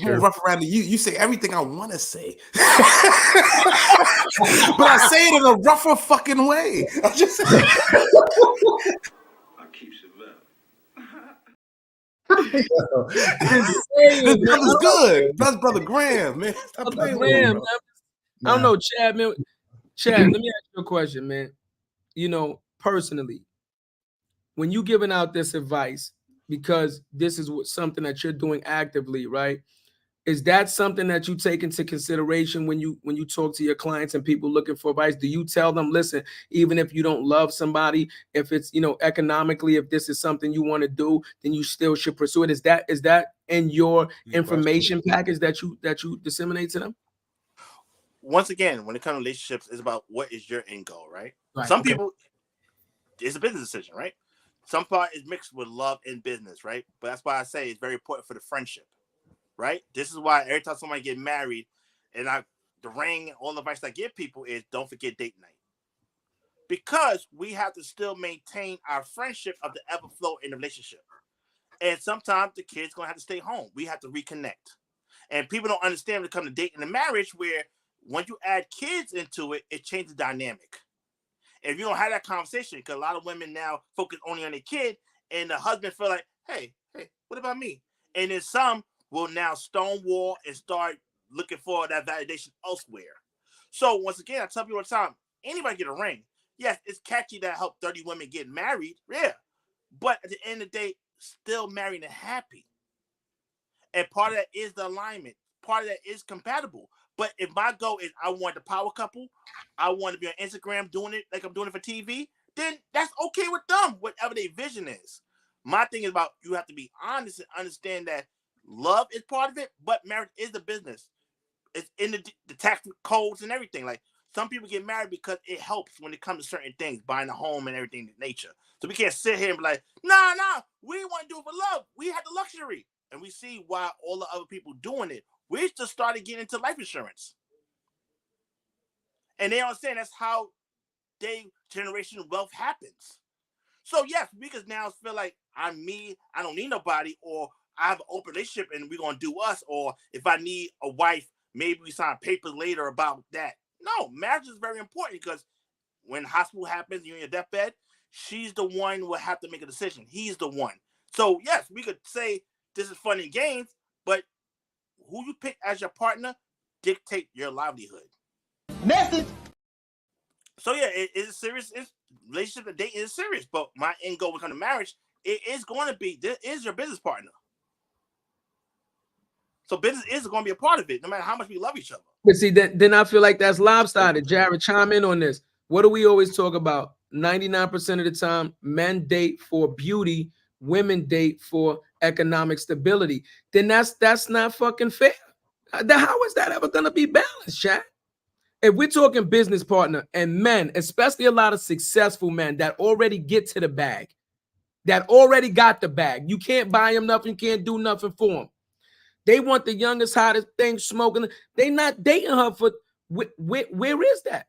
more rough around you. You say everything I want to say. But I say it in a rougher fucking way. I just That was good. That's Brother Graham, man. Stop playing with him, man. I don't know, Chad, man. Chad, let me ask you a question, man. You know, personally, when you giving out this advice, because this is something that you're doing actively, right? Is that something that you take into consideration when you talk to your clients and people looking for advice? Do you tell them, listen, even if you don't love somebody, if it's, you know, economically, if this is something you want to do, then you still should pursue it? Is that in your information package that you disseminate to them? Once again, when it comes to relationships, it's about what is your end goal, right? Some people, it's a business decision, right? Some part is mixed with love and business, right? But that's why I say it's very important for the friendship. Right? This is why every time somebody get married, and the ring and all the advice I give people is don't forget date night. Because we have to still maintain our friendship of the ebb and flow in the relationship. And sometimes the kid's gonna have to stay home. We have to reconnect. And people don't understand when it comes to dating and marriage, where when you add kids into it, it changes the dynamic. If you don't have that conversation, because a lot of women now focus only on their kid, and the husband feel like, hey, what about me? And then some will now stonewall and start looking for that validation elsewhere. So once again, I tell people all the time, anybody get a ring. Yes, it's catchy that helped 30 women get married. Yeah. But at the end of the day, still married and happy. And part of that is the alignment. Part of that is compatible. But if my goal is I want the power couple, I want to be on Instagram doing it like I'm doing it for TV, then that's okay with them, whatever their vision is. My thing is about you have to be honest and understand that love is part of it, but marriage is the business. It's in the tax codes and everything. Like some people get married because it helps when it comes to certain things, buying a home and everything in nature. So we can't sit here and be like, nah, we want to do it for love. We had the luxury. And we see why all the other people doing it. We just started getting into life insurance. And they understand that's how their generational wealth happens. So yes, we can now feel like I'm me, I don't need nobody, or I have an open relationship and we're gonna do us, or if I need a wife, maybe we sign papers later about that. No, marriage is very important because when hospital happens, you're in your deathbed, she's the one who will have to make a decision. He's the one. So yes, we could say this is fun and games, but who you pick as your partner dictate your livelihood. Message. So yeah, it is serious. Relationship and dating is serious, but my end goal when it comes to marriage, it is going to be, this is your business partner. So business is going to be a part of it, no matter how much we love each other. But see, then I feel like that's lopsided. Jarrett, chime in on this. What do we always talk about? 99% of the time, men date for beauty, women date for economic stability. Then that's not fucking fair. How is that ever gonna be balanced, Chad? If we're talking business partner and men, especially a lot of successful men that already get to the bag, that already got the bag, you can't buy them nothing, you can't do nothing for them. They want the youngest, hottest thing smoking. They not dating her for where is that?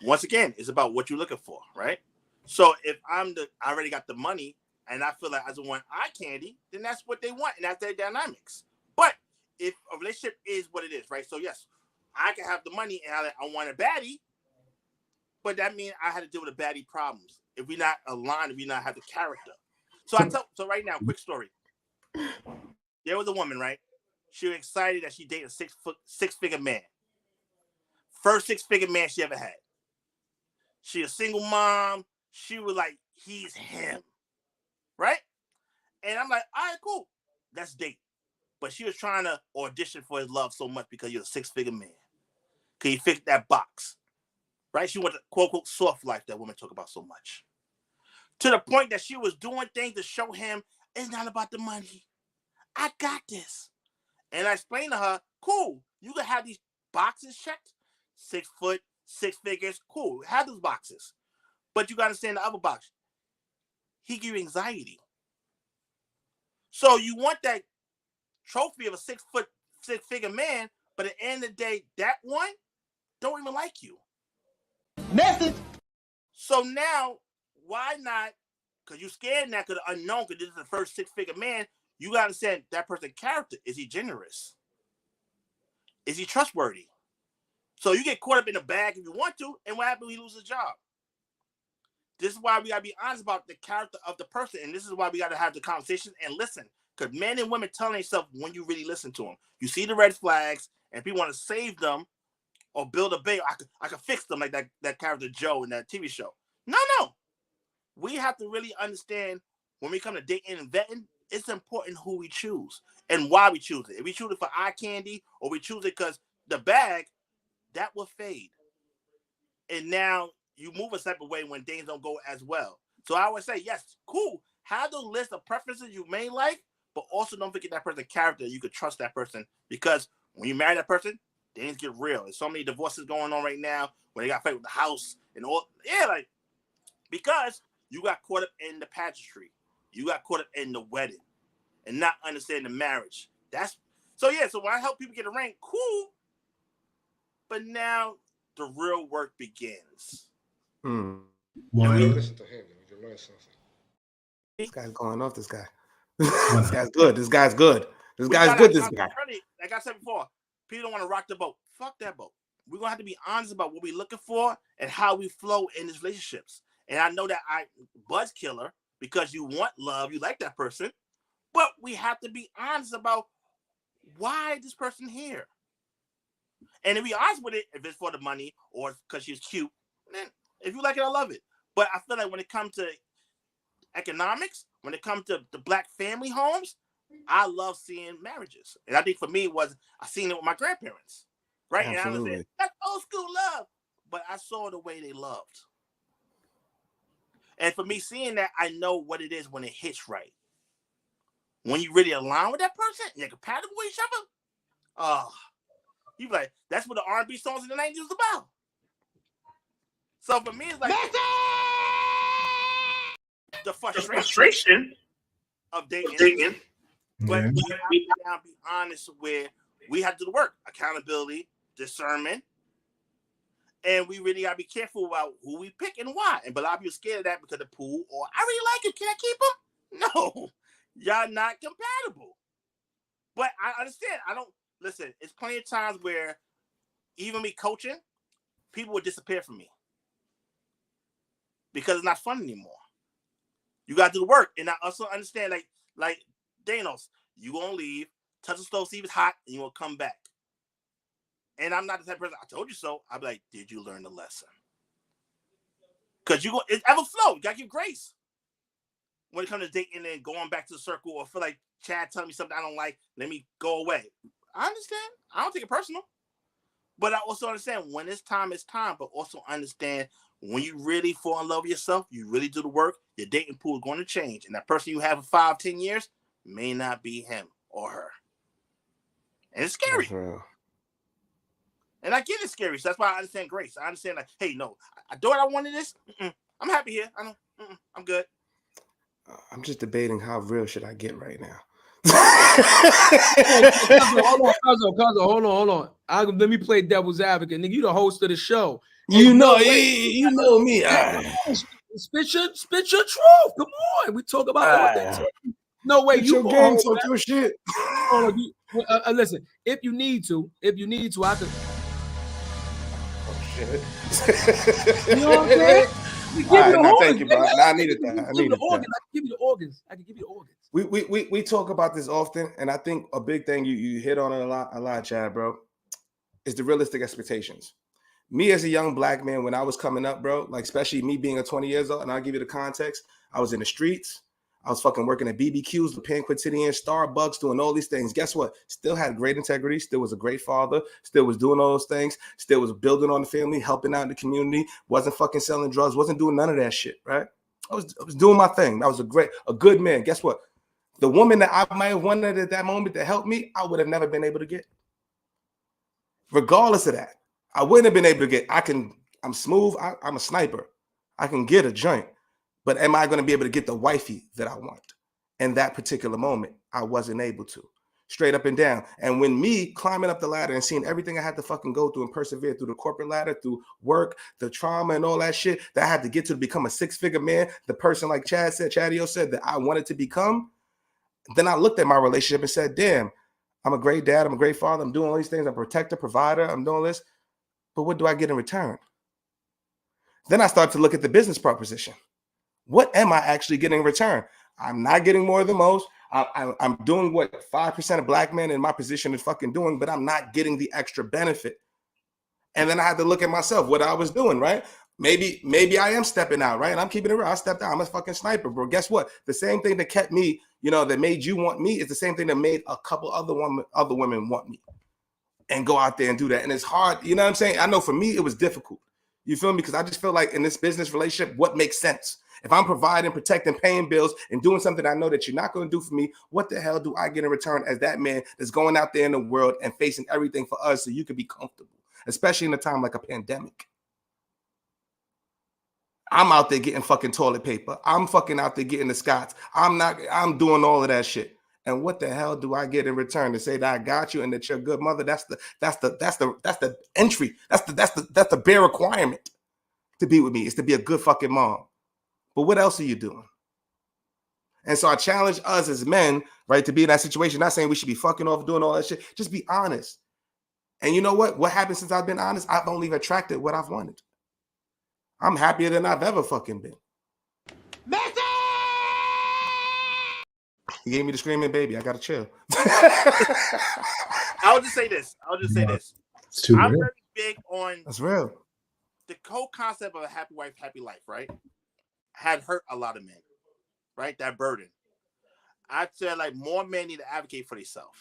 Once again, it's about what you're looking for, right? So if I already got the money and I feel like I just want eye candy, then that's what they want and that's their dynamics. But if a relationship is what it is, right? So yes, I can have the money and I want a baddie, but that means I had to deal with the baddie problems. If we're not aligned, if we not have the character. So so right now, quick story. There was a woman, right? She was excited that she dated a six-figure man. First six-figure man she ever had. She a single mom. She was like, he's him. Right? And I'm like, all right, cool. Let's date. But she was trying to audition for his love so much because you're a six-figure man. Because he fixed that box. Right? She wanted the quote-unquote soft life that women talk about so much. To the point that she was doing things to show him it's not about the money. I got this. And I explained to her, cool, you can have these boxes checked. 6 foot, 6 figures, cool, have those boxes. But you got to understand the other box. He gives you anxiety. So you want that trophy of a 6 foot, 6 figure man, but at the end of the day, that one don't even like you. Message. So now, why not? Because you're scared now because the unknown, because this is the first 6 figure man, you got to understand that person's character. Is he generous? Is he trustworthy? So you get caught up in the bag if you want to, and what happens when he loses his job? This is why we got to be honest about the character of the person, and this is why we got to have the conversation and listen. Because men and women telling themselves when you really listen to them. You see the red flags, and people want to save them or build a bait. I could fix them like that character Joe in that TV show. No. We have to really understand when we come to dating and vetting, it's important who we choose and why we choose it. If we choose it for eye candy or we choose it because the bag, that will fade. And now you move a type of way when things don't go as well. So I would say, yes, cool. Have the list of preferences you may like, but also don't forget that person's character. You could trust that person because when you marry that person, things get real. There's so many divorces going on right now where they got fight with the house and all. Yeah, like because you got caught up in the pageantry. You got caught up in the wedding and not understanding the marriage. So when I help people get a ring, cool. But now the real work begins. You gotta listen to him. You learn something. This guy's going off. This guy. This guy's good. This guy's good. This guy. Like I said before, people don't want to rock the boat. Fuck that boat. We're gonna have to be honest about what we're looking for and how we flow in these relationships. And I know that I buzz killer because you want love, you like that person, but we have to be honest about why this person here. And if we honest with it, if it's for the money or because she's cute, then if you like it, I love it. But I feel like when it comes to economics, when it comes to the black family homes, I love seeing marriages. And I think for me, I seen it with my grandparents. Right? Absolutely. And I understand that's old school love. But I saw the way they loved. And for me, seeing that, I know what it is when it hits right. When you really align with that person, you're compatible with each other. You like, that's what the R&B songs in the 90s was about. So for me, it's like the frustration of dating. But we have to now be honest with, we have to do the work, accountability, discernment, and we really gotta be careful about who we pick and why. But a lot of people scared of that because of the pool, or I really like him. Can I keep him? No, y'all not compatible. But I understand. I don't listen. It's plenty of times where even me coaching, people would disappear from me because it's not fun anymore. You got to do the work, and I also understand, like Danos, you gonna leave, touch the stove, see if it's hot, and you gonna come back. And I'm not the type of person, I told you so. I'll be like, did you learn the lesson? Because it's ever flow. You gotta give grace when it comes to dating and going back to the circle, or feel like Chad telling me something I don't like, let me go away. I understand. I don't take it personal. But I also understand when it's time, but also understand when you really fall in love with yourself, you really do the work, your dating pool is going to change. And that person you have for 5-10 years may not be him or her. And it's scary. And I get it scary. So that's why I understand grace. I understand, like, hey, no, I thought I wanted this. I'm happy here. I'm good. I'm just debating how real should I get right now. Hold on. Let me play devil's advocate. Nigga, you the host of the show. You know me. Spit your truth. Come on. We talk about authenticity. No way. You game talk your shit. Listen, if you need to, I could. Oh shit. You know what I'm saying? Thank you, bro. I needed that. I can give you the organs. We talk about this often, and I think a big thing you hit on it a lot, Chad, bro, is the realistic expectations. Me as a young black man, when I was coming up, bro, like especially me being 20 years old, and I'll give you the context. I was in the streets. I was fucking working at BBQs, the Pan Quotidian, Starbucks, doing all these things. Guess what? Still had great integrity. Still was a great father. Still was doing all those things. Still was building on the family, helping out in the community. Wasn't fucking selling drugs. Wasn't doing none of that shit, right? I was doing my thing. I was a good man. Guess what? The woman that I might have wanted at that moment to help me, I would have never been able to get. Regardless of that, I wouldn't have been able to get. I'm smooth. I'm a sniper. I can get a joint. But am I going to be able to get the wifey that I want? In that particular moment, I wasn't able to. Straight up and down. And when me climbing up the ladder and seeing everything I had to fucking go through and persevere through the corporate ladder, through work, the trauma and all that shit that I had to get to become a 6-figure man, the person like Chadeo said that I wanted to become, then I looked at my relationship and said, damn, I'm a great dad. I'm a great father. I'm doing all these things. I'm a protector, provider. I'm doing this. But what do I get in return? Then I started to look at the business proposition. What am I actually getting in return? I'm not getting more than most. I'm doing what 5% of black men in my position is fucking doing, but I'm not getting the extra benefit. And then I had to look at myself, what I was doing, right? Maybe I am stepping out, right? And I'm keeping it real. I stepped out. I'm a fucking sniper, bro. Guess what? The same thing that kept me, that made you want me is the same thing that made a couple other women want me and go out there and do that. And it's hard. You know what I'm saying? I know for me, it was difficult. You feel me? Because I just feel like in this business relationship, what makes sense? If I'm providing, protecting, paying bills, and doing something I know that you're not going to do for me, what the hell do I get in return as that man that's going out there in the world and facing everything for us so you can be comfortable, especially in a time like a pandemic? I'm out there getting fucking toilet paper. I'm fucking out there getting the Scots. I'm doing all of that shit. And what the hell do I get in return to say that I got you and that you're a good mother? That's the entry. That's the bare requirement to be with me, is to be a good fucking mom. But what else are you doing? And so I challenge us as men, right, to be in that situation. Not saying we should be fucking off doing all that shit. Just be honest. And you know what? What happened since I've been honest? I've only attracted what I've wanted. I'm happier than I've ever fucking been. Messi! He gave me the screaming baby. I gotta chill. I'll just say this. It's too I'm real. very big on That's real. the whole concept of a happy wife, happy life, right? Had hurt a lot of men, right? That burden. I'd say like more men need to advocate for themselves.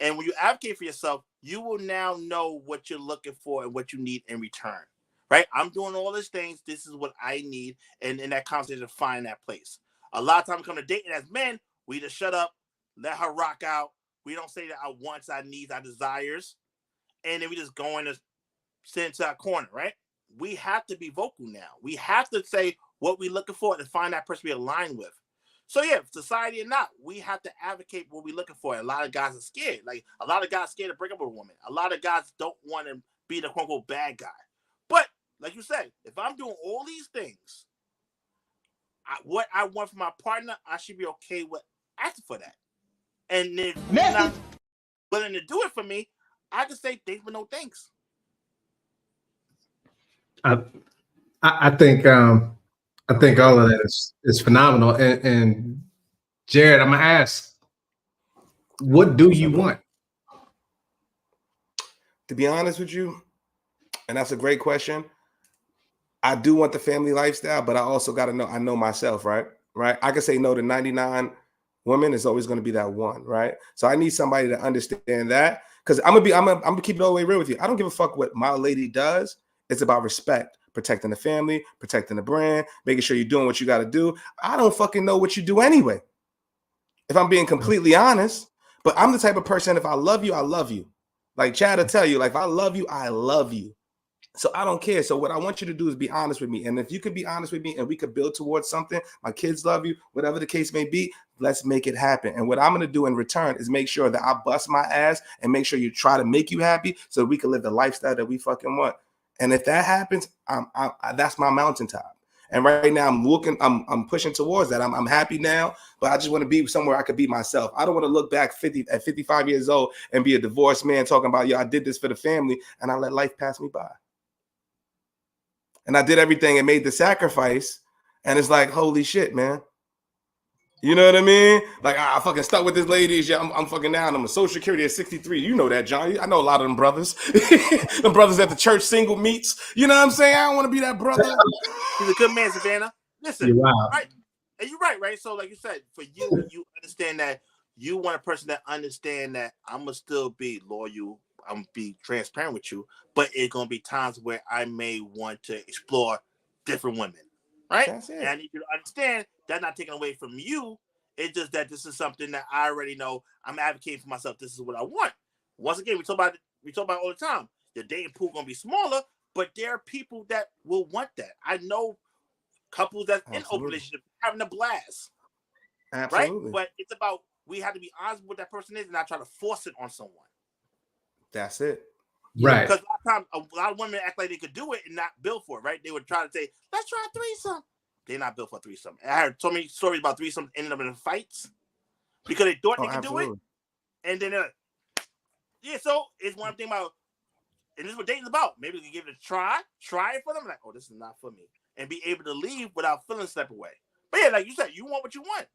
And when you advocate for yourself, you will now know what you're looking for and what you need in return. Right? I'm doing all these things. This is what I need. And in that conversation, find that place. A lot of times we come to dating as men, we just shut up, let her rock out. We don't say that our wants, our needs, our desires. And then we just go in and sit into our corner, right? We have to be vocal now. We have to say what we're looking for and find that person we align with. So yeah, society or not, we have to advocate what we're looking for. A lot of guys are scared. Like a lot of guys are scared to break up with a woman. A lot of guys don't want to be the quote unquote bad guy. But like you said, if I'm doing all these things, what I want from my partner, I should be okay with asking for that. And if you're not willing to do it for me, I just say thanks but no thanks. I think all of that is phenomenal. And Jarrett, I'm gonna ask, what do you want? To be honest with you, and that's a great question. I do want the family lifestyle, but I also got to know, I know myself, right? Right. I can say no to 99 women. It's always going to be that one, right? So I need somebody to understand that, because I'm gonna keep it all the way real with you. I don't give a fuck what my lady does. It's about respect, protecting the family, protecting the brand, making sure you're doing what you got to do. I don't fucking know what you do anyway, if I'm being completely honest. But I'm the type of person, if I love you, I love you. Like Chad will tell you, like, if I love you, I love you. So I don't care. So what I want you to do is be honest with me. And if you could be honest with me and we could build towards something, my kids love you, whatever the case may be, let's make it happen. And what I'm going to do in return is make sure that I bust my ass and make sure you try to make you happy so we can live the lifestyle that we fucking want. And if that happens, that's my mountaintop. And right now I'm pushing towards that. I'm happy now, but I just want to be somewhere I could be myself. I don't want to look back at 55 years old and be a divorced man talking about, yo, I did this for the family and I let life pass me by. And I did everything and made the sacrifice. And it's like, holy shit, man. You know what I mean? Like, I fucking stuck with this lady. Yeah, I'm fucking down. I'm a social security at 63. You know that, John. I know a lot of them brothers. Them brothers at the church single meets. You know what I'm saying? I don't want to be that brother. He's a good man, Savannah. Listen, right? And you're right? So like you said, for you, you understand that you want a person that understand that I'm going to still be loyal. I'm gonna be transparent with you, but it's gonna be times where I may want to explore different women, right? And I need you to understand that's not taken away from you. It's just that this is something that I already know. I'm advocating for myself. This is what I want. Once again, we talk about it all the time. The dating pool gonna be smaller, but there are people that will want that. I know couples that's in open relationships having a blast, right? But it's about, we have to be honest with what that person is and not try to force it on someone. That's it. Right. Because a lot of women act like they could do it and not build for it, right? They would try to say, let's try a threesome. They're not built for a threesome. I heard so many stories about threesomes ending up in fights because they thought they could do it. And then, so it's one thing about, and this is what dating's about. Maybe we can give it a try it for them. Like, oh, this is not for me. And be able to leave without feeling step away. But yeah, like you said, you want what you want.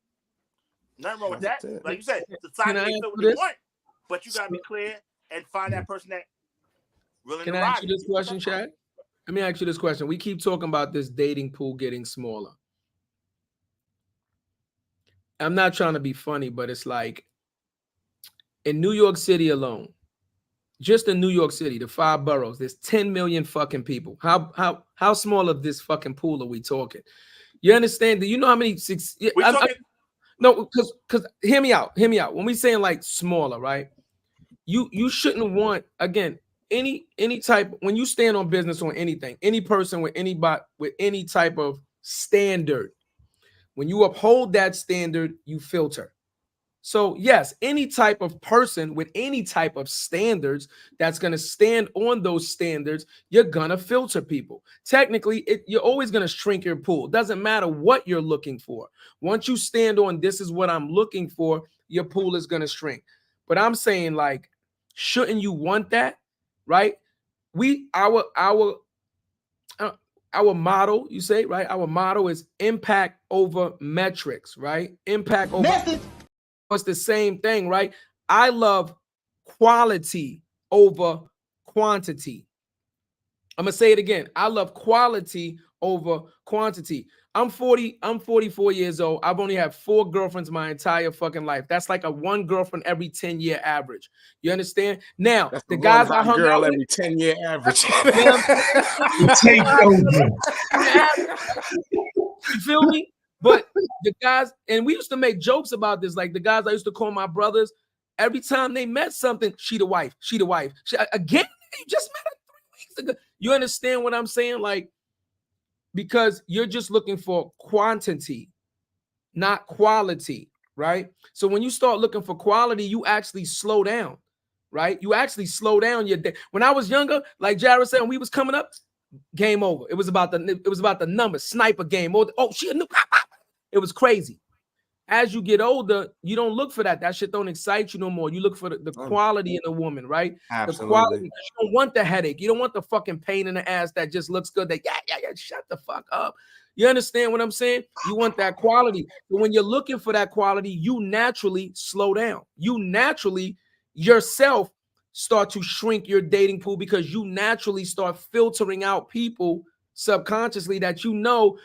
Nothing wrong with that. Like you said, society may feel what you want, but you got to be clear and find that person that really. Can I ask you this question, Chad? Let me ask you this question. We keep talking about this dating pool getting smaller. I'm not trying to be funny, but it's like in New York City alone, just in New York City, the 5 boroughs, there's 10 million fucking people. How small of this fucking pool are we talking? You understand? Do you know how many? No, because hear me out. When we saying like smaller, right? You shouldn't want, again, any type, when you stand on business on anything, any person with anybody with any type of standard, when you uphold that standard, you filter. So yes, any type of person with any type of standards that's going to stand on those standards, you're going to filter people. Technically, you're always going to shrink your pool. Doesn't matter what you're looking for. Once you stand on this is what I'm looking for, your pool is going to shrink. But I'm saying, like, shouldn't you want that? Right? Our motto, you say, right? Our motto is impact over metrics, right? Impact over. It's the same thing, right? I love quality over quantity. I'm gonna say it again. I love quality over quantity. I'm 44 years old. I've only had 4 girlfriends my entire fucking life. That's like a 1 girlfriend every 10-year average. You understand? Now, That's the guys I hung girl out every with, 10-year average. Take over. You feel me? But the guys, and we used to make jokes about this. Like the guys I used to call my brothers, every time they met something, she the wife. Again, you just met her 3 weeks ago. You understand what I'm saying? Like, because you're just looking for quantity, not quality, right? So when you start looking for quality, you actually slow down, right? You actually slow down your day. When I was younger, like Jarrett said, when we was coming up, game over. It was about the numbers, sniper game. Oh, she a new. It was crazy. As you get older, you don't look for that. That shit don't excite you no more. You look for the quality in a woman, right? Absolutely. The quality. You don't want the headache. You don't want the fucking pain in the ass that just looks good. That yeah. Shut the fuck up. You understand what I'm saying? You want that quality. But when you're looking for that quality, you naturally slow down. You naturally yourself start to shrink your dating pool because you naturally start filtering out people subconsciously that you know.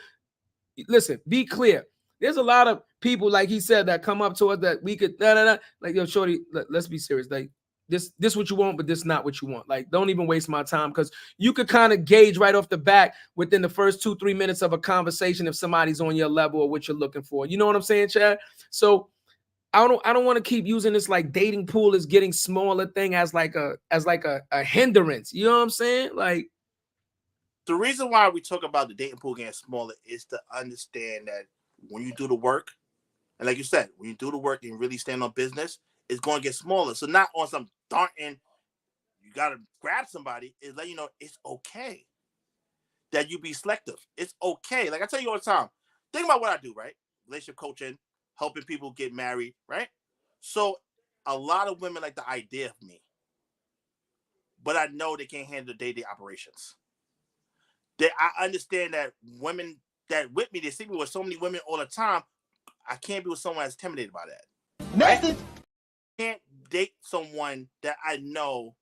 Listen, be clear. There's a lot of people, like he said, that come up to us that we could like, yo, shorty, let's be serious. Like this what you want, but this not what you want. Like, don't even waste my time, because you could kind of gauge right off the bat within the first 2-3 minutes of a conversation if somebody's on your level or what you're looking for. You know what I'm saying, Chad? So I don't want to keep using this like dating pool is getting smaller thing as like a hindrance. You know what I'm saying? Like, the reason why we talk about the dating pool getting smaller is to understand that when you do the work, and like you said, when you do the work and really stand on business, it's going to get smaller. So not on some darting, you got to grab somebody, is let you know it's okay that you be selective. It's okay. Like I tell you all the time, think about what I do, right? Relationship coaching, helping people get married, right? So a lot of women like the idea of me, but I know they can't handle the day-to-day operations. I understand that women that with me, they see me with so many women all the time. I can't be with someone that's intimidated by that. Message. I can't date someone that I know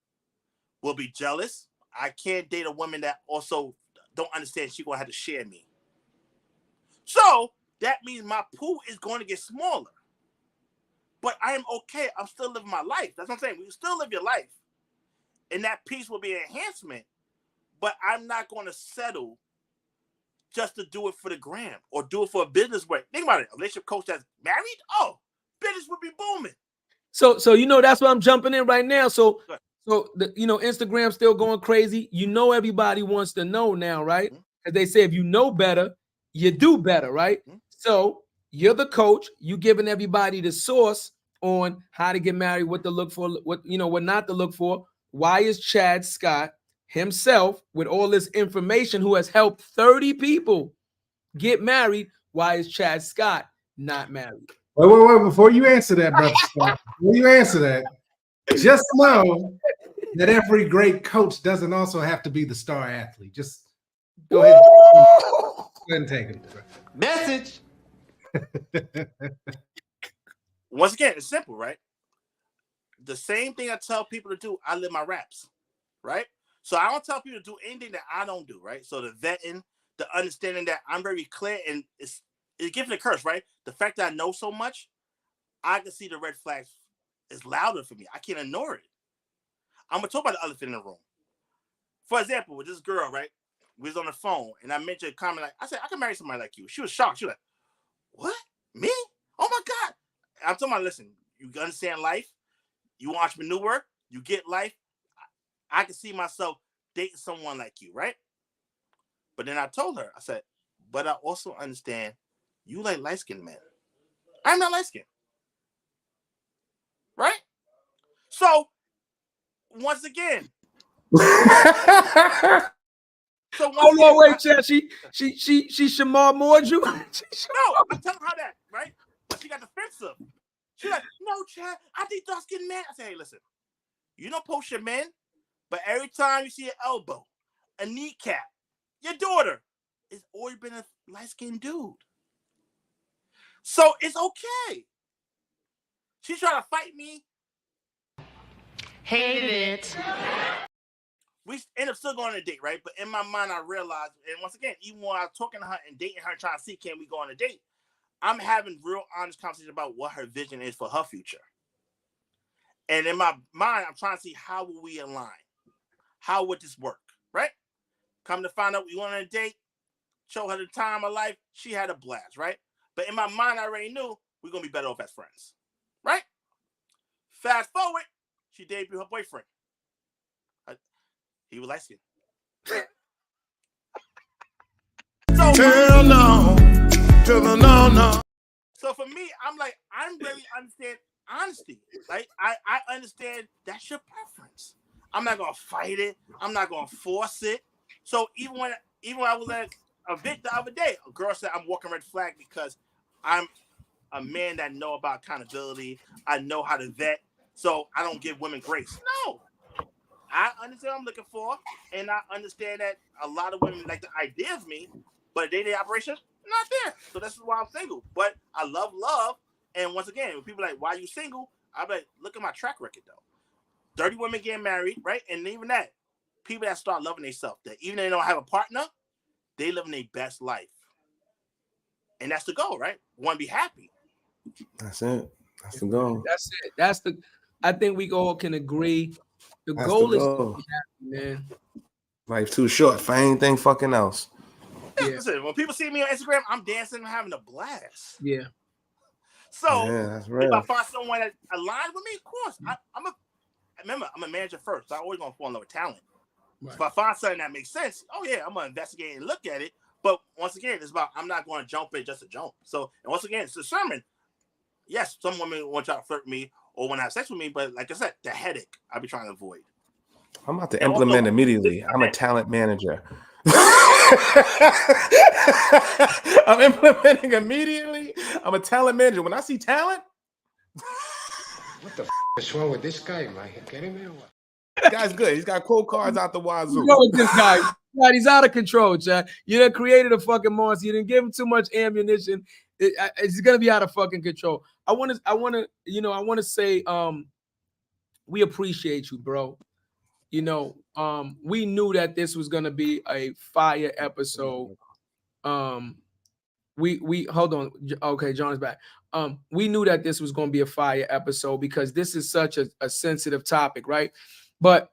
will be jealous. I can't date a woman that also don't understand she's going to have to share me. So that means my pool is going to get smaller. But I am okay. I'm still living my life. That's what I'm saying. You still live your life. And that piece will be an enhancement. But I'm not going to settle just to do it for the gram or do it for a business way. Think about it. A relationship coach that's married, business would be booming. So that's why I'm jumping in right now. So the Instagram's still going crazy. Everybody wants to know now, right? Because they say if you know better, you do better, right? So you're the coach. You giving everybody the source on how to get married, what to look for, what not to look for. Why is Chad Scott himself, with all this information, who has helped 30 people get married, why is Chad Scott not married? Wait. Before you answer that, brother, just know that every great coach doesn't also have to be the star athlete. Just go ahead. Go ahead and take it. Message. Once again, it's simple, right? The same thing I tell people to do, I live my raps, right? So I don't tell people to do anything that I don't do, right? So the vetting, the understanding that I'm very clear, and it's a gift and a curse, right? The fact that I know so much, I can see the red flags is louder for me. I can't ignore it. I'm going to talk about the elephant in the room. For example, with this girl, right? We was on the phone, and I mentioned a comment like, I said, I can marry somebody like you. She was shocked. She was like, what? Me? Oh, my God. I'm talking about, listen, you understand life. You entrepreneur. You get life. I can see myself dating someone like you, right? But then I told her, I said, but I also understand you like light-skinned men. I'm not light-skinned. Right? So, once again. Wait, Chad. She Shamar Moored you? No, I'm telling her that, right? But she got defensive. She's like, no, Chad, I think dark-skinned men. I said, hey, listen, you don't post your men, but every time you see an elbow, a kneecap, your daughter, it's always been a light-skinned dude. So it's okay. She's trying to fight me. Hate it. we end up still going on a date, right? But in my mind, I realized, and once again, even when I was talking to her and dating her, trying to see can we go on a date, I'm having real honest conversation about what her vision is for her future. And in my mind, I'm trying to see how will we align? How would this work, right? Come to find out we went on a date, show her the time of life, she had a blast, right? But in my mind, I already knew we're going to be better off as friends, right? Fast forward, she debuted her boyfriend. He was light-skinned. Hell no. No. So for me, I'm like, I really understand honesty. Like, I understand that's your preference. I'm not gonna fight it. I'm not gonna force it. So even when I was at a event the other day, a girl said I'm walking red flag because I'm a man that know about accountability. I know how to vet, so I don't give women grace. No, I understand what I'm looking for, and I understand that a lot of women like the idea of me, but day-to-day operations, not there. So this is why I'm single. But I love love, and once again, when people are like, why are you single? I'm like, look at my track record, though. 30 women getting married, right? And even that, people that start loving themselves, that even if they don't have a partner, they living their best life. And that's the goal, right? Want to be happy. That's it. That's the goal. That's it. I think we all can agree. The goal is to be happy, man. Life too short for anything fucking else. Yeah. Listen, when people see me on Instagram, I'm dancing and having a blast. Yeah. So that's right. If I find someone that aligns with me, of course, I'm a manager first. So I always gonna fall in love with talent. Right. So if I find something that makes sense, I'm gonna investigate and look at it. But once again, it's about I'm not gonna jump in just to jump. So and once again, it's a sermon. Yes, some women want y'all to flirt with me or want to have sex with me, but like I said, the headache I'll be trying to avoid. I'm about to implement immediately. I'm a talent manager. I'm implementing immediately. I'm a talent manager. When I see talent, what the is wrong with this guy, man? Get him here. This guy's good. He's got quote cards out the wazoo. You know what this guy? God, he's out of control, Chad. You done created a fucking monster. You didn't give him too much ammunition. It's gonna be out of fucking control. I want to say, we appreciate you, bro. We knew that this was gonna be a fire episode. We hold on. Okay, John's back. We knew that this was gonna be a fire episode because this is such a sensitive topic, right? But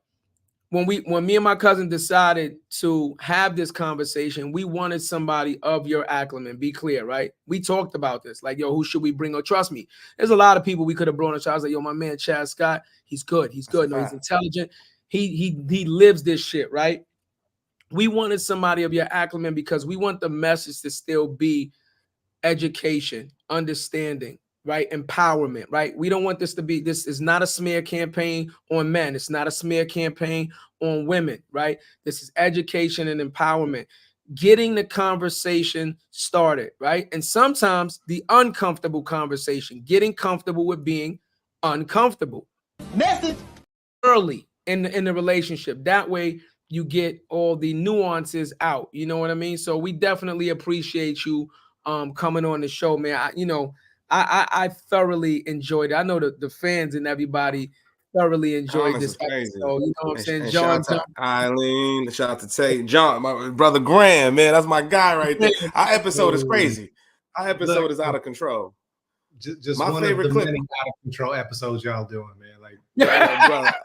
when me and my cousin decided to have this conversation, we wanted somebody of your acumen. Be clear, right? We talked about this, like, yo, who should we bring? Or trust me, there's a lot of people we could have brought on. I was like, yo, my man Chad Scott, he's good. He's good. No, he's intelligent. He lives this shit, right? We wanted somebody of your acumen because we want the message to still be education, understanding, right? Empowerment, right? We don't want this is not a smear campaign on men. It's not a smear campaign on women, right? This is education and empowerment, getting the conversation started, right? And sometimes the uncomfortable conversation, getting comfortable with being uncomfortable. Message Early in the relationship. That way you get all the nuances out. You know what I mean? So we definitely appreciate you coming on the show, man. I thoroughly enjoyed it. I know the fans and everybody thoroughly enjoyed this episode. You know what I'm saying? John, shout out to Eileen, shout out to Tate, John, my brother Graham, man. That's my guy right there. Our episode is crazy. Our episode is out of control. Just my one favorite of the clip. Many out of control episodes y'all doing, man. Like, bro,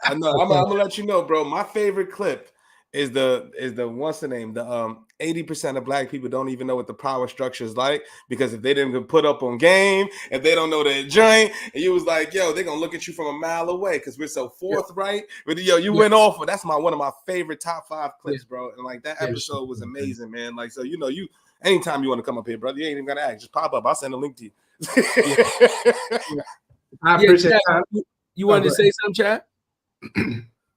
I know. I'm gonna let you know, bro. My favorite clip is the what's the name? The 80% of black people don't even know what the power structure is like because if they didn't put up on game, if they don't know their joint, and you was like, yo, they're gonna look at you from a mile away because we're so forthright. But you went off. That's one of my favorite top 5 clips, bro. And like that episode was amazing, man. Like, so you anytime you want to come up here, brother, you ain't even gotta ask. Just pop up. I'll send a link to you. I appreciate that. You wanted to say something, Chad?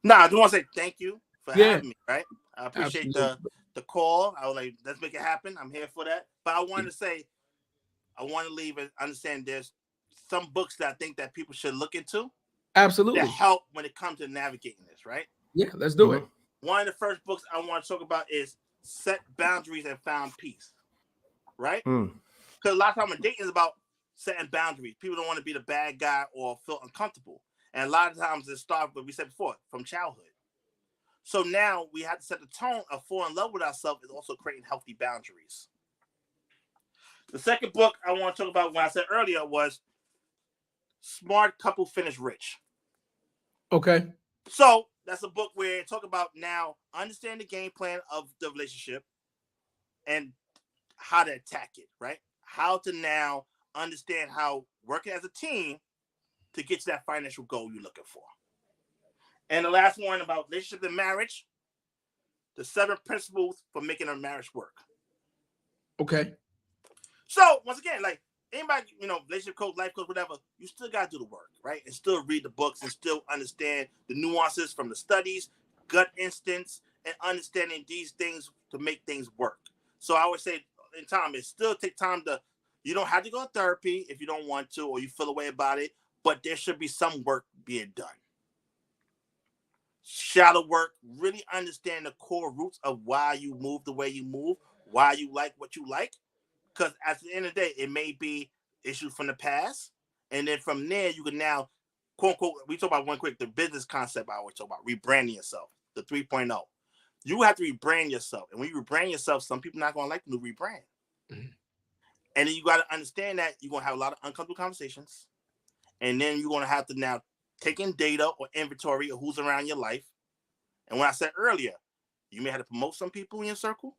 No, I just want to say thank you for having me, right? I appreciate the call. I was like, let's make it happen. I'm here for that. But I wanted to say, I want to leave it, understand there's some books that I think that people should look into. Absolutely. That help when it comes to navigating this, right? Yeah, let's do it. One of the first books I want to talk about is Set Boundaries and Found Peace, right? Because a lot of times dating is about setting boundaries. People don't want to be the bad guy or feel uncomfortable. And a lot of times it starts, what we said before, from childhood. So now we have to set the tone of falling in love with ourselves is also creating healthy boundaries. The second book I want to talk about, when I said earlier, was Smart Couple Finish Rich. Okay. So that's a book where it talk about now understand the game plan of the relationship and how to attack it, right? How to now understand how working as a team to get to that financial goal you're looking for. And the last one about relationship and marriage, the 7 principles for making a marriage work. Okay. So once again, like anybody, relationship coach, life coach, whatever, you still got to do the work, right? And still read the books and still understand the nuances from the studies, gut instincts, and understanding these things to make things work. So I would say in time, it still take time you don't have to go to therapy if you don't want to, or you feel a way about it, but there should be some work being done. Shadow work, really understand the core roots of why you move the way you move, why you like what you like. Because at the end of the day, it may be issues from the past. And then from there, you can now, quote unquote, we talk about one quick, the business concept I always talk about, rebranding yourself, the 3.0. You have to rebrand yourself. And when you rebrand yourself, some people not going to like the new rebrand. Mm-hmm. And then you got to understand that you're going to have a lot of uncomfortable conversations. And then you're going to have to now take in data or inventory of who's around your life. And when I said earlier, you may have to promote some people in your circle,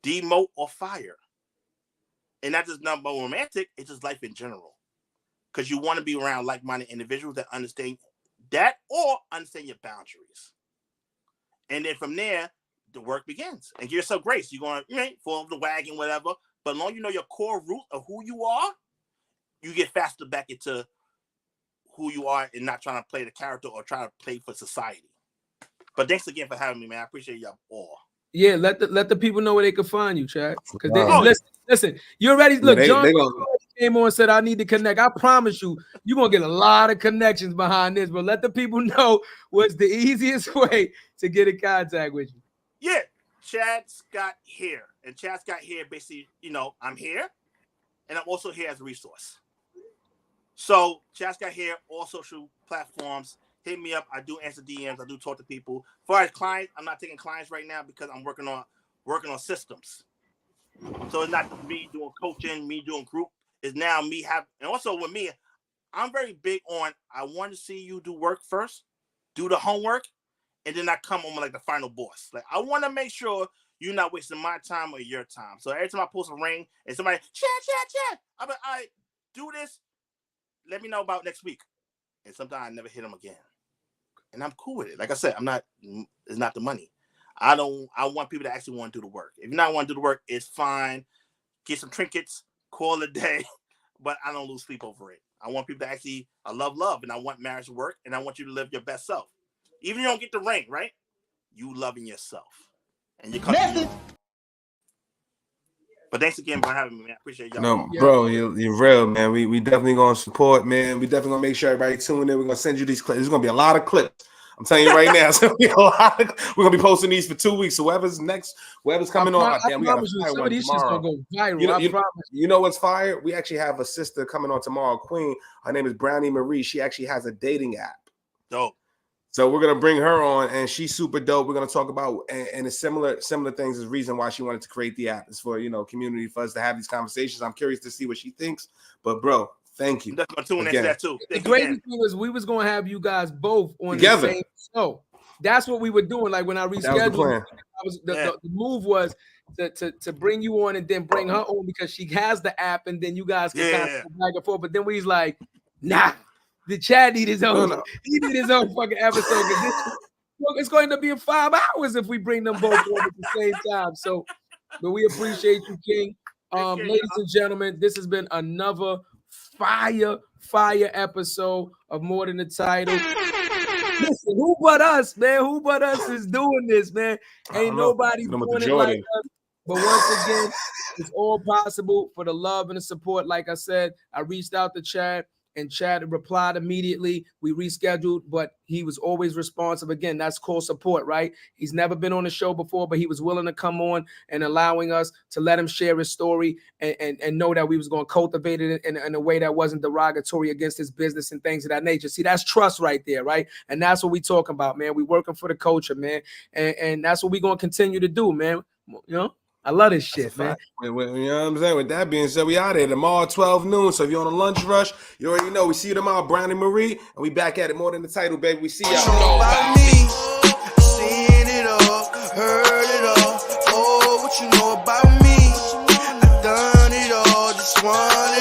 demote or fire. And not just not about romantic, it's just life in general. Because you want to be around like-minded individuals that understand that or understand your boundaries. And then from there, the work begins. And give yourself grace. You're going to fall off the wagon, whatever. But as long as you know your core root of who you are, you get faster back into who you are and not trying to play the character or try to play for society. But thanks again for having me, man. I appreciate y'all all. Yeah, let the people know where they can find you, Chad. Because listen, you already look. John came on and said I need to connect. I promise you, you're gonna get a lot of connections behind this. But let the people know what's the easiest way to get in contact with you. Yeah, Chad Scott here, and Chad Scott here basically, I'm here, and I'm also here as a resource. So Chad Scott here, all social platforms. Hit me up. I do answer DMs. I do talk to people. As far as clients, I'm not taking clients right now because I'm working on systems. So it's not me doing coaching, me doing group. It's now me and also with me, I'm very big on, I want to see you do work first, do the homework, and then I come on like the final boss. Like I want to make sure you're not wasting my time or your time. So every time I post a ring and somebody, Chad, I'm like, all right, do this. Let me know about next week. And sometimes I never hit them again. And I'm cool with it. Like I said, it's not the money. I want people to actually want to do the work. If you not want to do the work, it's fine. Get some trinkets, call it a day, but I don't lose sleep over it. I want people to actually, I love, and I want marriage to work, and I want you to live your best self. Even if you don't get the ring, right? You loving yourself. And you're coming. But thanks again for having me, man. I appreciate y'all. No, bro, you're real, man. We definitely gonna support, man. We definitely gonna make sure everybody tune in. We're gonna send you these clips. There's gonna be a lot of clips. I'm telling you right now. So we're gonna be posting these for 2 weeks. So whoever's coming on, damn, we got a fire one tomorrow. Go viral, you know what's fire? We actually have a sister coming on tomorrow, Queen. Her name is Brownie Marie. She actually has a dating app. Dope. So we're gonna bring her on, and she's super dope. We're gonna talk about and it's similar things. Is the reason why she wanted to create the app. It's for community for us to have these conversations. I'm curious to see what she thinks. But bro, thank you. I'm definitely gonna tune into that too. The greatest thing was we was gonna have you guys both on together. The same show. That's what we were doing. Like when I rescheduled, the move was to bring you on and then bring her on because she has the app, and then you guys can kind of go back and forth. But then we was like, nah. The Chad need his own. No. He need his own fucking episode. It's going to be 5 hours if we bring them both on at the same time. So, but we appreciate you, King. Ladies and gentlemen, this has been another fire episode of More Than the Title. Listen, who but us, man? Who but us is doing this, man? Ain't nobody doing it like us. But once again, it's all possible for the love and the support. Like I said, I reached out to Chad. and Chad replied immediately. We rescheduled, but he was always responsive. Again, that's called support, right? He's never been on the show before, but he was willing to come on and allowing us to let him share his story and know that we was going to cultivate it in a way that wasn't derogatory against his business and things of that nature. See, that's trust right there, right? And that's what we talking about, man. We working for the culture, man. And that's what we going to continue to do, man. You know? I love this shit, man. You know what I'm saying? With that being said, we out here tomorrow, 12 noon. So if you're on a lunch rush, you already know. We see you tomorrow, Brownie Marie, and we back at it more than the title, baby. We see y'all. What you know about me? Seen it all, heard it all. Oh, what you know about me? I've done it all, just wanted